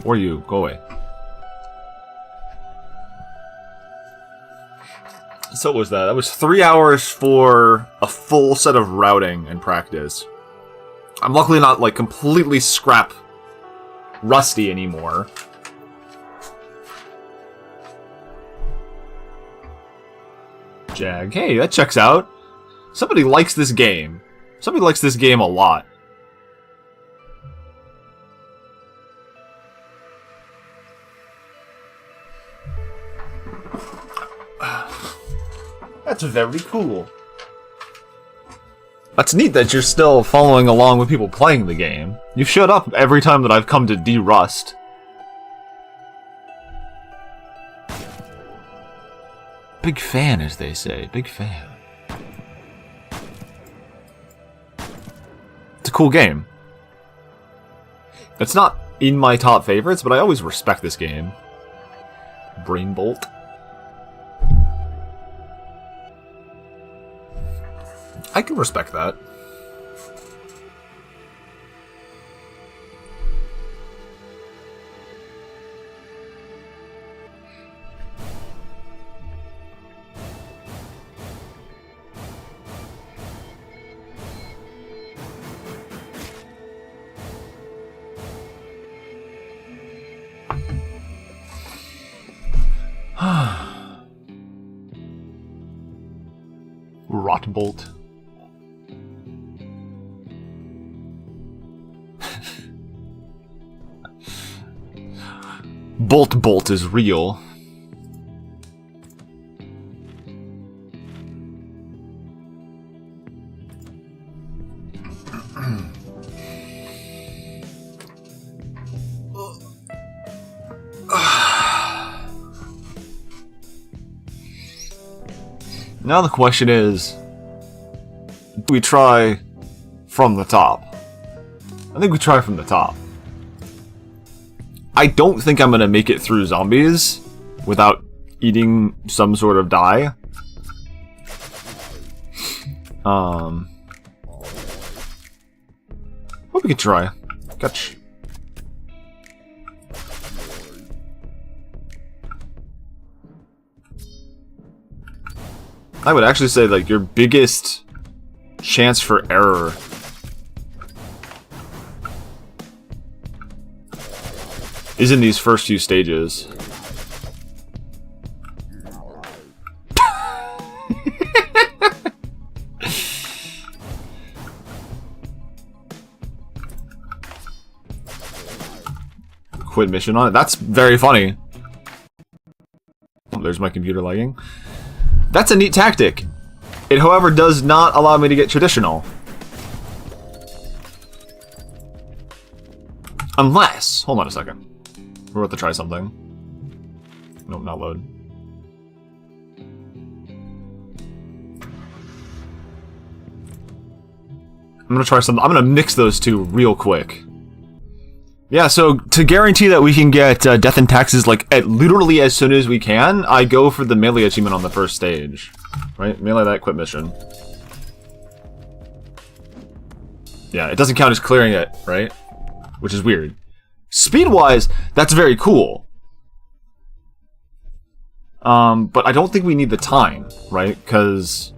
Speaker 1: Or you. Go away. So what was that? That was 3 hours for a full set of routing and practice. I'm luckily not, like, completely scrap rusty anymore. Jag. Hey, that checks out. Somebody likes this game. Somebody likes this game a lot. That's very cool. That's neat that you're still following along with people playing the game. You've showed up every time that I've come to de-rust. Big fan, as they say. Big fan. It's a cool game. It's not in my top favorites, but I always respect this game. Brainbolt. I can respect that. Rotbolt. Bolt is real. Now the question is, do we try from the top? I think we try from the top. I don't think I'm gonna make it through zombies without eating some sort of dye. But we could try. Catch. I would actually say, like, your biggest chance for error is in these first few stages. Quit mission on it. That's very funny. Oh, there's my computer lagging. That's a neat tactic. It, however, does not allow me to get traditional. Unless... Hold on a second. We're about to try something. Nope, not load. I'm gonna try something. I'm gonna mix those two real quick. Yeah, so to guarantee that we can get Death and Taxes like at literally as soon as we can, I go for the melee achievement on the first stage. Right? Melee that quit mission. Yeah, it doesn't count as clearing it, right? Which is weird. Speed-wise, that's very cool. But I don't think we need the time, right? Because...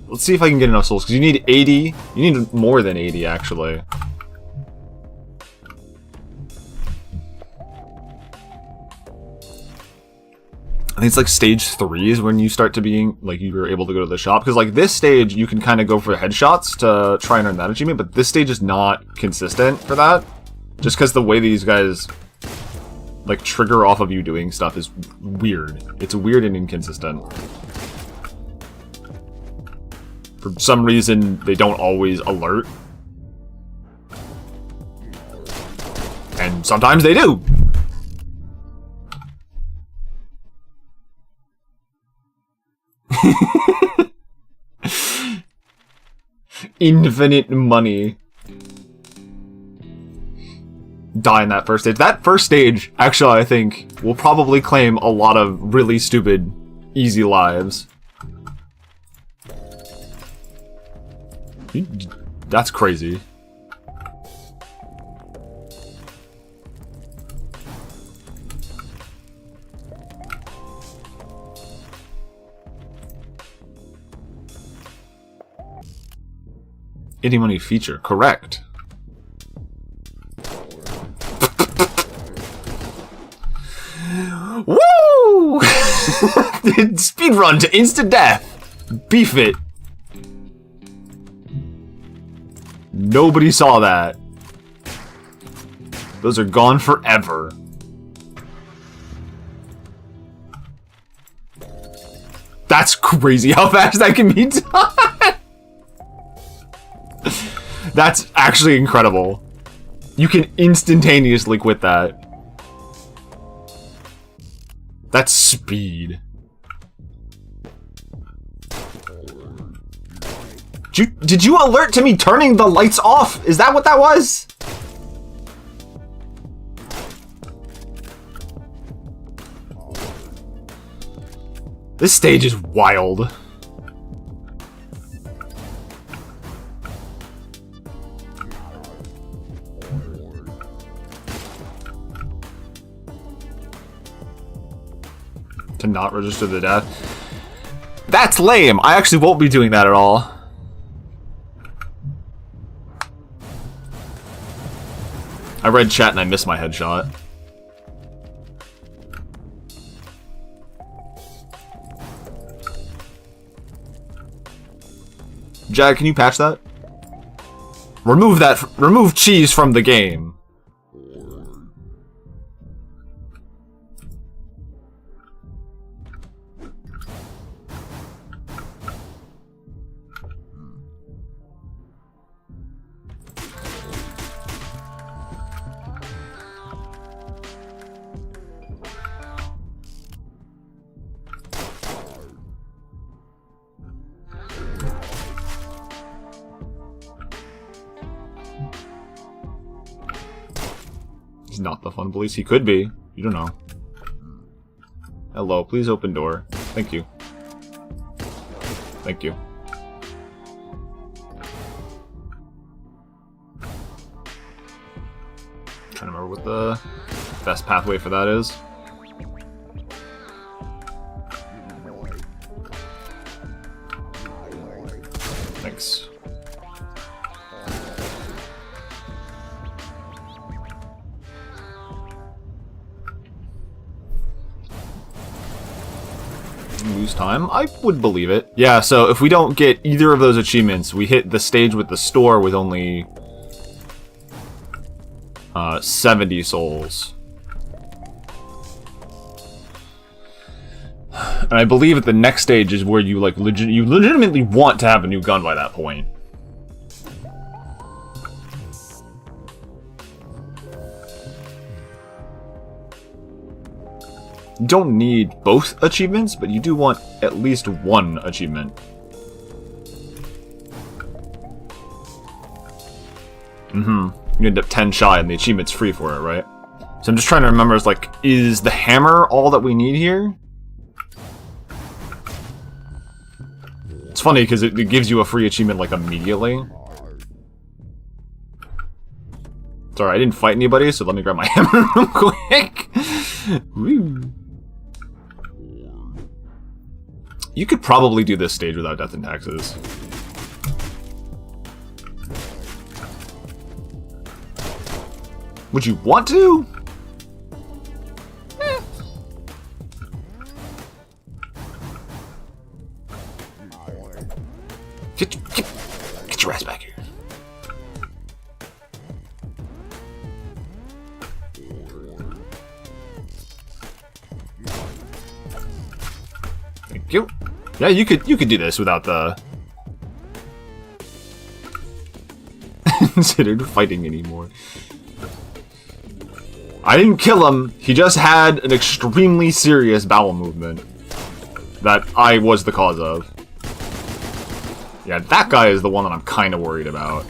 Speaker 1: let's see if I can get enough souls, because you need 80. You need more than 80, actually. I think it's like stage 3 is when you start to being, like, you're able to go to the shop. Because, like, this stage, you can kind of go for headshots to try and earn that achievement, but this stage is not consistent for that. Just because the way these guys, like, trigger off of you doing stuff is weird. It's weird and inconsistent. For some reason, they don't always alert. And sometimes they do. Infinite money. Die in that first stage. That first stage, actually, I think, will probably claim a lot of really stupid, easy lives. That's crazy. Any money feature, correct. Woo! Speedrun to instant death. Beef it. Nobody saw that. Those are gone forever. That's crazy how fast that can be done. That's actually incredible. You can instantaneously quit that. That's speed. Did you alert to me turning the lights off? Is that what that was? This stage is wild. To not register the death. That's lame. I actually won't be doing that at all. I read chat and I missed my headshot. Jag, can you patch that? Remove that. Remove cheese from the game. He's not the fun police. He could be. You don't know. Hello, please open door. Thank you. Thank you. Trying to remember what the best pathway for that is. Thanks. Lose time? I would believe it. Yeah, so if we don't get either of those achievements, we hit the stage with the store with only 70 souls. And I believe at the next stage is where you like you legitimately want to have a new gun by that point. You don't need both achievements, but you do want at least one achievement. Mm-hmm. you end up 10 shy, and the achievement's free for it, right? So I'm just trying to remember, is like, is the hammer all that we need here? It's funny, because it gives you a free achievement, like, immediately. Sorry, I didn't fight anybody, so let me grab my hammer real quick. Woo. You could probably do this stage without death and taxes. Would you want to? Get your ass back here. Thank you. Yeah, you could do this without the considered fighting anymore. I didn't kill him. He just had an extremely serious bowel movement that I was the cause of. Yeah, that guy is the one that I'm kind of worried about.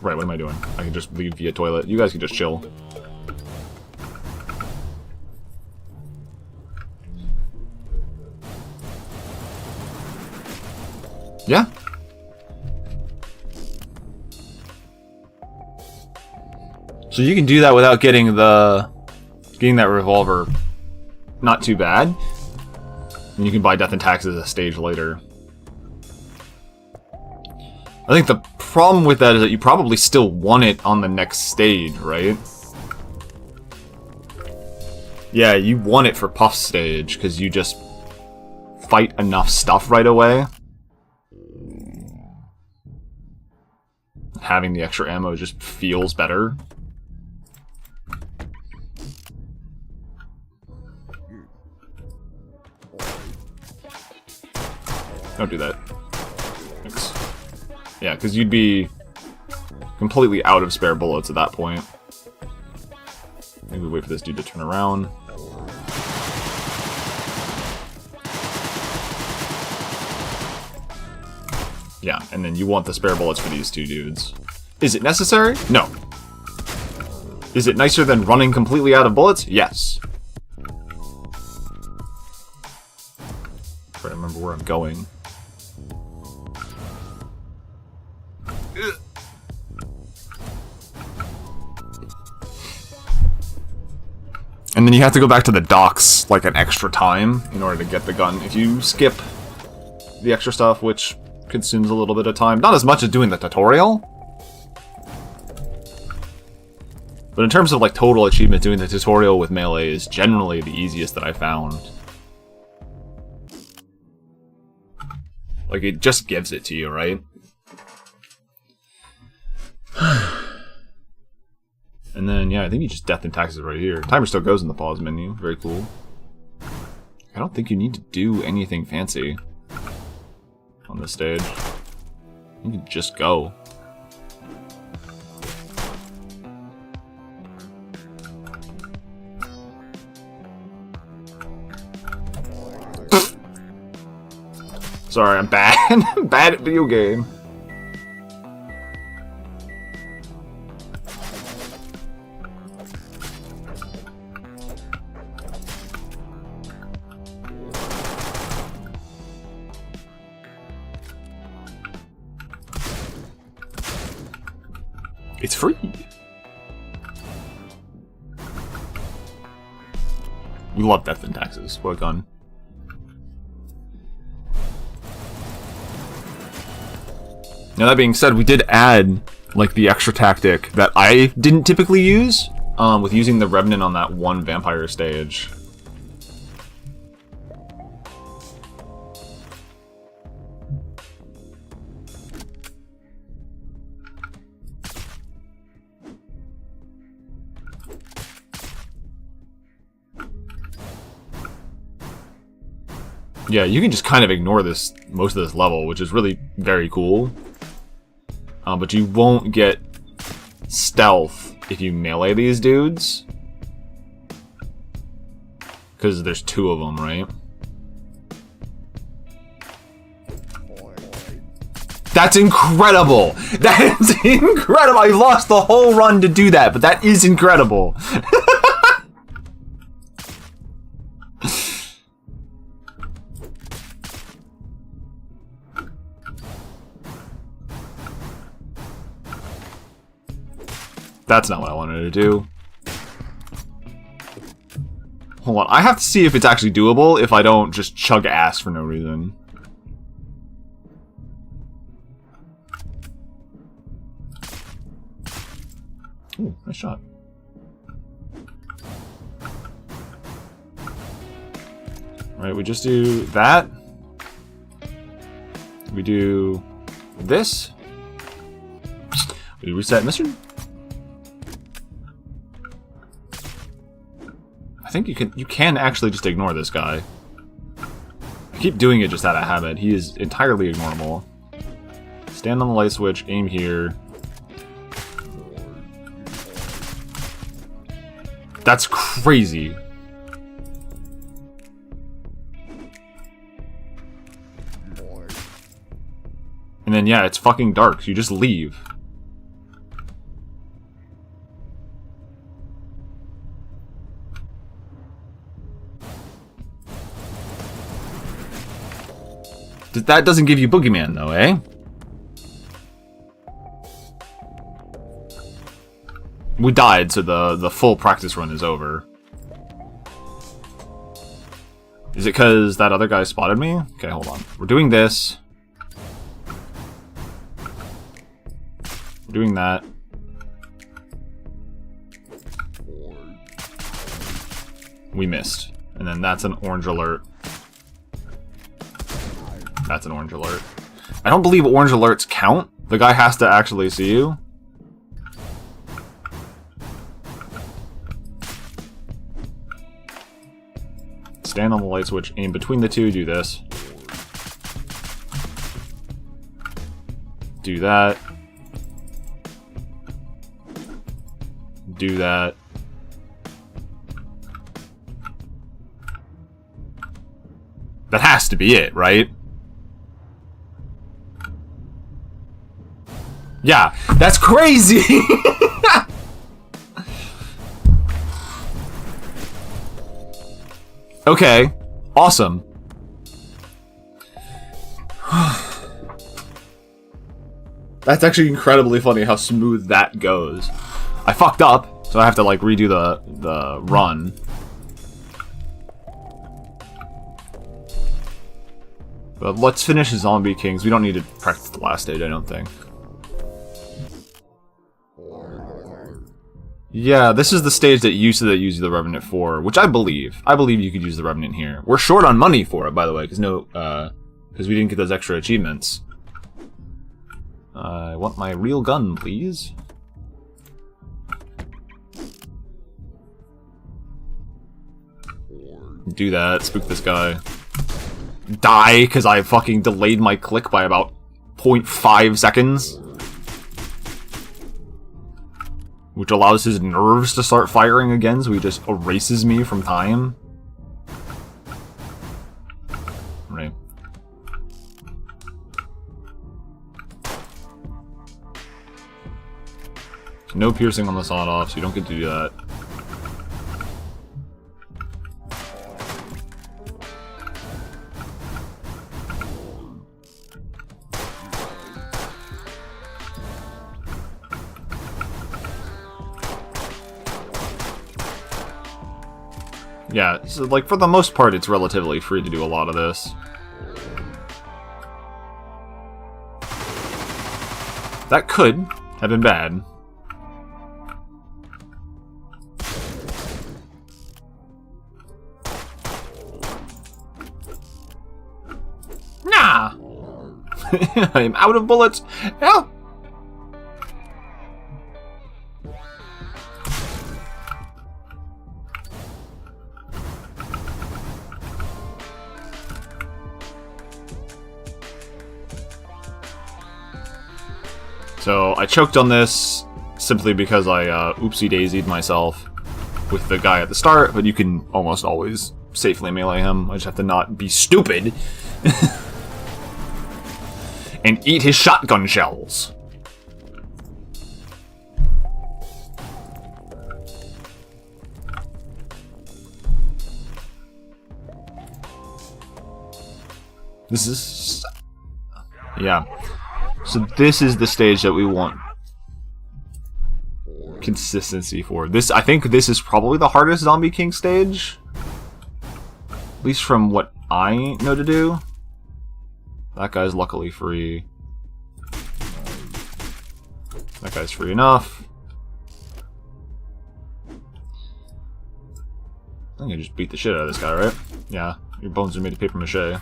Speaker 1: Right, what am I doing? I can just leave via toilet. You guys can just chill. Yeah. So you can do that without getting that revolver. Not too bad. And you can buy Death and Taxes a stage later. I think the problem with that is that you probably still want it on the next stage, right? Yeah, you want it for Puff stage, because you just fight enough stuff right away. Having the extra ammo just feels better. Don't do that. Thanks. Yeah, because you'd be completely out of spare bullets at that point. Maybe wait for this dude to turn around. Yeah, and then you want the spare bullets for these two dudes. Is it necessary? No. Is it nicer than running completely out of bullets? Yes. Try to remember where I'm going. And then you have to go back to the docks like an extra time in order to get the gun. If you skip the extra stuff, which consumes a little bit of time, not as much as doing the tutorial, but in terms of like total achievement, doing the tutorial with melee is generally the easiest that I found. Like, it just gives it to you, right? And then, yeah, I think you just Death and Taxes right here. Timer still goes in the pause menu. Very cool. I don't think you need to do anything fancy on this stage. You can just go. Sorry, I'm bad. I'm bad at video game. It's free. We love Death and Taxes. What a gun. Now that being said, we did add like the extra tactic that I didn't typically use with using the Revenant on that one vampire stage. Yeah, you can just kind of ignore this most of this level, which is really very cool. But you won't get stealth if you melee these dudes. Because there's two of them, right? That's incredible! That's incredible! I lost the whole run to do that, but that is incredible! That's not what I wanted to do. Hold on, I have to see if it's actually doable if I don't just chug ass for no reason. Ooh, nice shot. Alright, we just do that. We do this. We reset mission. I think you can actually just ignore this guy. I keep doing it just out of habit. He is entirely ignorable. Stand on the light switch, aim here. That's crazy. And then yeah, it's fucking dark, so you just leave. That doesn't give you Boogeyman, though, eh? We died, so the full practice run is over. Is it because that other guy spotted me? Okay, hold on. We're doing this. We're doing that. We missed. And then that's an orange alert. That's an orange alert. I don't believe orange alerts count. The guy has to actually see you. Stand on the light switch, aim between the two, do this. Do that. Do that. That has to be it, right? Yeah, that's crazy! Okay, awesome. That's actually incredibly funny how smooth that goes. I fucked up, so I have to like redo the run. But let's finish Zombie Kings. We don't need to practice the last stage, I don't think. Yeah, this is the stage that used the Revenant for, which I believe. I believe you could use the Revenant here. We're short on money for it, by the way, because we didn't get those extra achievements. I want my real gun, please. Do that, spook this guy. Die, because I fucking delayed my click by about 0.5 seconds. Which allows his nerves to start firing again, so he just erases me from time. Right. No piercing on the sawed-off, so you don't get to do that. Yeah, so like for the most part it's relatively free to do a lot of this. That could have been bad. Nah! I'm out of bullets! Help! So I choked on this simply because I oopsie-daisied myself with the guy at the start, but you can almost always safely melee him. I just have to not be stupid. and eat his shotgun shells. This is... yeah. So this is the stage that we want consistency for. This, I think this is probably the hardest Zombie King stage. At least from what I know to do. That guy's luckily free. That guy's free enough. I think I just beat the shit out of this guy, right? Yeah, your bones are made of paper mache.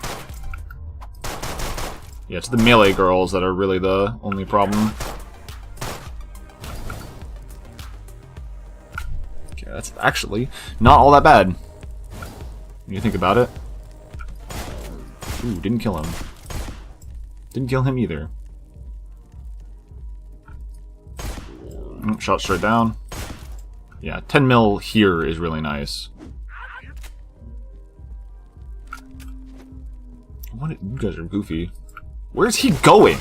Speaker 1: Yeah, it's the melee girls that are really the only problem. Okay, that's actually not all that bad when you think about it. Ooh, didn't kill him. Didn't kill him either. Shot straight down. Yeah, 10 mil here is really nice. What? You guys are goofy. Where's he going?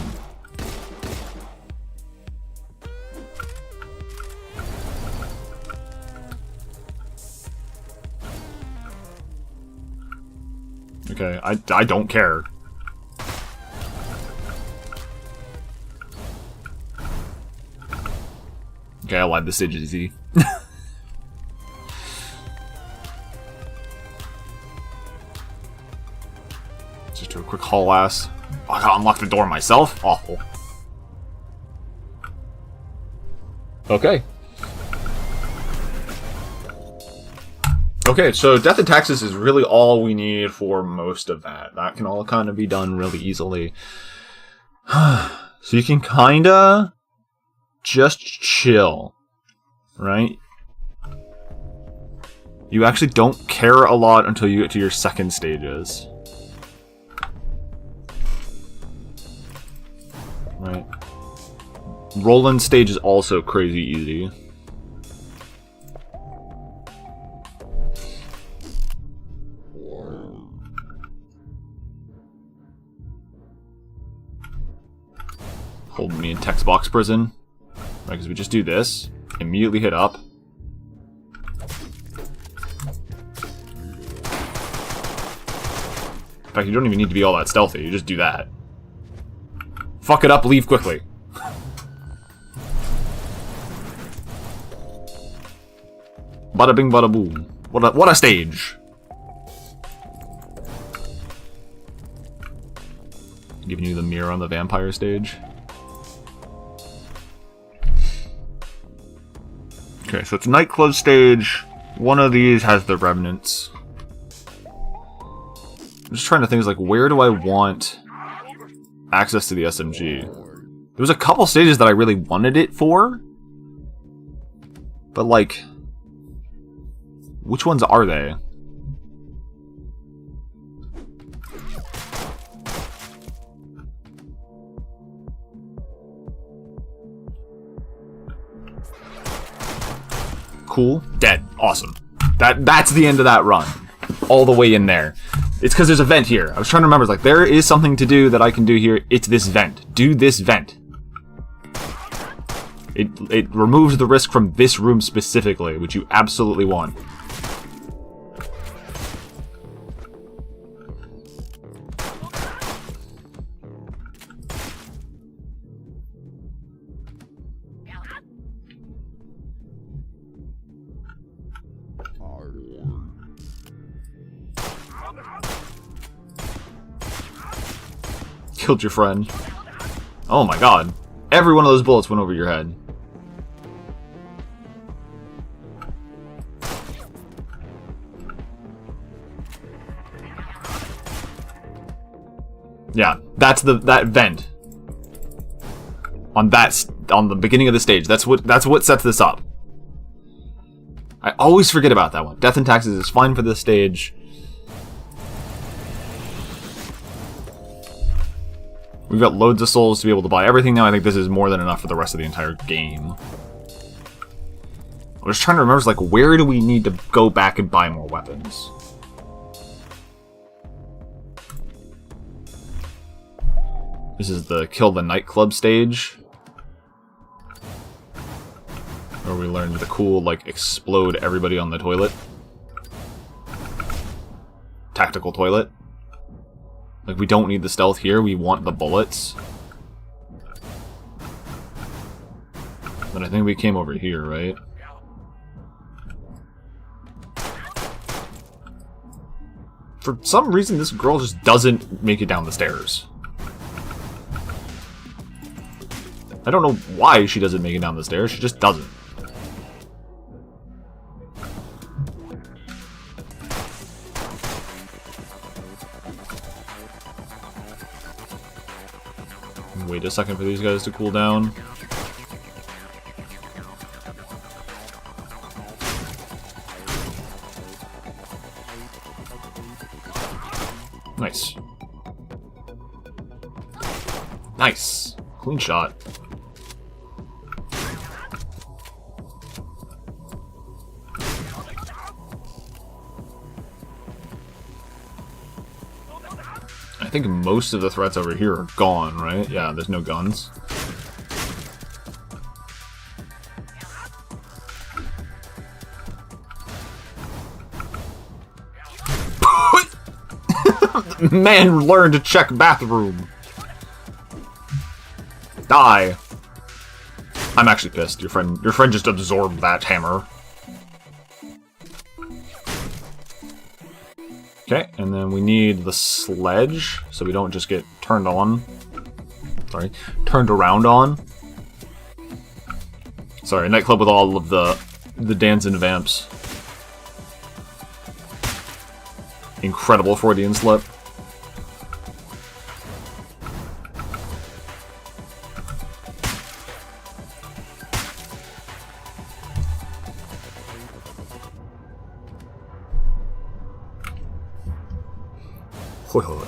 Speaker 1: Okay, I don't care. Okay, I lied. This stage is easy. Just do a quick haul ass. Oh, I gotta unlock the door myself? Awful. Okay. Okay, so Death and Taxes is really all we need for most of that. That can all kind of be done really easily. So you can kinda just chill, right? You actually don't care a lot until you get to your second stages. Right. Roland stage is also crazy easy. Hold me in text box prison. Right, because we just do this. Immediately hit up. In fact, you don't even need to be all that stealthy. You just do that. Fuck it up, leave quickly. Bada bing, bada boom. What a stage. Giving you the mirror on the vampire stage. Okay, so it's nightclub stage. One of these has the remnants. I'm just trying to think, like, where do I want access to the SMG? There was a couple stages that I really wanted it for. But, like, which ones are they? Cool. Dead. Awesome. That's the end of that run. All the way in there. It's because there's a vent here. I was trying to remember, like, there is something to do that I can do here. It's this vent. Do this vent. It removes the risk from this room specifically, which you absolutely want. Killed your friend. Oh my god. Every one of those bullets went over your head. Yeah, that's that vent. On the beginning of the stage. That's what sets this up. I always forget about that one. Death and Taxes is fine for this stage. We've got loads of souls to be able to buy everything now. I think this is more than enough for the rest of the entire game. I was trying to remember, like, where do we need to go back and buy more weapons? This is the Kill the Nightclub stage. Where we learned the cool, like, explode everybody on the toilet. Tactical toilet. Like, we don't need the stealth here, we want the bullets. But I think we came over here, right? For some reason, this girl just doesn't make it down the stairs. I don't know why she doesn't make it down the stairs, she just doesn't. Wait a second for these guys to cool down. Nice. Nice. Clean shot. I think most of the threats over here are gone, right? Yeah, there's no guns. Man, learn to check bathroom. Die. I'm actually pissed. Your friend just absorbed that hammer. Okay, and then we need the sledge, so we don't just get turned on. Sorry, turned around on. Sorry, nightclub with all of the dancing vamps. Incredible Freudian slip. Hoi hoi.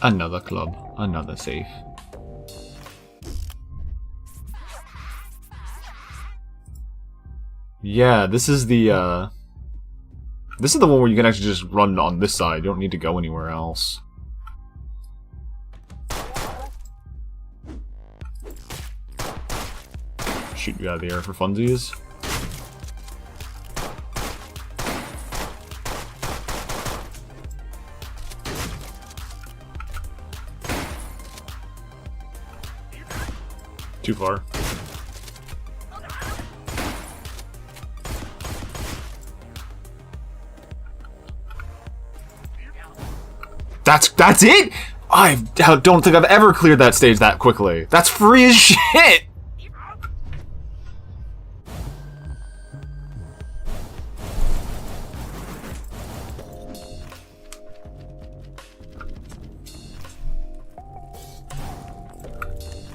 Speaker 1: Another club, another safe. Yeah, this is the one where you can actually just run on this side. You don't need to go anywhere else. Shoot you out of the air for funsies. Too far. That's it? I don't think I've ever cleared that stage that quickly. That's free as shit!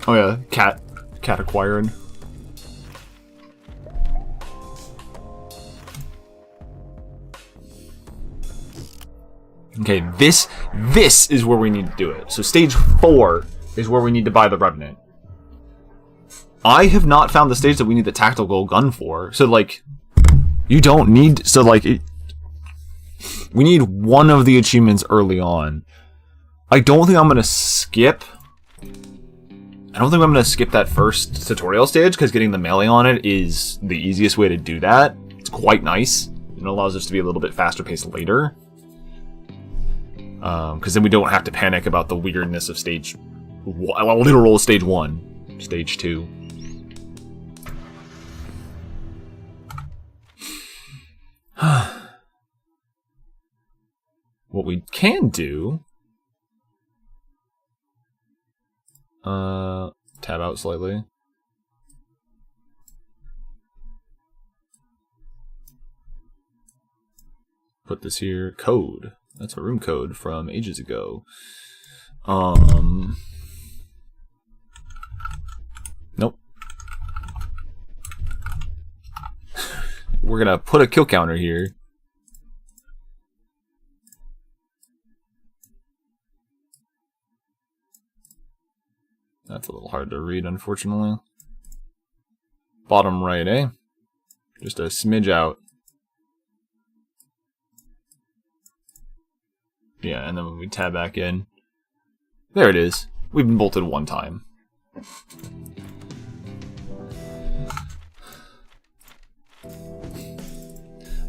Speaker 1: Oh yeah, cat acquiring. Okay, this is where we need to do it. So stage 4 is where we need to buy the Revenant. I have not found the stage that we need the tactical gun for. So like, you don't need, so like, we need one of the achievements early on. I don't think I'm gonna skip. I don't think I'm gonna skip that first tutorial stage because getting the melee on it is the easiest way to do that. It's quite nice. It allows us to be a little bit faster paced later. Because then we don't have to panic about the weirdness of stage... literal stage 1. Stage 2. What we can do... tab out slightly. Put this here. Code. That's a room code from ages ago. Nope. We're gonna put a kill counter here. That's a little hard to read, unfortunately. Bottom right, eh? Just a smidge out. Yeah, and then when we tab back in, there it is. We've been bolted one time.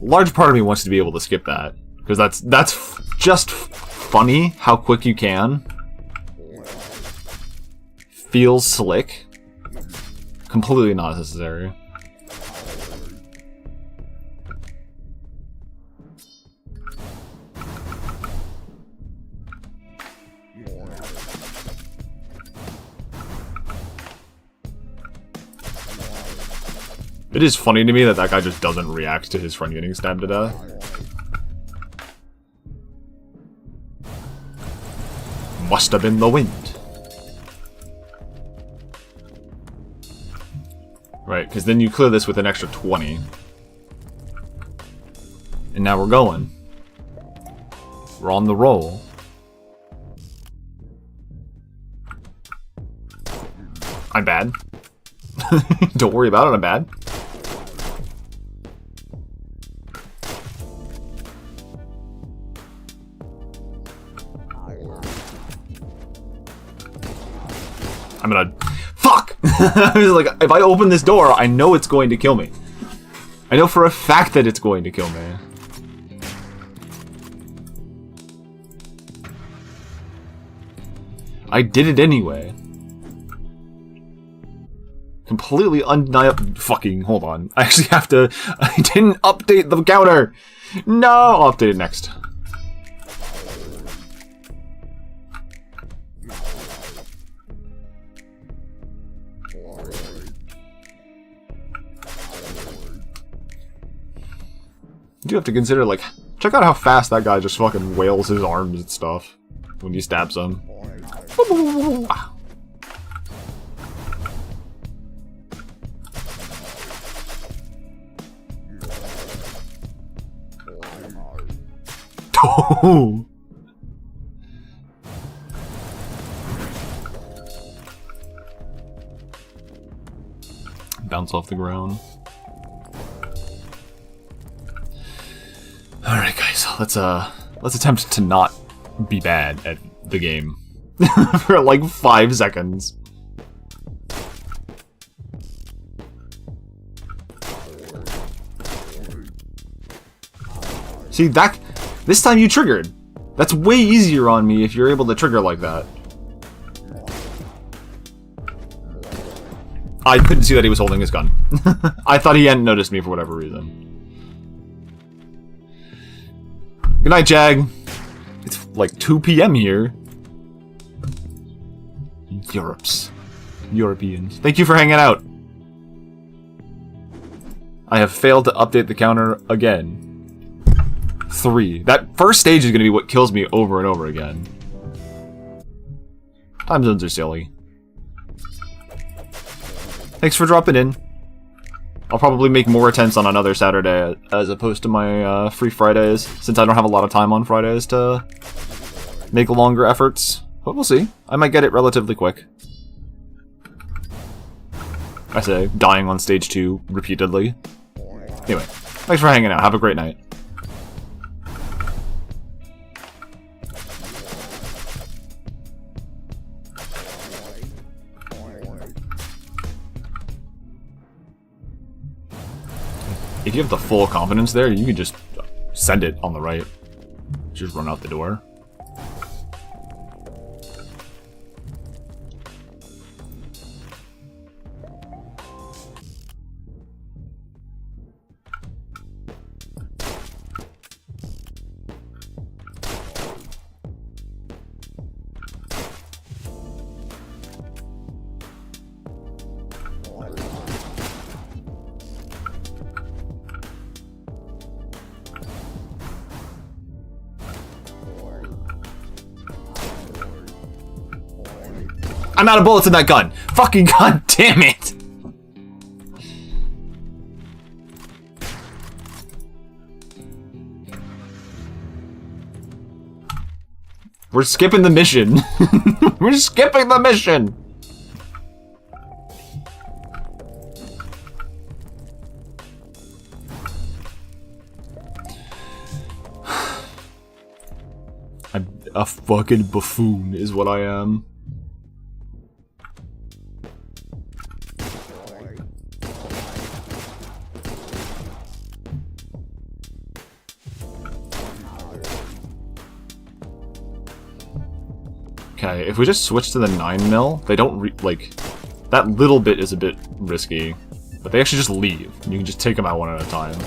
Speaker 1: Large part of me wants to be able to skip that, because that's just funny how quick you can. Feels slick. Completely not necessary. It is funny to me that that guy just doesn't react to his friend getting stabbed to death. Must have been the wind. Right, because then you clear this with an extra 20. And now we're going. We're on the roll. I'm bad. Don't worry about it, I'm bad. I'm gonna... Fuck! I was like, if I open this door, I know it's going to kill me. I know for a fact that it's going to kill me. I did it anyway. Completely undeniable. Fucking, hold on. I actually have to... I didn't update the counter! No! I'll update it next. You do have to consider, like, check out how fast that guy just fucking wails his arms and stuff when he stabs him. Oh! Bounce off the ground. Alright guys, let's attempt to not be bad at the game. For like 5 seconds. See, this time you triggered. That's way easier on me if you're able to trigger like that. I couldn't see that he was holding his gun. I thought he hadn't noticed me for whatever reason. Good night, Jag. It's like 2 PM here. Europeans. Thank you for hanging out. I have failed to update the counter again. 3. That first stage is going to be what kills me over and over again. Time zones are silly. Thanks for dropping in. I'll probably make more attempts on another Saturday as opposed to my free Fridays, since I don't have a lot of time on Fridays to make longer efforts. But we'll see. I might get it relatively quick. I say, dying on stage 2 repeatedly. Anyway, thanks for hanging out. Have a great night. If you have the full confidence there, you can just send it on the right. Just run out the door. I'm out of bullets in that gun. Fucking god damn it. We're skipping the mission. We're skipping the mission. I'm a fucking buffoon is what I am. Okay, if we just switch to the 9mm, they don't like, that little bit is a bit risky, but they actually just leave. You can just take them out one at a time.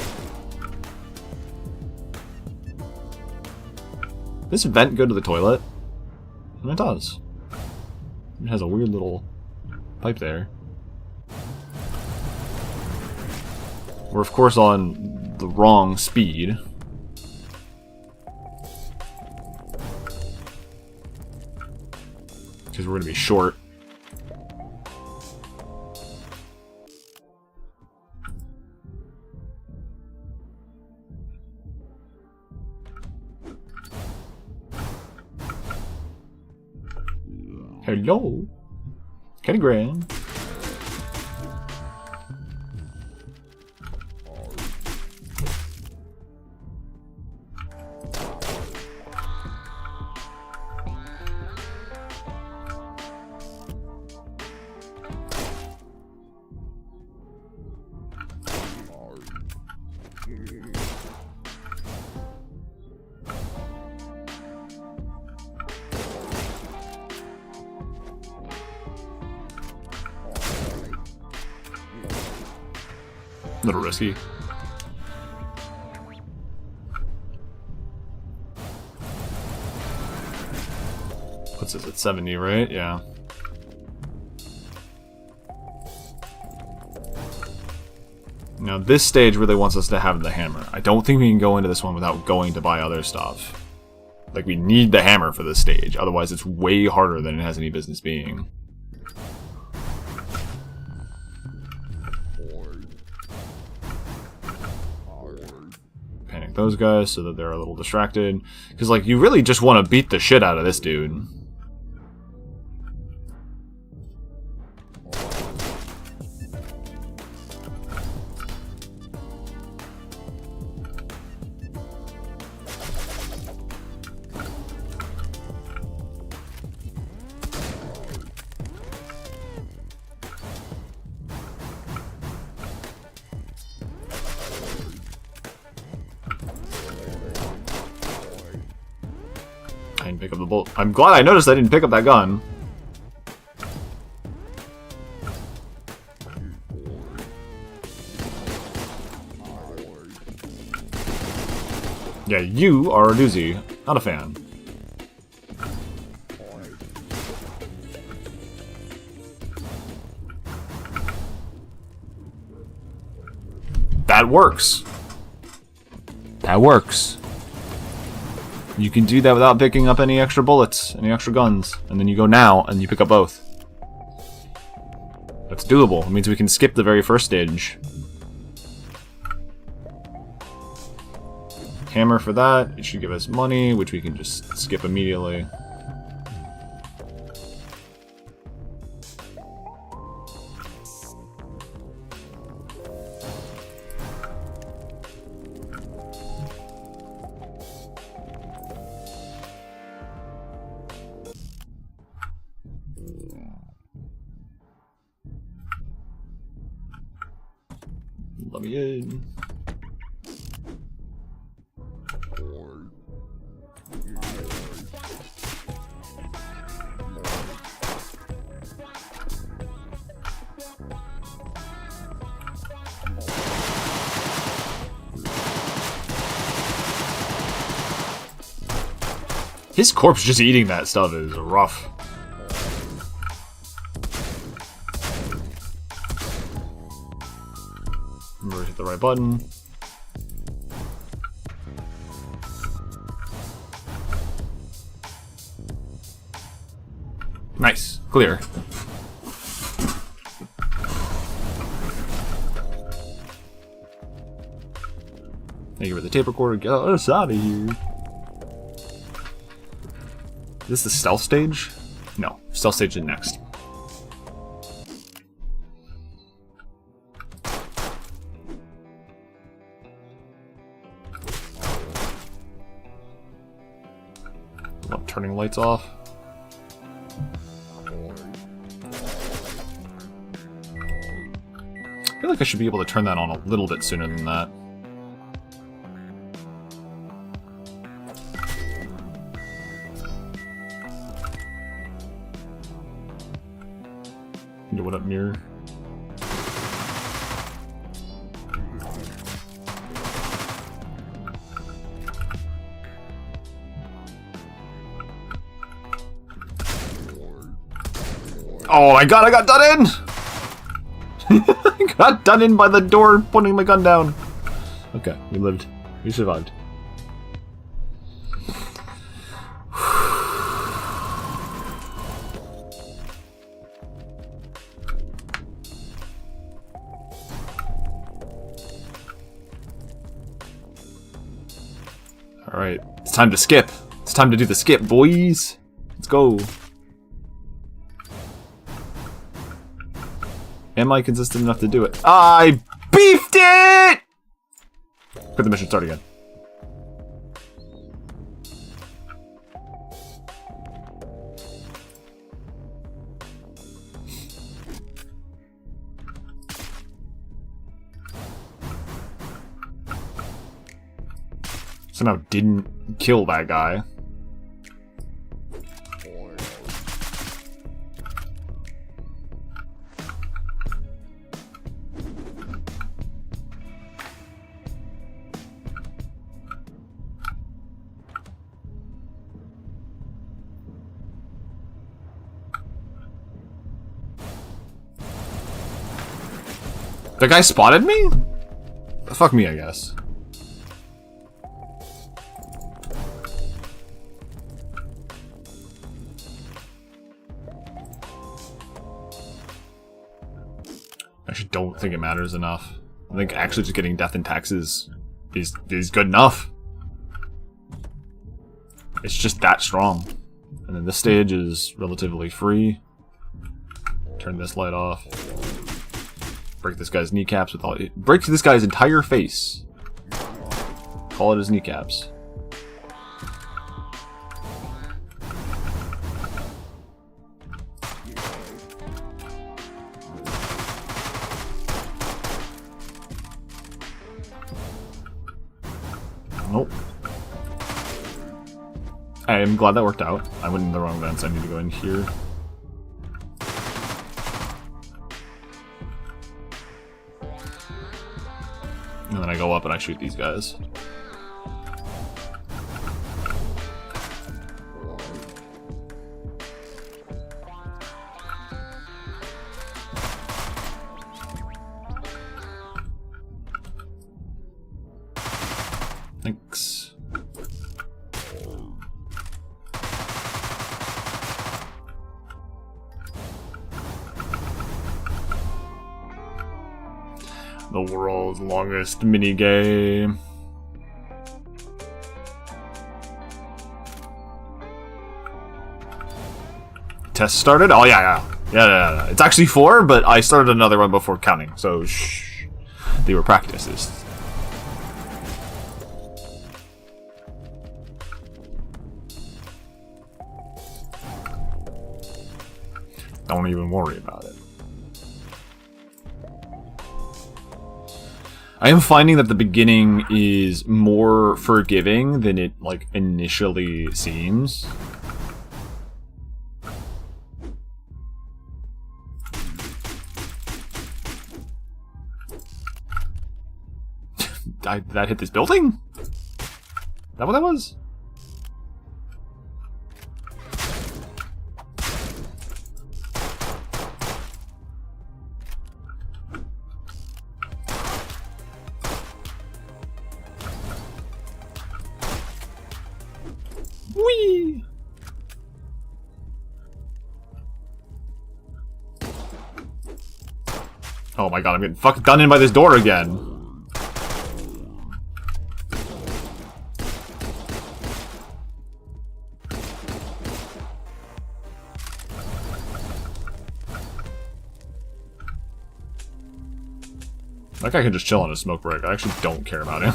Speaker 1: This vent go to the toilet? And it does. It has a weird little pipe there. We're of course on the wrong speed. Because we're going to be short. Hello? Kenny Graham. A little risky. What's this at 70, right? Yeah. Now this stage really wants us to have the hammer. I don't think we can go into this one without going to buy other stuff. Like, we need the hammer for this stage, otherwise it's way harder than it has any business being. Panic those guys so that they're a little distracted. Because, like, you really just want to beat the shit out of this dude. I didn't pick up the bolt. I'm glad I noticed I didn't pick up that gun. Yeah, you are a doozy. Not a fan. That works. That works. You can do that without picking up any extra bullets, any extra guns. And then you go now, and you pick up both. That's doable. It means we can skip the very first stage. Hammer for that. It should give us money, which we can just skip immediately. Let me in. His corpse just eating that stuff is rough. Remember to hit the right button. Nice. Clear. Thank you for the tape recorder. Get us out of here. Is this the stealth stage? No. Stealth stage is next. What, turning lights off? I feel like I should be able to turn that on a little bit sooner than that. What up, mirror? Oh my god, I got done in! I got done in by the door putting my gun down. Okay, we lived. We survived. Alright, it's time to skip. It's time to do the skip, boys. Let's go. Am I consistent enough to do it? I beefed it! Quit the mission, start again. Somehow didn't kill that guy. The guy spotted me? Fuck me, I guess. I actually don't think it matters enough. I think actually just getting death and taxes is good enough. It's just that strong. And then this stage is relatively free. Turn this light off. Break this guy's kneecaps with all. Break this guy's entire face. Call it his kneecaps. Nope. I am glad that worked out. I went in the wrong vents. I need to go in here. And then I go up and I shoot these guys. Thanks. The world's longest minigame. Test started? Oh yeah. It's actually 4, but I started another one before counting, so shh. They were practices. Don't even worry about it. I am finding that the beginning is more forgiving than it, like, initially seems. Did that hit this building? Is that what that was? Whee! Oh my god, I'm getting fucking done in by this door again. That guy can just chill on a smoke break. I actually don't care about him.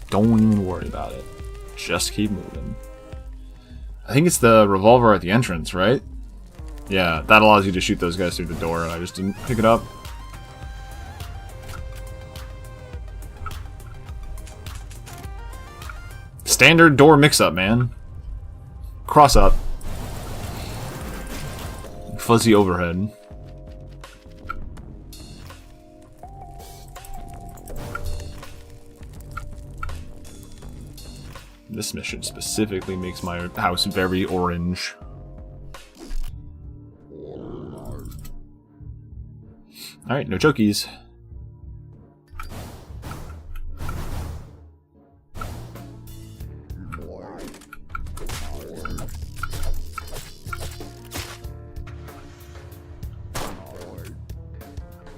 Speaker 1: Don't even worry about it. just keep moving. I think it's the revolver at the entrance, right? Yeah, that allows you to shoot those guys through the door, and I just didn't pick it up. Standard door mix-up, man. Cross up. Fuzzy overhead. This mission specifically makes my house very orange. Alright, no chokies.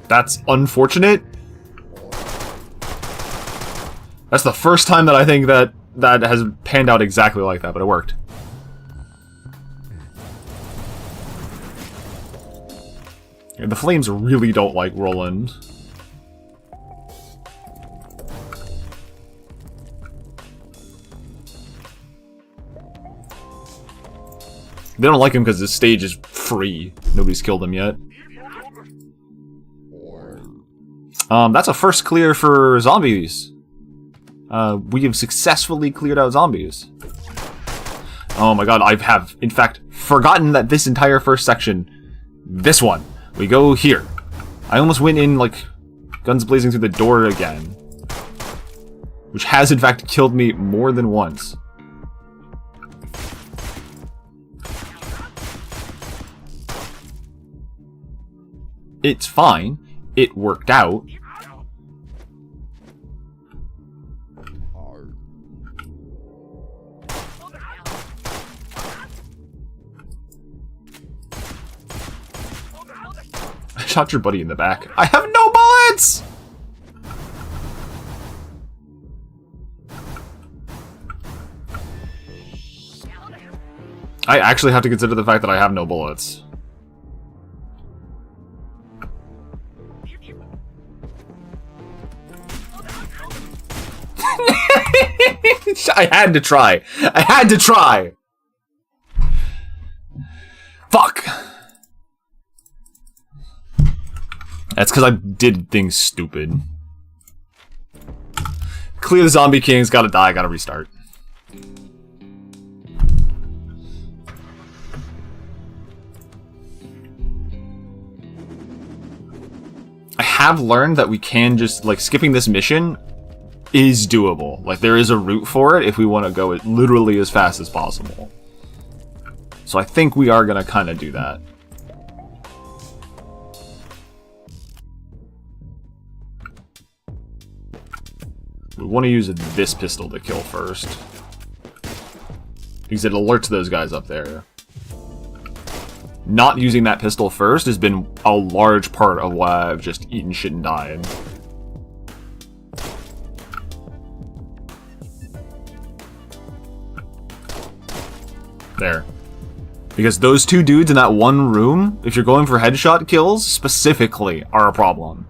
Speaker 1: That's unfortunate. That's the first time that I think that has panned out exactly like that, but it worked. Yeah, the flames really don't like Roland. They don't like him because this stage is free. Nobody's killed him yet. That's a first clear for zombies. We have successfully cleared out zombies. Oh my god, I have, in fact, forgotten that this entire first section, this one, we go here. I almost went in, like, guns blazing through the door again. Which has, in fact, killed me more than once. It's fine. It worked out. I shot your buddy in the back. I have no bullets! I actually have to consider the fact that I have no bullets. I had to try. I had to try. Fuck. That's because I did things stupid. Clear the zombie kings, gotta die, gotta restart. I have learned that we can just, like, skipping this mission is doable. Like, there is a route for it if we want to go literally as fast as possible. So I think we are gonna kind of do that. We want to use this pistol to kill first. Because it alerts those guys up there. Not using that pistol first has been a large part of why I've just eaten shit and died. There. Because those two dudes in that one room, if you're going for headshot kills, specifically, are a problem.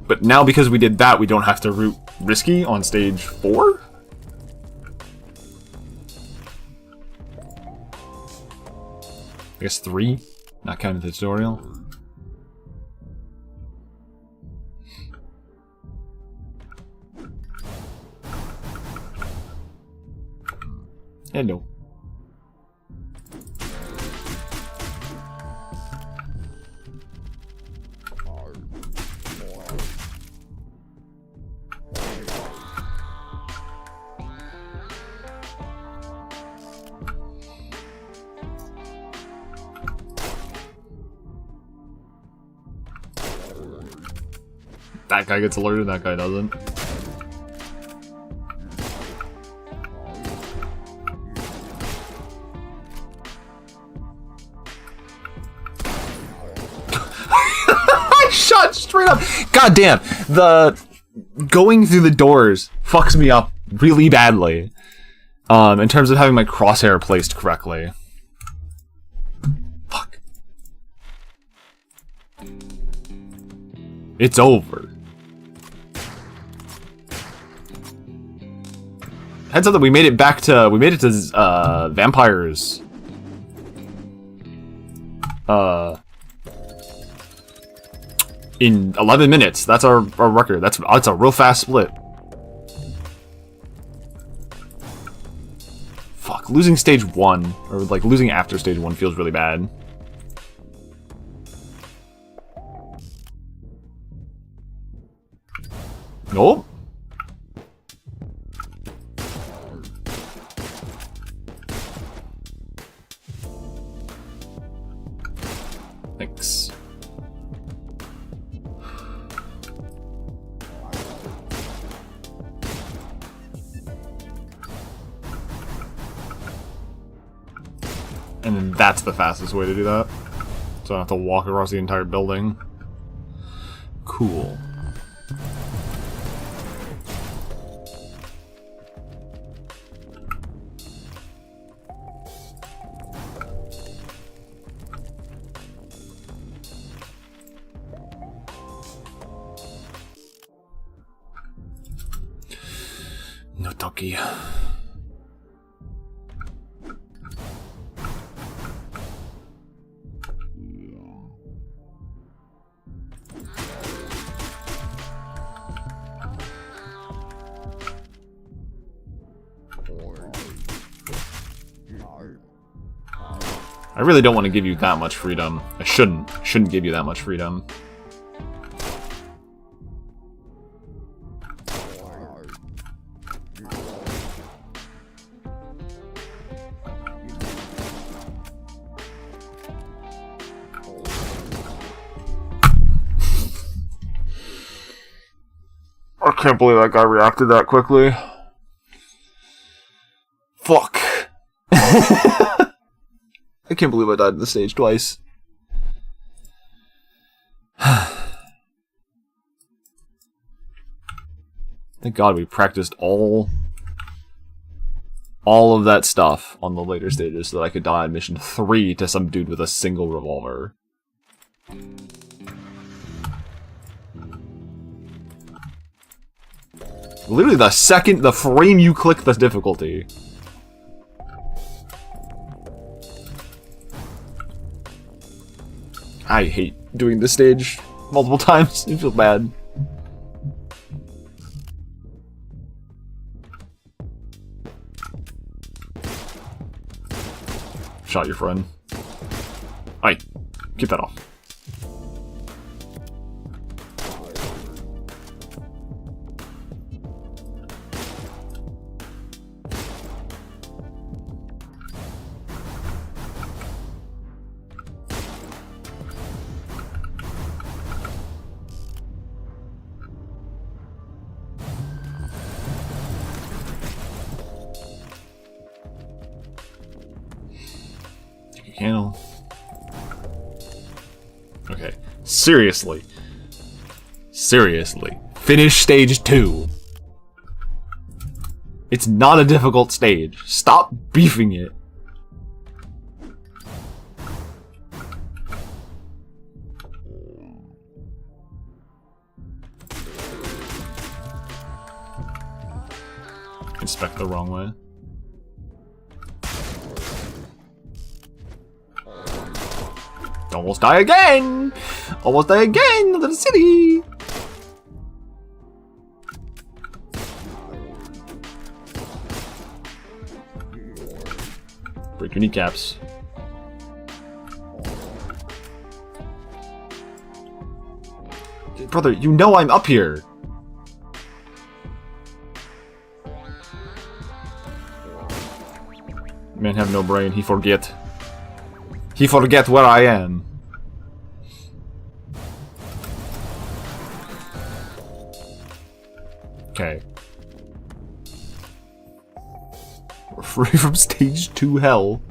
Speaker 1: But now because we did that, we don't have to root risky on stage 4? I guess 3? Not counting the tutorial. Hello. That guy gets alerted, that guy doesn't. I shot straight up! God damn! The going through the doors fucks me up really badly. In terms of having my crosshair placed correctly. Fuck. It's over. Heads up that we made it back to, vampires. In 11 minutes. That's our record. That's a real fast split. Fuck, losing stage 1, or like losing after stage 1 feels really bad. Nope. Thanks. And then that's the fastest way to do that. So I don't have to walk across the entire building. Cool. No doggy. I really don't want to give you that much freedom. I shouldn't give you that much freedom. I can't believe that guy reacted that quickly. Fuck. I can't believe I died in the stage twice. Thank God we practiced all of that stuff on the later stages so that I could die on mission 3 to some dude with a single revolver. Literally the frame you click the difficulty. I hate doing this stage multiple times. It feels bad. Shot your friend. Aye, keep that off. Candle. Okay. Seriously. Seriously. Finish stage 2. It's not a difficult stage. Stop beefing it. Inspect the wrong way. Almost die again! Almost die again! Little city! Break your kneecaps. Brother, you know I'm up here! Man have no brain, he forget. He forget where I am. Okay. We're free from stage 2 hell.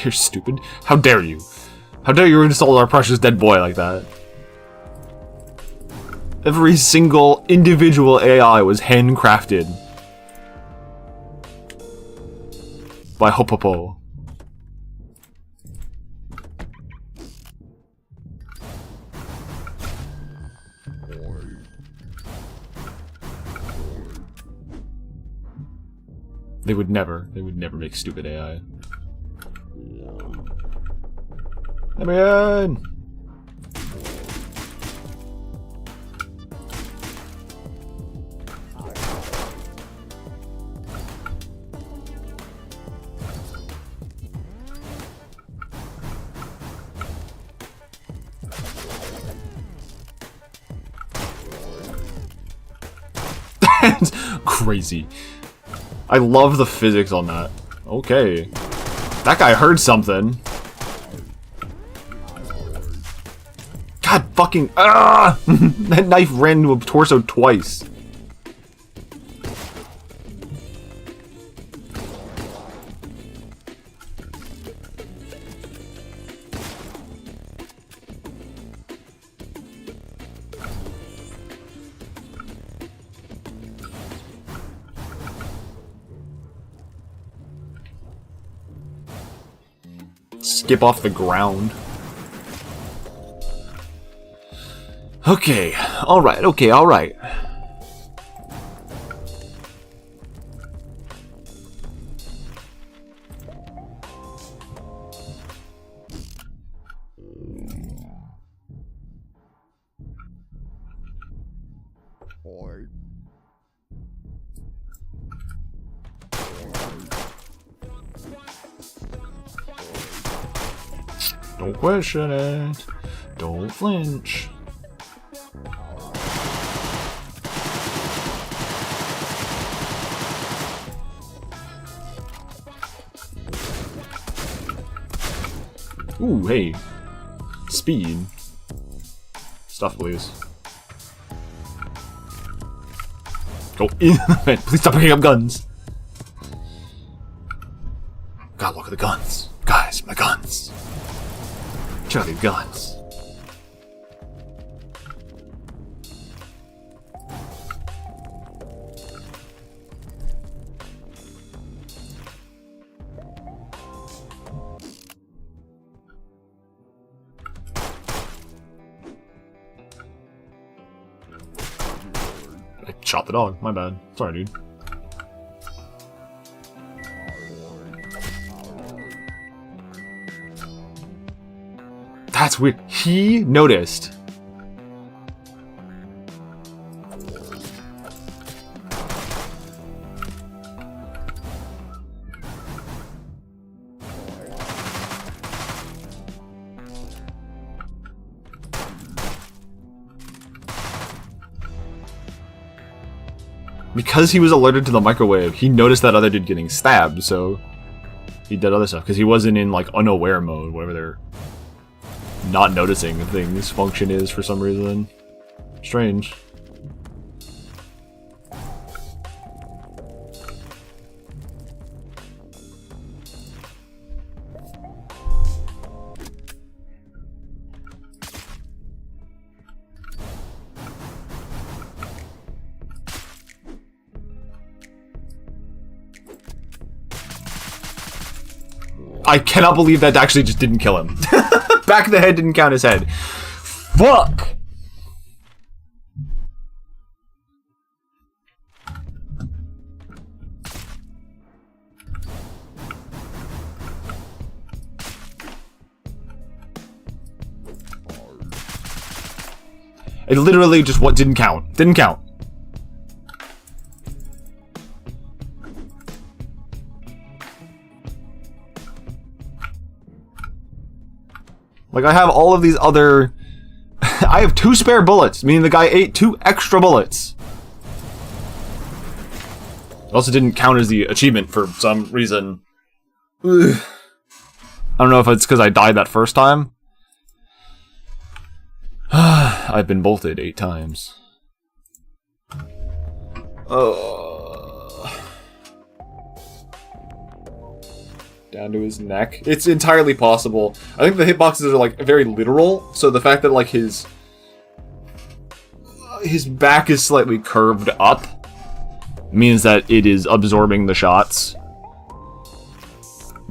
Speaker 1: You're stupid. How dare you? How dare you insult our precious dead boy like that? Every single individual AI was handcrafted by Hopopo. They would never make stupid AI. Let me in! That's crazy. I love the physics on that. Okay. That guy heard something. God fucking... Ah! That knife ran into a torso twice. Skip off the ground. Okay, alright, okay, alright. Don't question it. Don't flinch. Ooh, hey. Speed. Stuff, please. Go in the vent. Please stop picking up guns. God, look at the guns. Guys, my guns. Check out these guns. I shot the dog. My bad. Sorry, dude. That's weird. He noticed. Because he was alerted to the microwave, he noticed that other dude getting stabbed, so he did other stuff. Because he wasn't in, like, unaware mode, whatever they're not noticing things function is for some reason. Strange. I cannot believe that actually just didn't kill him. Back of the head didn't count his head. Fuck! It literally just what didn't count. Didn't count. Like, I have all of these other... I have 2 spare bullets, meaning the guy ate 2 extra bullets. It also didn't count as the achievement for some reason. Ugh. I don't know if it's because I died that first time. I've been bolted 8 times. Down to his neck. It's entirely possible. I think the hitboxes are, like, very literal, so the fact that, like, his... his back is slightly curved up. Means that it is absorbing the shots.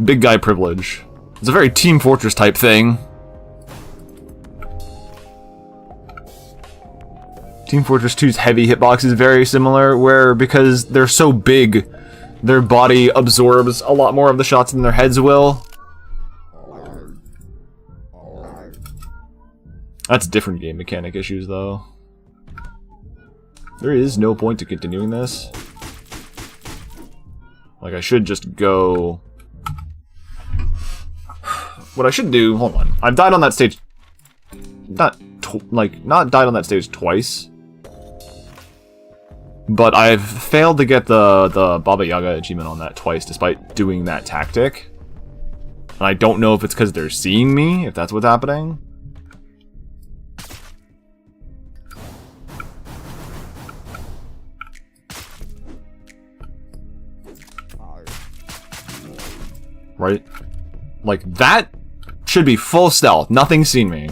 Speaker 1: Big guy privilege. It's a very Team Fortress type thing. Team Fortress 2's heavy hitbox is very similar, where because they're so big, their body absorbs a lot more of the shots than their heads will. That's different game mechanic issues, though. There is no point to continuing this. Like, I should just go... What I should do... Hold on. I've died on that stage... Not died on that stage twice. But I've failed to get the Baba Yaga achievement on that twice, despite doing that tactic. And I don't know if it's because they're seeing me, if that's what's happening. Right? Like, that should be full stealth. Nothing's seen me.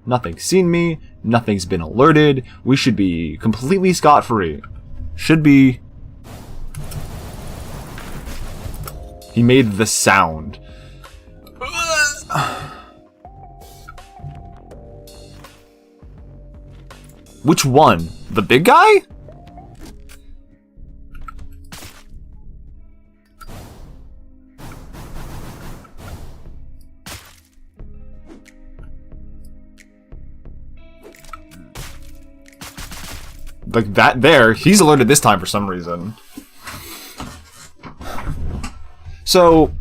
Speaker 1: Nothing's seen me. Nothing's been alerted. We should be completely scot-free. Should be. He made the sound. Which one? The big guy? Like that there, he's alerted this time for some reason. So,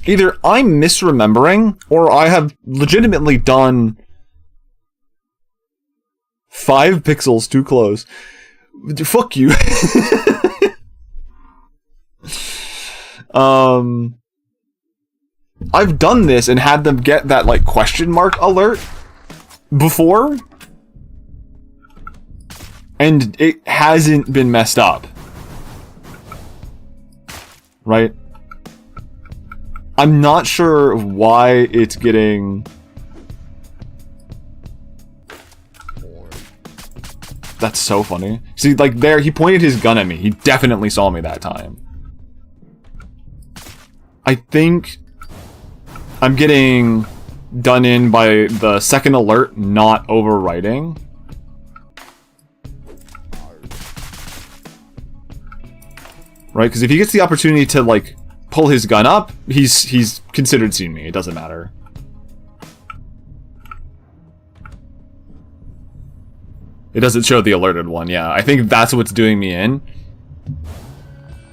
Speaker 1: either I'm misremembering, or I have legitimately done 5 pixels too close. Fuck you. I've done this and had them get that, like, question mark alert before. And it hasn't been messed up. Right? I'm not sure why it's getting... That's so funny. See, like, there, he pointed his gun at me. He definitely saw me that time. I think I'm getting done in by the second alert not overwriting. Right? Because if he gets the opportunity to, like, pull his gun up, he's considered seeing me. It doesn't matter. It doesn't show the alerted one, yeah. I think that's what's doing me in.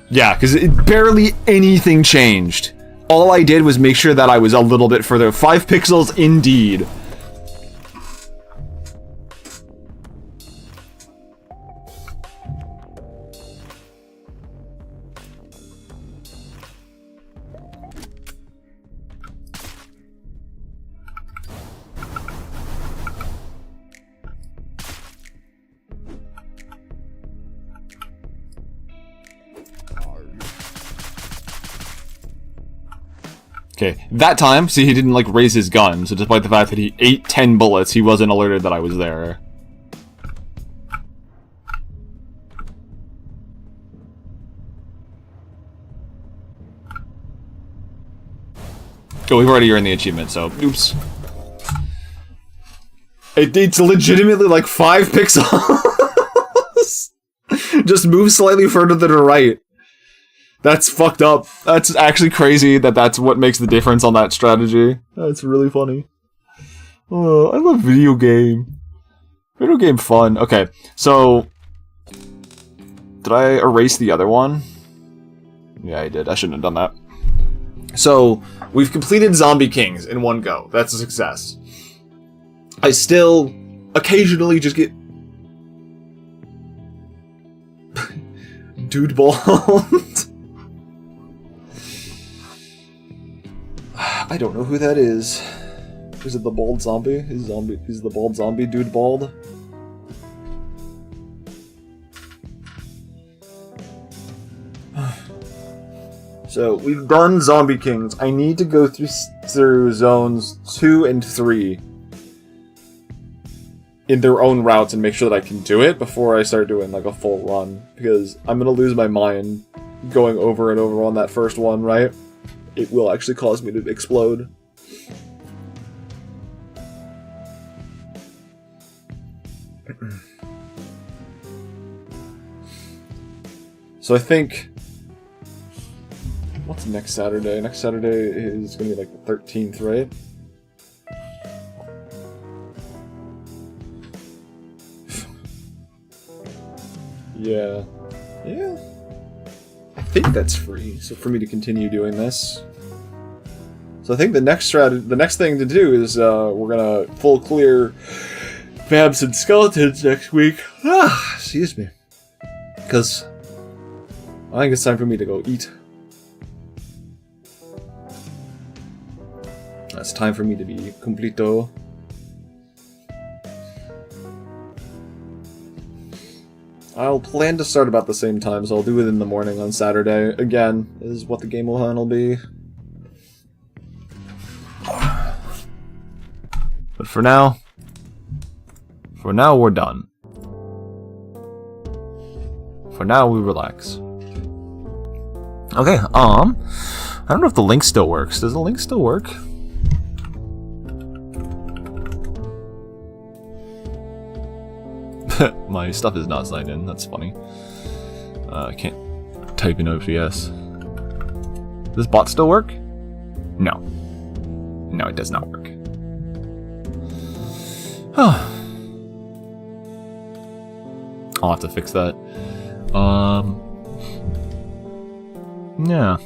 Speaker 1: Yeah, because barely anything changed. All I did was make sure that I was a little bit further. 5 pixels indeed. Okay, that time, see, he didn't, like, raise his gun, so despite the fact that he ate 10 bullets, he wasn't alerted that I was there. Oh, we've already earned the achievement, so, oops. It's legitimately, like, 5 pixels! Just move slightly further to the right. That's fucked up. That's actually crazy that that's what makes the difference on that strategy. That's really funny. Oh, I love video game. Video game fun. Okay, so... Did I erase the other one? Yeah, I did. I shouldn't have done that. So, we've completed Zombie Kings in one go. That's a success. I still occasionally just get... Deadbolt. I don't know who that is. Is it the bald zombie? Is the bald zombie dude bald? So, we've done Zombie Kings. I need to go through zones 2 and 3 in their own routes and make sure that I can do it before I start doing, like, a full run. Because I'm gonna lose my mind going over and over on that first one, right? It will actually cause me to explode. So I think... What's next Saturday? Next Saturday is going to be like the 13th, right? Yeah. Yeah. I think that's free, so for me to continue doing this. So I think the next thing to do is we're gonna full clear Vamps and Skeletons next week. Excuse me. Because I think it's time for me to go eat. It's time for me to be completo. I'll plan to start about the same time, so I'll do it in the morning on Saturday. Again, is what the game will be. But for now we're done. For now we relax. Okay, I don't know if the link still works. Does the link still work? My stuff is not signed in, that's funny. I can't type in OPS. Does this bot still work? No. No, it does not work. I'll have to fix that. Yeah.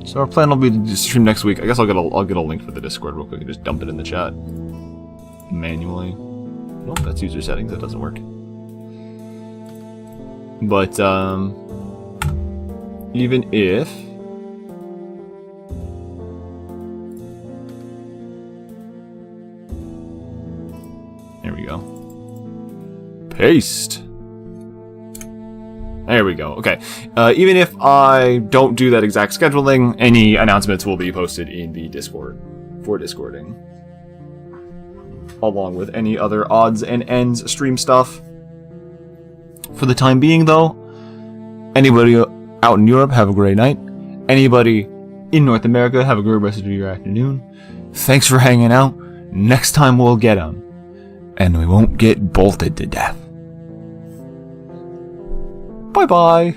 Speaker 1: So our plan will be to stream next week. I guess I'll get a link for the Discord real quick and just dump it in the chat manually. Nope, that's user settings. That doesn't work. But even if there we go. Paste. There we go. Okay. Even if I don't do that exact scheduling, any announcements will be posted in the Discord for Discording, along with any other odds and ends stream stuff. For the time being, though, anybody out in Europe, have a great night. Anybody in North America, have a great rest of your afternoon. Thanks for hanging out. Next time we'll get them, and we won't get bolted to death. Bye-bye.